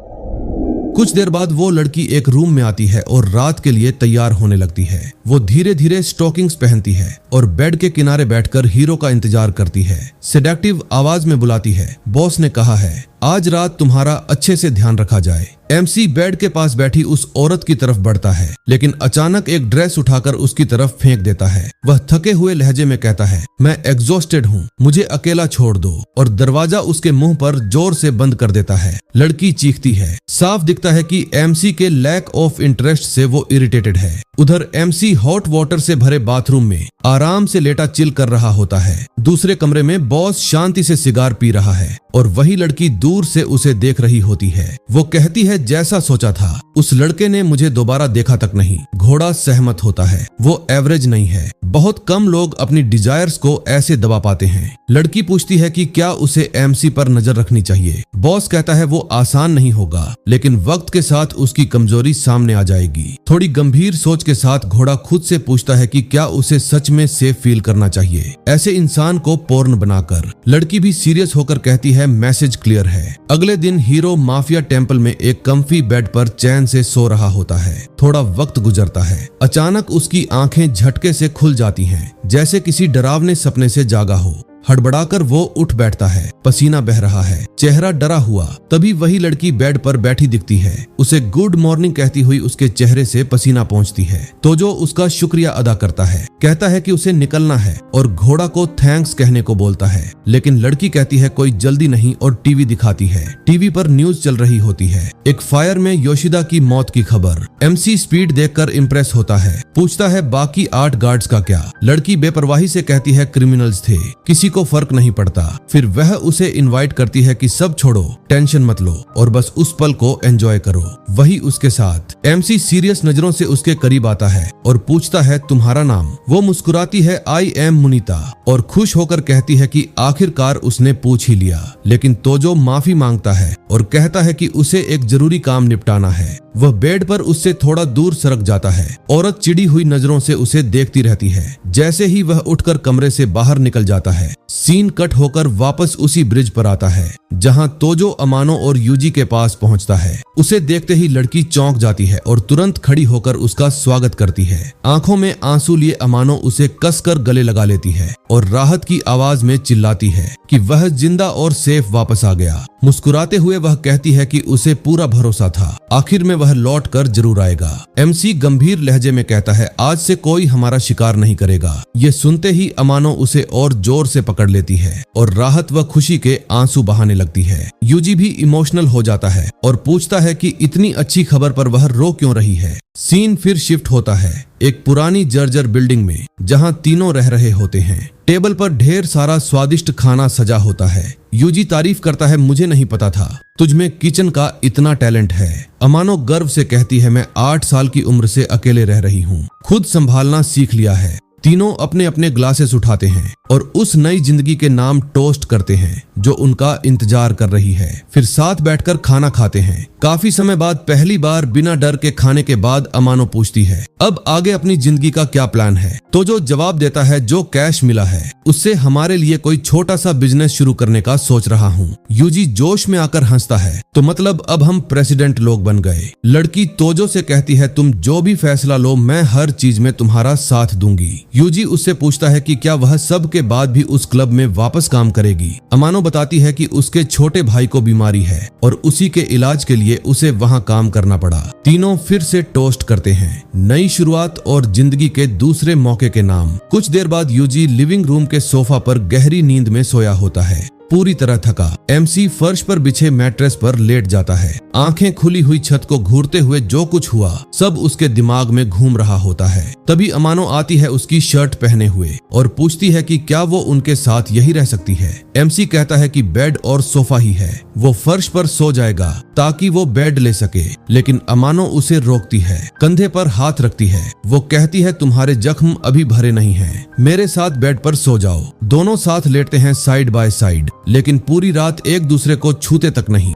कुछ देर बाद वो लड़की एक रूम में आती है और रात के लिए तैयार होने लगती है। वो धीरे धीरे स्टॉकिंग्स पहनती है और बेड के किनारे बैठकर हीरो का इंतजार करती है। सेडेक्टिव आवाज में बुलाती है, बॉस ने कहा है आज रात तुम्हारा अच्छे से ध्यान रखा जाए। एमसी बेड के पास बैठी उस औरत की तरफ बढ़ता है, लेकिन अचानक एक ड्रेस उठाकर उसकी तरफ फेंक देता है। वह थके हुए लहजे में कहता है, मैं एग्जॉस्टेड हूँ, मुझे अकेला छोड़ दो, और दरवाजा उसके मुंह पर जोर से बंद कर देता है। लड़की चीखती है। साफ दिखता है कि एमसी के लैक ऑफ इंटरेस्ट से वो इरिटेटेड है। उधर एमसी हॉट वाटर से भरे बाथरूम में आराम से लेटा चिल कर रहा होता है। दूसरे कमरे में बॉस शांति से सिगार पी रहा है और वही लड़की दूर से उसे देख रही होती है। वो कहती है, जैसा सोचा था, उस लड़के ने मुझे दोबारा देखा तक नहीं। घोड़ा सहमत होता है, वो एवरेज नहीं है। बहुत कम लोग अपनी डिजायर्स को ऐसे दबा पाते हैं। लड़की पूछती है कि क्या उसे एमसी पर नजर रखनी चाहिए। बॉस कहता है वो आसान नहीं होगा, लेकिन वक्त के साथ उसकी कमजोरी सामने आ जाएगी। थोड़ी गंभीर सोच के साथ घोड़ा खुद से पूछता है कि क्या उसे सच में सेफ फील करना चाहिए, ऐसे इंसान को पोर्न बनाकर। लड़की भी सीरियस होकर कहती है, मैसेज क्लियर है। अगले दिन हीरो माफिया टेम्पल में एक कम्फी बेड पर चैन से सो रहा होता है। थोड़ा वक्त गुजरता है। अचानक उसकी आंखें झटके से खुल जाती हैं, जैसे किसी डरावने सपने से जागा हो। हड़बड़ाकर वो उठ बैठता है। पसीना बह रहा है, चेहरा डरा हुआ। तभी वही लड़की बेड पर बैठी दिखती है। उसे गुड मॉर्निंग कहती हुई उसके चेहरे से पसीना पहुंचती है। तोजो उसका शुक्रिया अदा करता है, कहता है कि उसे निकलना है और घोड़ा को थैंक्स कहने को बोलता है। लेकिन लड़की कहती है कोई जल्दी नहीं और टीवी दिखाती है। टीवी पर न्यूज चल रही होती है। एक फायर में योशिदा की मौत की खबर। एमसी स्पीड देखकर इंप्रेस होता है, पूछता है बाकी 8 गार्ड्स का क्या। लड़की बेपरवाही से कहती है क्रिमिनल्स थे, किसी को फर्क नहीं पड़ता। फिर वह उसे इनवाइट करती है कि सब छोड़ो, टेंशन मत लो और बस उस पल को एंजॉय करो। वही उसके साथ। एमसी सीरियस नजरों से उसके करीब आता है और पूछता है तुम्हारा नाम। वो मुस्कुराती है आई एम मुनीता और खुश होकर कहती है कि आखिरकार उसने पूछ ही लिया। लेकिन तोजो माफी मांगता है और कहता है कि उसे एक जरूरी काम निपटाना है। वह बेड पर उससे थोड़ा दूर सरक जाता है। औरत चिड़ी हुई नजरों से उसे देखती रहती है। जैसे ही वह उठकर कमरे से बाहर निकल जाता है, सीन कट होकर वापस उसी ब्रिज पर आता है जहां तोजो अमानो और यूजी के पास पहुंचता है। उसे देखते ही लड़की चौंक जाती है और तुरंत खड़ी होकर उसका स्वागत करती है। आंखों में आंसू लिए अमानो उसे कसकर गले लगा लेती है और राहत की आवाज में चिल्लाती है कि वह जिंदा और सेफ वापस आ गया। मुस्कुराते हुए वह कहती है कि उसे पूरा भरोसा था, आखिर में वह लौट कर जरूर आएगा। एमसी गंभीर लहजे में कहता है आज से कोई हमारा शिकार नहीं करेगा। ये सुनते ही अमानो उसे और जोर से पकड़ लेती है और राहत व खुशी के आंसू बहाने लगती है। यूजी भी इमोशनल हो जाता है और पूछता है कि इतनी अच्छी खबर पर वह रो क्यों रही है। सीन फिर शिफ्ट होता है एक पुरानी जर्जर बिल्डिंग में जहां तीनों रह रहे होते हैं। टेबल पर ढेर सारा स्वादिष्ट खाना सजा होता है। यूजी तारीफ करता है मुझे नहीं पता था तुझ में किचन का इतना टैलेंट है। अमानो गर्व से कहती है मैं 8 साल की उम्र से अकेले रह रही हूँ, खुद संभालना सीख लिया है। तीनों अपने अपने ग्लासेस उठाते हैं और उस नई जिंदगी के नाम टोस्ट करते हैं जो उनका इंतजार कर रही है। फिर साथ बैठकर खाना खाते हैं। काफी समय बाद पहली बार बिना डर के खाने के बाद अमानो पूछती है अब आगे अपनी जिंदगी का क्या प्लान है। तो जो जवाब देता है जो कैश मिला है उससे हमारे लिए कोई छोटा सा बिजनेस शुरू करने का सोच रहा हूँ। यूजी जोश में आकर हंसता है तो मतलब अब हम प्रेसिडेंट लोग बन गए। लड़की तोजो से कहती है तुम जो भी फैसला लो मैं हर चीज में तुम्हारा साथ दूंगी। यूजी उससे पूछता है कि क्या वह सब के बाद भी उस क्लब में वापस काम करेगी। अमानो बताती है कि उसके छोटे भाई को बीमारी है और उसी के इलाज के लिए उसे वहां काम करना पड़ा। तीनों फिर से टोस्ट करते हैं नई शुरुआत और जिंदगी के दूसरे मौके के नाम। कुछ देर बाद यूजी लिविंग रूम के सोफा पर गहरी नींद में सोया होता है, पूरी तरह थका। एमसी फर्श पर बिछे मैट्रेस पर लेट जाता है। आंखें खुली हुई छत को घूरते हुए जो कुछ हुआ सब उसके दिमाग में घूम रहा होता है। तभी अमानो आती है उसकी शर्ट पहने हुए और पूछती है कि क्या वो उनके साथ यही रह सकती है। एमसी कहता है कि बेड और सोफा ही है, वो फर्श पर सो जाएगा ताकि वो बेड ले सके। लेकिन अमानो उसे रोकती है, कंधे पर हाथ रखती है। वो कहती है तुम्हारे जख्म अभी भरे नहीं हैं, मेरे साथ बेड पर सो जाओ। दोनों साथ लेटते हैं साइड बाय साइड, लेकिन पूरी रात एक दूसरे को छूते तक नहीं।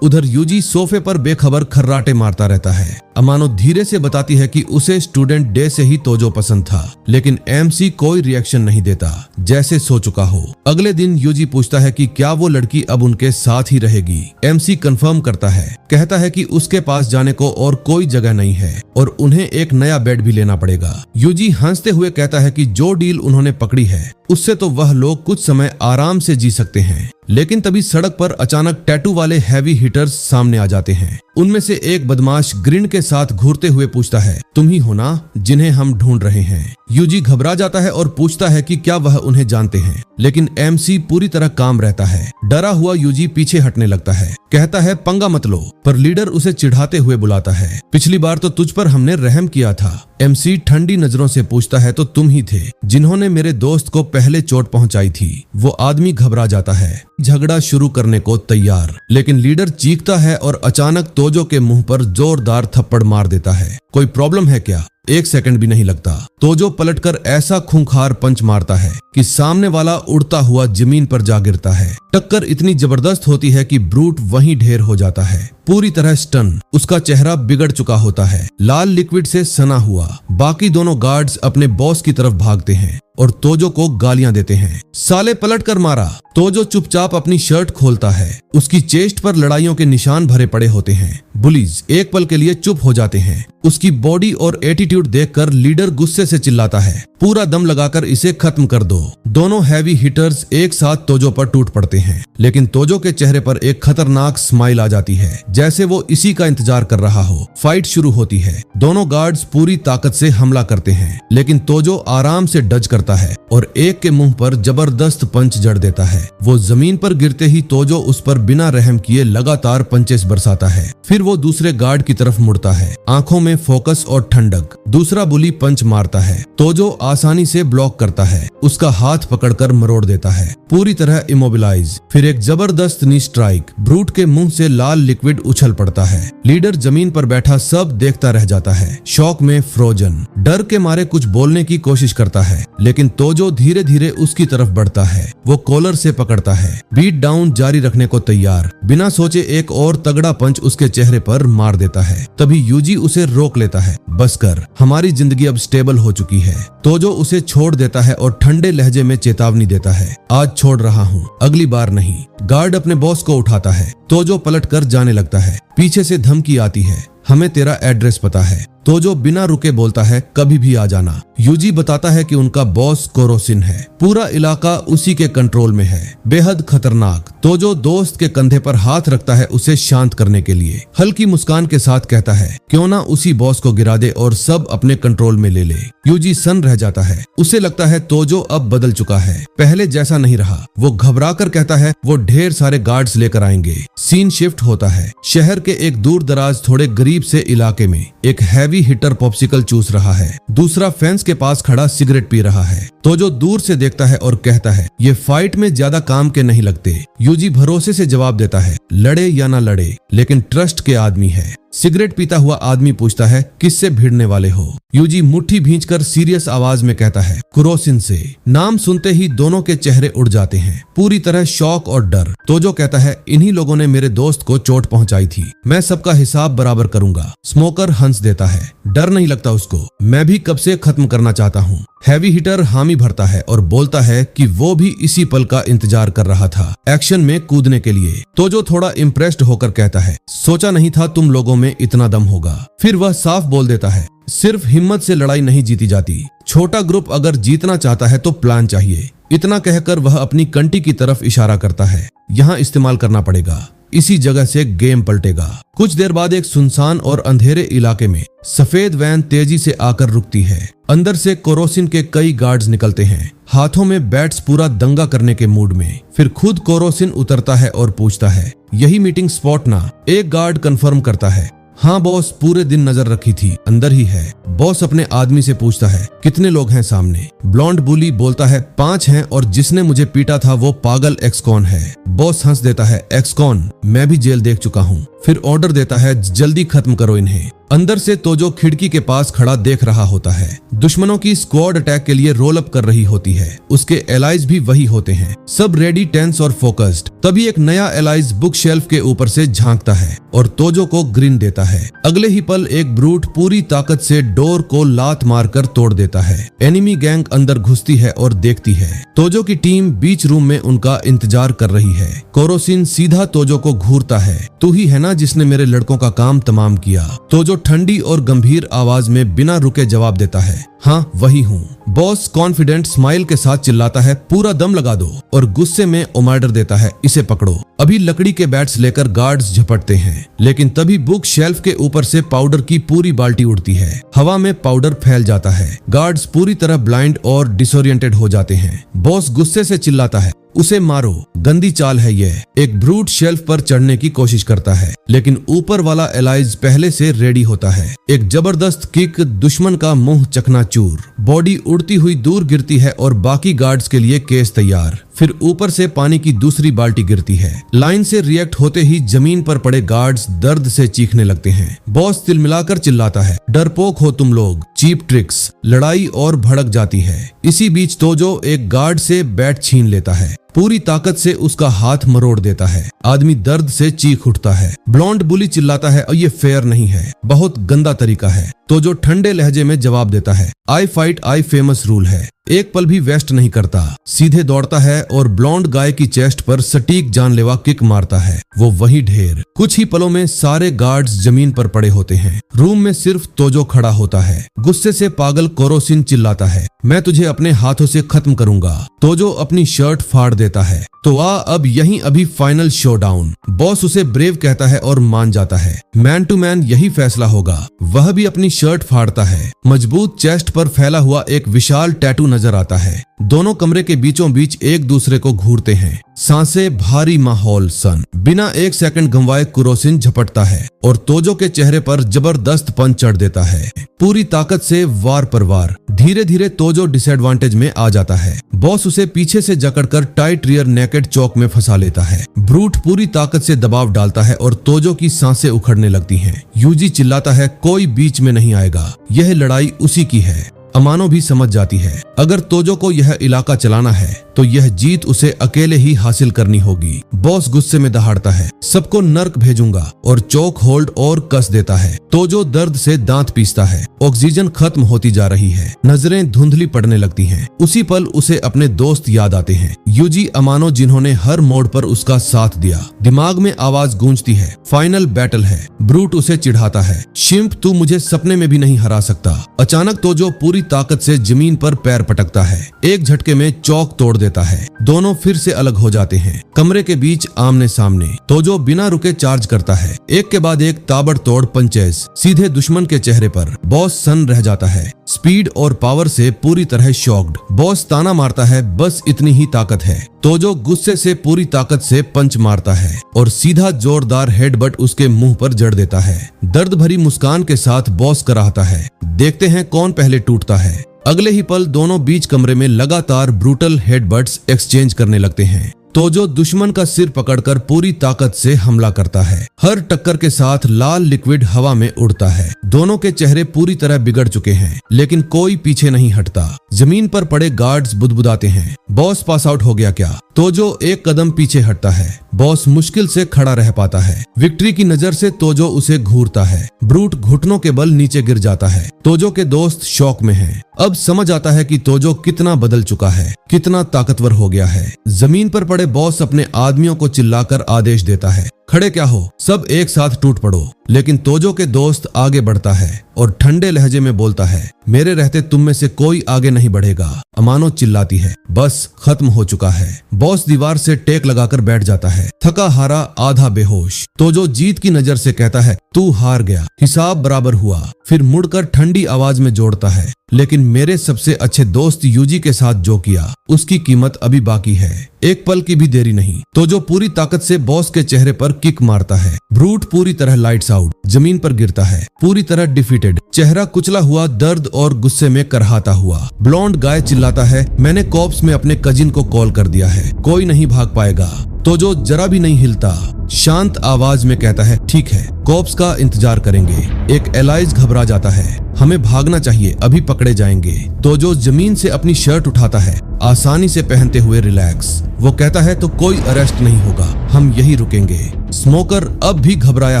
उधर यूजी सोफे पर बेखबर खर्राटे मारता रहता है। अमानो धीरे से बताती है कि उसे स्टूडेंट डे से ही तोजो पसंद था, लेकिन एमसी कोई रिएक्शन नहीं देता, जैसे सो चुका हो। अगले दिन यूजी पूछता है कि क्या वो लड़की अब उनके साथ ही रहेगी। एमसी कंफर्म करता है, कहता है कि उसके पास जाने को और कोई जगह नहीं है और उन्हें एक नया बेड भी लेना पड़ेगा। यूजी हंसते हुए कहता है कि जो डील उन्होंने पकड़ी है उससे तो वह लोग कुछ समय आराम से जी सकते हैं। लेकिन तभी सड़क पर अचानक टैटू वाले हैवी हिटर्स सामने आ जाते हैं। उनमें से एक बदमाश ग्रिन के साथ घूरते हुए पूछता है तुम ही हो ना जिन्हें हम ढूंढ रहे हैं। यूजी घबरा जाता है और पूछता है कि क्या वह उन्हें जानते हैं, लेकिन एमसी पूरी तरह काम रहता है। डरा हुआ यूजी पीछे हटने लगता है, कहता है पंगा मत लो, पर लीडर उसे चिढ़ाते हुए बुलाता है। पिछली बार तो तुझ पर हमने रहम किया था। एमसी ठंडी नजरों से पूछता है तो तुम ही थे जिन्होंने मेरे दोस्त को पहले चोट पहुंचाई थी। वो आदमी घबरा जाता है, झगड़ा शुरू करने को तैयार, लेकिन लीडर चीखता है और अचानक तोजो के मुंह पर जोरदार थप्पड़ मार देता है। कोई प्रॉब्लम है क्या? 1 सेकंड भी नहीं लगता। तोजो पलटकर ऐसा खूंखार पंच मारता है कि सामने वाला उड़ता हुआ जमीन पर जा गिरता है। टक्कर इतनी जबरदस्त होती है कि ब्रूट वहीं ढेर हो जाता है। पूरी तरह स्टन। उसका चेहरा बिगड़ चुका होता है, लाल लिक्विड से सना हुआ। बाकी दोनों गार्ड्स अपने बॉस की तरफ भागते हैं और तोजो को गालियां देते हैं। साले पलट कर मारा। तोजो चुपचाप अपनी शर्ट खोलता है। उसकी चेस्ट पर लड़ाइयों के निशान भरे पड़े होते हैं। बुलीज एक पल के लिए चुप हो जाते हैं। उसकी बॉडी और एटीट्यूड देखकर लीडर गुस्से से चिल्लाता है, पूरा दम लगाकर इसे खत्म कर दो। दोनों हैवी हिटर्स एक साथ तोजो पर टूट पड़ते हैं, लेकिन तोजो के चेहरे पर एक खतरनाक स्माइल आ जाती है, जैसे वो इसी का इंतजार कर रहा हो। फाइट शुरू होती है। दोनों गार्ड्स पूरी ताकत से हमला करते हैं, लेकिन तोजो आराम से डज करता है और एक के मुंह पर जबरदस्त पंच जड़ देता है। वो जमीन पर गिरते ही तोजो उस पर बिना रहम किए लगातार पंचेस बरसाता है। फिर वो दूसरे गार्ड की तरफ मुड़ता है, आंखों में फोकस और ठंडक। दूसरा बुली पंच मारता है। तोजो आसानी से ब्लॉक करता है, उसका हाथ पकड़कर मरोड़ देता है, पूरी तरह इमोबिलाइज। फिर एक जबरदस्त नी स्ट्राइक। ब्रूट के मुंह से लाल लिक्विड उछल पड़ता है। लीडर जमीन पर बैठा सब देखता रह जाता है, शॉक में फ्रोजन। डर के मारे कुछ बोलने की कोशिश करता है, लेकिन तोजो धीरे धीरे उसकी तरफ बढ़ता है। वो कॉलर से पकड़ता है, बीट डाउन जारी रखने को तैयार। बिना सोचे एक और तगड़ा पंच उसके चेहरे पर मार देता है। तभी यूजी उसे रोक लेता है। बस कर, हमारी जिंदगी अब स्टेबल हो चुकी है। तोजो उसे छोड़ देता है और ठंडे लहजे में चेतावनी देता है, आज छोड़ रहा हूँ, अगली बार नहीं। गार्ड अपने बॉस को उठाता है। तोजो पलट कर जाने लगता है। पीछे से धमकी आती है, हमें तेरा एड्रेस पता है। तोजो बिना रुके बोलता है, कभी भी आ जाना। यूजी बताता है कि उनका बॉस कोरोसिन है, पूरा इलाका उसी के कंट्रोल में है, बेहद खतरनाक। तोजो दोस्त के कंधे पर हाथ रखता है उसे शांत करने के लिए। हल्की मुस्कान के साथ कहता है, क्यों ना उसी बॉस को गिरा दे और सब अपने कंट्रोल में ले ले। यूजी सन रह जाता है। उसे लगता है तोजो अब बदल चुका है, पहले जैसा नहीं रहा। वो घबरा कर कहता है, वो ढेर सारे गार्ड्स लेकर आएंगे। सीन शिफ्ट होता है। शहर के एक दूर दराज थोड़े गरीब से इलाके में एक हैवी हिटर पॉप्सिकल चूस रहा है। दूसरा फेंस के पास खड़ा सिगरेट पी रहा है। तोजो दूर से देखता है और कहता है, ये फाइट में ज्यादा काम के नहीं लगते। यूजी भरोसे से जवाब देता है, लड़े या ना लड़े, लेकिन ट्रस्ट के आदमी है। सिगरेट पीता हुआ आदमी पूछता है, किससे भिड़ने वाले हो? यूजी मुट्ठी भींचकर सीरियस आवाज में कहता है, कुरोसिन से। नाम सुनते ही दोनों के चेहरे उड़ जाते हैं, पूरी तरह शॉक और डर। तोजो कहता है, इन्हीं लोगों ने मेरे दोस्त को चोट पहुंचाई थी, मैं सबका हिसाब बराबर करूंगा। स्मोकर हंस देता है, डर नहीं लगता उसको, मैं भी कब से खत्म करना चाहता हूँ। हैवी हिटर हामी भरता है और बोलता है कि वो भी इसी पल का इंतजार कर रहा था, एक्शन में कूदने के लिए। तोजो थोड़ा इम्प्रेस्ड होकर कहता है, सोचा नहीं था तुम लोगों में इतना दम होगा। फिर वह साफ बोल देता है, सिर्फ हिम्मत से लड़ाई नहीं जीती जाती, छोटा ग्रुप अगर जीतना चाहता है तो प्लान चाहिए। इतना कहकर वह अपनी कंटी की तरफ इशारा करता है, यहाँ इस्तेमाल करना पड़ेगा, इसी जगह से गेम पलटेगा। कुछ देर बाद एक सुनसान और अंधेरे इलाके में सफेद वैन तेजी से आकर रुकती है। अंदर से कोरोसिन के कई गार्ड्स निकलते हैं, हाथों में बैट्स, पूरा दंगा करने के मूड में। फिर खुद कोरोसिन उतरता है और पूछता है, यही मीटिंग स्पॉट ना? एक गार्ड कंफर्म करता है, हाँ बॉस, पूरे दिन नजर रखी थी, अंदर ही है। बॉस अपने आदमी से पूछता है, कितने लोग हैं सामने? ब्लॉन्ड बुली बोलता है, 5 हैं और जिसने मुझे पीटा था वो पागल एक्सकॉन है। बॉस हंस देता है, एक्सकॉन? मैं भी जेल देख चुका हूँ। फिर ऑर्डर देता है, जल्दी खत्म करो इन्हें। अंदर से तोजो खिड़की के पास खड़ा देख रहा होता है। दुश्मनों की स्क्वाड अटैक के लिए रोल अप कर रही होती है। उसके एलाइज भी वही होते हैं, सब रेडी, टेंस और फोकस्ड। तभी एक नया एलाइज बुक शेल्फ के ऊपर से झांकता है और तोजो को ग्रिन देता है। अगले ही पल एक ब्रूट पूरी ताकत से डोर को लात मारकर तोड़ देता है। एनिमी गैंग अंदर घुसती है और देखती है। तोजो की टीम बीच रूम में उनका इंतजार कर रही है। कोरोसिन सीधा तोजो को घूरता है, तू ही है ना जिसने मेरे लड़कों का काम तमाम किया? तोजो ठंडी और गंभीर आवाज में बिना रुके जवाब देता है, हाँ वही हूँ। बॉस कॉन्फिडेंट स्माइल के साथ चिल्लाता है, पूरा दम लगा दो, और गुस्से में ऑर्डर देता है, इसे पकड़ो। अभी लकड़ी के बैट्स लेकर गार्ड्स झपटते हैं, लेकिन तभी बुक शेल्फ के ऊपर से पाउडर की पूरी बाल्टी उड़ती है। हवा में पाउडर फैल जाता है। गार्ड्स पूरी तरह ब्लाइंड और डिसोरिएंटेड हो जाते हैं। बॉस गुस्से से चिल्लाता है, उसे मारो, गंदी चाल है ये। एक ब्रूट शेल्फ पर चढ़ने की कोशिश करता है, लेकिन ऊपर वाला एलाइज पहले से रेडी होता है। एक जबरदस्त किक, दुश्मन का मुंह चकनाचूर। बॉडी उड़ती हुई दूर गिरती है और बाकी गार्ड्स के लिए केस तैयार। फिर ऊपर से पानी की दूसरी बाल्टी गिरती है। लाइन से रिएक्ट होते ही जमीन पर पड़े गार्ड्स दर्द से चीखने लगते हैं। बॉस तिलमिलाकर चिल्लाता है, डरपोक हो तुम लोग, चीप ट्रिक्स। लड़ाई और भड़क जाती है। इसी बीच तोजो एक गार्ड से बैट छीन लेता है, पूरी ताकत से उसका हाथ मरोड़ देता है। आदमी दर्द से चीख उठता है। ब्लॉन्ड बुली चिल्लाता है, और ये फेयर नहीं है, बहुत गंदा तरीका है। तो जो ठंडे लहजे में जवाब देता है, आई फाइट आई फेमस रूल है। एक पल भी वेस्ट नहीं करता, सीधे दौड़ता है और ब्लॉन्ड गाय की चेस्ट पर सटीक जानलेवा किक मारता है। वो वही ढेर। कुछ ही पलों में सारे गार्ड्स जमीन पर पड़े होते हैं। रूम में सिर्फ तोजो खड़ा होता है। गुस्से से पागल कोरोसिन चिल्लाता है, मैं तुझे अपने हाथों से खत्म करूंगा। तोजो अपनी शर्ट फाड़ देता है। तो अब यहीं अभी फाइनल शोडाउन। बॉस उसे ब्रेव कहता है और मान जाता है। मैन टू मैन यही फैसला होगा। वह भी अपनी शर्ट फाड़ता है। मजबूत चेस्ट पर फैला हुआ एक विशाल टैटू नजर आता है। दोनों कमरे के बीचों बीच एक दूसरे को घूरते हैं। सांसें भारी माहौल सन। बिना एक सेकंड गंवाए कुरोसिन झपटता है और तोजो के चेहरे पर जबरदस्त पंच चढ़ देता है। पूरी ताकत से वार पर वार। धीरे धीरे तोजो डिसएडवांटेज में आ जाता है। बॉस उसे पीछे से जकड़कर टाइट रियर नेकेड चौक में फंसा लेता है। ब्रूट पूरी ताकत से दबाव डालता है और तोजो की सांसें उखड़ने लगती हैं। यूजी चिल्लाता है, कोई बीच में नहीं आएगा, यह लड़ाई उसी की है। अमानो भी समझ जाती है, अगर तोजो को यह इलाका चलाना है तो यह जीत उसे अकेले ही हासिल करनी होगी। बॉस गुस्से में दहाड़ता है, सबको नर्क भेजूंगा, और चौक होल्ड और कस देता है। तोजो दर्द से दांत पीसता है। ऑक्सीजन खत्म होती जा रही है। नजरें धुंधली पड़ने लगती हैं। उसी पल उसे अपने दोस्त याद आते हैं, यूजी अमानो, जिन्होंने हर मोड़ पर उसका साथ दिया। दिमाग में आवाज गूंजती है, फाइनल बैटल है। ब्रूट उसे चिढ़ाता है, शिम्प तू मुझे सपने में भी नहीं हरा सकता। अचानक तोजो पूरी ताकत से जमीन पर पैर पटकता है। एक झटके में चौक तोड़ देता है। दोनों फिर से अलग हो जाते हैं। कमरे के बीच आमने सामने। तोजो बिना रुके चार्ज करता है। एक के बाद एक ताबड़तोड़ पंचेस सीधे दुश्मन के चेहरे पर। बॉस सन रह जाता है। स्पीड और पावर से पूरी तरह शॉक्ड। बॉस ताना मारता है, बस इतनी ही ताकत है। तोजो गुस्से से पूरी ताकत से पंच मारता है और सीधा जोरदार हेडबट उसके मुंह पर जड़ देता है। दर्द भरी मुस्कान के साथ बॉस कराहता है, देखते हैं कौन पहले टूटता है। अगले ही पल दोनों बीच कमरे में लगातार ब्रूटल हेडबट्स एक्सचेंज करने लगते हैं। तोजो दुश्मन का सिर पकड़कर पूरी ताकत से हमला करता है। हर टक्कर के साथ लाल लिक्विड हवा में उड़ता है। दोनों के चेहरे पूरी तरह बिगड़ चुके हैं, लेकिन कोई पीछे नहीं हटता। जमीन पर पड़े गार्ड्स बुदबुदाते हैं, बॉस पास आउट हो गया क्या? तोजो एक कदम पीछे हटता है। बॉस मुश्किल से खड़ा रह पाता है। विक्ट्री की नजर से तोजो उसे घूरता है। ब्रूट घुटनों के बल नीचे गिर जाता है। तोजो के दोस्त शौक में हैं। अब समझ आता है कि तोजो कितना बदल चुका है, कितना ताकतवर हो गया है। जमीन पर पड़े बॉस अपने आदमियों को चिल्लाकर आदेश देता है, खड़े क्या हो, सब एक साथ टूट पड़ो। लेकिन तोजो के दोस्त आगे बढ़ता है और ठंडे लहजे में बोलता है, मेरे रहते तुम में से कोई आगे नहीं बढ़ेगा। अमानो चिल्लाती है, बस खत्म हो चुका है। बॉस दीवार से टेक लगाकर बैठ जाता है, थका हारा, आधा बेहोश। तोजो जीत की नजर से कहता है, तू हार गया, हिसाब बराबर हुआ। फिर मुड़कर ठंडी आवाज में जोड़ता है, लेकिन मेरे सबसे अच्छे दोस्त यूजी के साथ जो किया उसकी कीमत अभी बाकी है। एक पल की भी देरी नहीं। तोजो पूरी ताकत से बॉस के चेहरे पर किक मारता है। ब्रूट पूरी तरह लाइट्स आउट, जमीन पर गिरता है, पूरी तरह डिफीटेड, चेहरा कुचला हुआ, दर्द और गुस्से में करहाता हुआ। ब्लॉन्ड गाय चिल्लाता है, मैंने कॉप्स में अपने कजिन को कॉल कर दिया है, कोई नहीं भाग पाएगा। तोजो जरा भी नहीं हिलता, शांत आवाज में कहता है, ठीक है, कॉप्स का इंतजार करेंगे। एक एलाइज घबरा जाता है, हमें भागना चाहिए, अभी पकड़े जाएंगे। तोजो जमीन से अपनी शर्ट उठाता है, आसानी से पहनते हुए रिलैक्स। वो कहता है, तो कोई अरेस्ट नहीं होगा, हम यही रुकेंगे। स्मोकर अब भी घबराया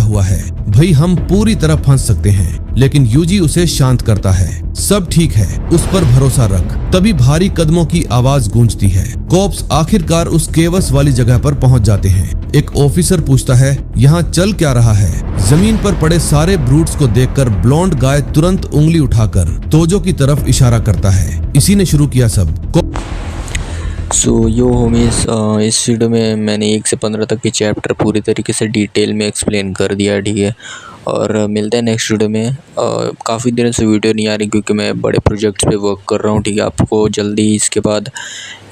हुआ है, भाई हम पूरी तरह फंस सकते हैं। लेकिन यूजी उसे शांत करता है, सब ठीक है, उस पर भरोसा रख। तभी भारी कदमों की आवाज गूंजती है। कॉप्स आखिरकार उस केवस वाली जगह पर पहुंच जाते हैं। एक ऑफिसर पूछता है, यहाँ चल क्या रहा है? जमीन पर पड़े सारे ब्रूट्स को देखकर ब्लॉन्ड गाय तुरंत उंगली उठाकर तोजो की तरफ इशारा करता है, इसी ने शुरू किया सब। सो यो होमीज, इस वीडियो में मैंने 1 से 15 तक के चैप्टर पूरी तरीके से डिटेल में एक्सप्लेन कर दिया, ठीक है। और मिलते हैं नेक्स्ट वीडियो में। काफ़ी दिनों से वीडियो नहीं आ रही क्योंकि मैं बड़े प्रोजेक्ट्स पे वर्क कर रहा हूँ, ठीक है। आपको जल्दी इसके बाद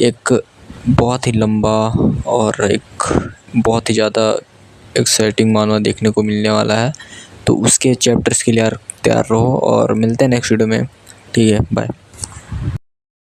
एक बहुत ही लंबा और एक बहुत ही ज़्यादा एक्साइटिंग मानवा देखने को मिलने वाला है, तो उसके चैप्टर्स के लिए यार तैयार रहो। और मिलते हैं नेक्स्ट वीडियो में, ठीक है, बाय।